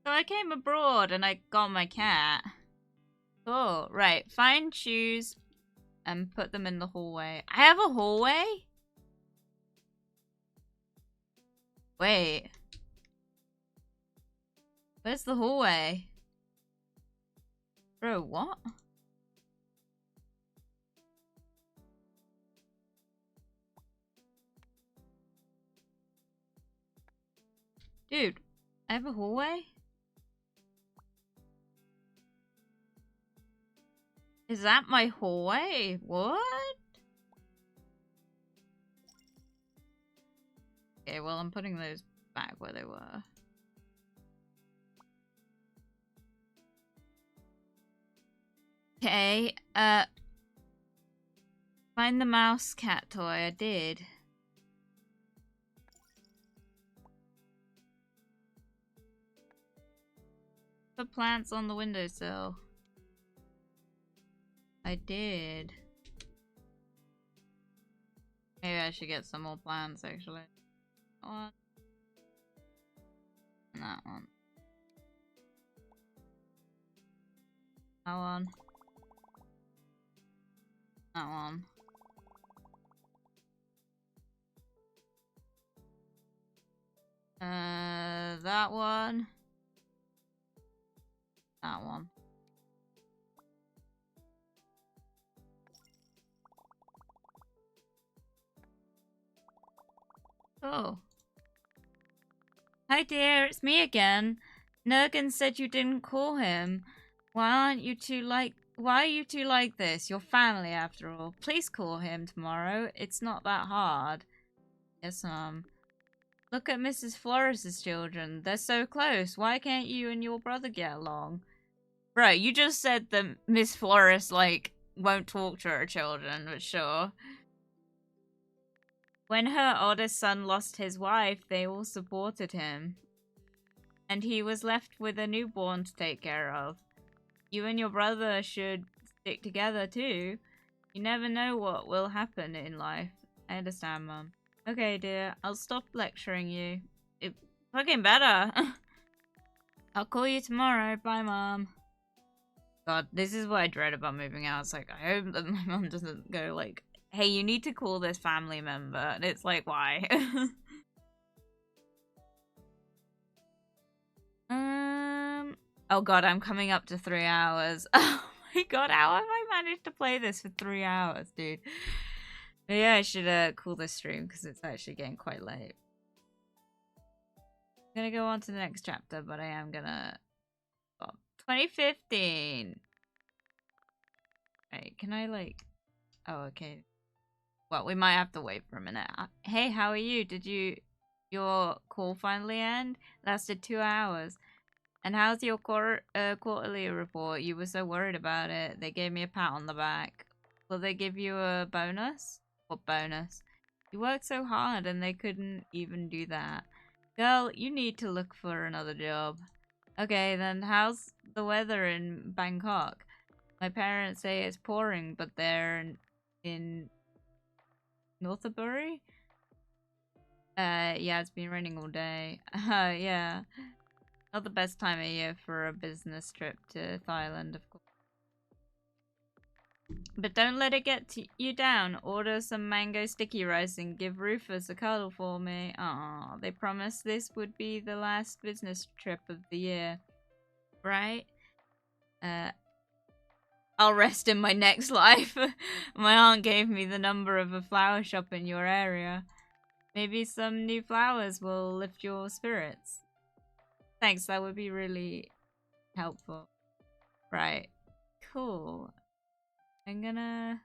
So I came abroad and I got my cat. Cool. Right. Find shoes and put them in the hallway. I have a hallway? Wait. Where's the hallway? Bro, what? Dude, I have a hallway? Is that my hallway? What? Okay, well, I'm putting those back where they were. Okay, find the mouse cat toy. I did. Put plants on the windowsill. I did. Maybe I should get some more plants, actually. That one. And that one. That one. That one. That one. That one. Oh. Hi dear, it's me again. Nurgan said you didn't call him. Why are you two like this? You're family after all. Please call him tomorrow. It's not that hard. Yes, look at Mrs. Flores' children. They're so close. Why can't you and your brother get along? Bro, you just said that Miss Flores, like, won't talk to her children, but sure. When her oldest son lost his wife, they all supported him. And he was left with a newborn to take care of. You and your brother should stick together too. You never know what will happen in life. I understand, Mum. Okay, dear. I'll stop lecturing you. It's fucking better. I'll call you tomorrow. Bye, Mum. God, this is what I dread about moving out. It's like, I hope that my mum doesn't go like, hey, you need to call this family member. And it's like, why? Oh god, I'm coming up to 3 hours. Oh my god, how have I managed to play this for 3 hours, dude? But yeah, I should call this stream because it's actually getting quite late. I'm gonna go on to the next chapter, but I am gonna... Oh, 2015! Right, can I like... Oh, okay. Well, we might have to wait for a minute. Hey, how are you? Did your call finally end? Lasted 2 hours. And how's your quarterly report? You were so worried about it. They gave me a pat on the back. Will they give you a bonus? What bonus? You worked so hard and they couldn't even do that. Girl, you need to look for another job. Okay, then how's the weather in Bangkok? My parents say it's pouring, but they're in Northerbury? Yeah, it's been raining all day. Yeah. Not the best time of year for a business trip to Thailand, of course. But don't let it get you down. Order some mango sticky rice and give Rufus a cuddle for me. Aw, they promised this would be the last business trip of the year. Right? I'll rest in my next life. My aunt gave me the number of a flower shop in your area. Maybe some new flowers will lift your spirits. Thanks, that would be really helpful. Right. Cool. I'm gonna...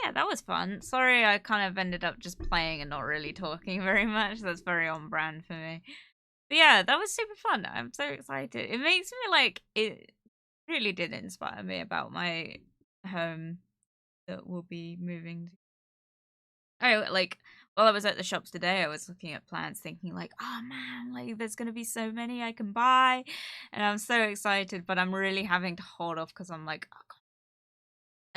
Yeah, that was fun. Sorry I kind of ended up just playing and not really talking very much. That's very on brand for me. But yeah, that was super fun. I'm so excited. It makes me like... It really did inspire me about my home that we'll be moving to. Like, while I was at the shops today, I was looking at plants thinking like, oh man, like there's going to be so many I can buy. And I'm so excited, but I'm really having to hold off because I'm like, oh, God.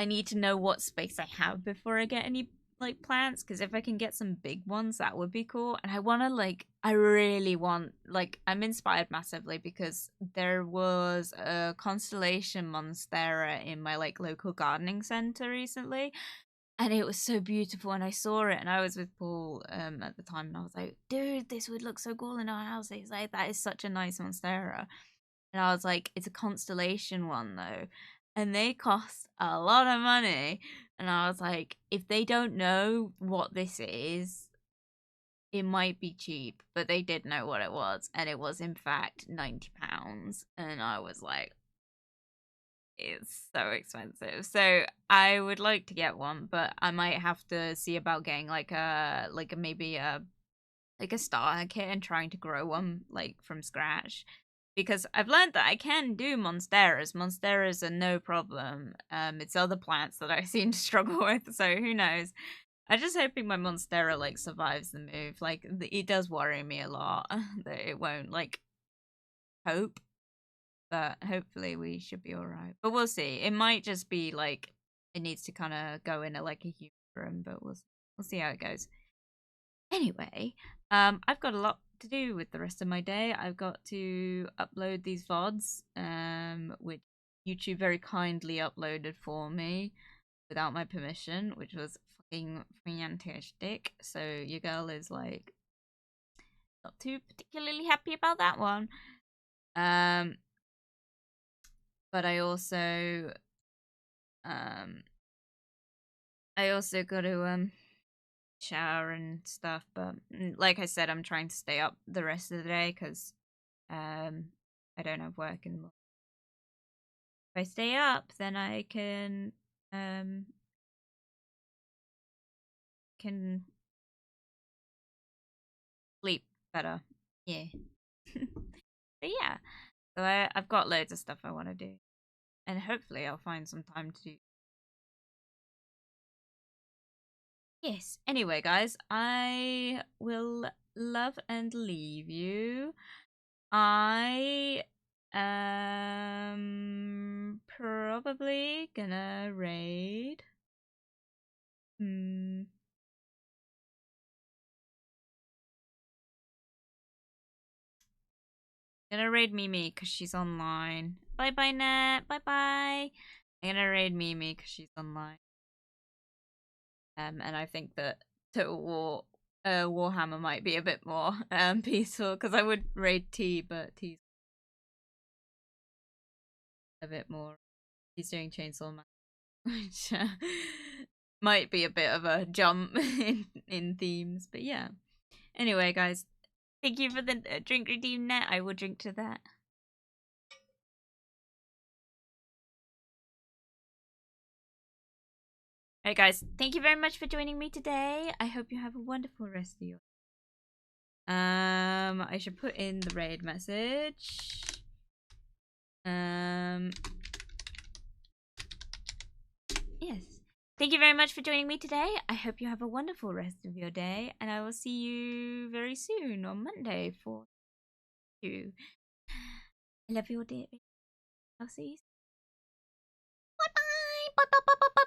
I need to know what space I have before I get any like plants, because if I can get some big ones, that would be cool. And I want to like, I really want, like, I'm inspired massively because there was a constellation monstera in my like local gardening center recently. And it was so beautiful, and I saw it, and I was with Paul at the time, and I was like, dude, this would look so cool in our house. He's like, that is such a nice monstera. And I was like, it's a constellation one, though. And they cost a lot of money. And I was like, if they don't know what this is, it might be cheap. But they did know what it was. And it was, in fact, £90. And I was like, it's so expensive. So I would like to get one, but I might have to see about getting like maybe a starter kit and trying to grow one like from scratch. Because I've learned that I can do monsteras. Monsteras are no problem. It's other plants that I seem to struggle with, so who knows. I'm just hoping my monstera like survives the move. Like it does worry me a lot that it won't like cope. But hopefully we should be alright. But we'll see. It might just be like it needs to kind of go in like a human room, but we'll see how it goes. Anyway, I've got a lot to do with the rest of my day. I've got to upload these VODs, which YouTube very kindly uploaded for me without my permission, which was fucking fantastic. So your girl is like Not too particularly happy about that one. But I also got to shower and stuff. But like I said, I'm trying to stay up the rest of the day because I don't have work in the morning. If I stay up, then I can sleep better. Yeah. But yeah, so I've got loads of stuff I want to do, and hopefully I'll find some time to do. Yes. Anyway, guys, I will love and leave you. I am probably gonna raid. Gonna raid Mimi because she's online. Bye bye, Nat. Bye bye. I'm gonna raid Mimi because she's online. And I think that Total War Warhammer might be a bit more peaceful because I would raid T, but T's a bit more. He's doing Chainsaw Man, which might be a bit of a jump in themes, but yeah. Anyway, guys, thank you for the drink redeem, Net. I will drink to that. Alright, guys, thank you very much for joining me today. I hope you have a wonderful rest of your. I should put in the raid message. Yes. Thank you very much for joining me today. I hope you have a wonderful rest of your day, and I will see you very soon on Monday for you. I love you all, dear. I'll see you. Bye bye. Bye bye bye bye bye.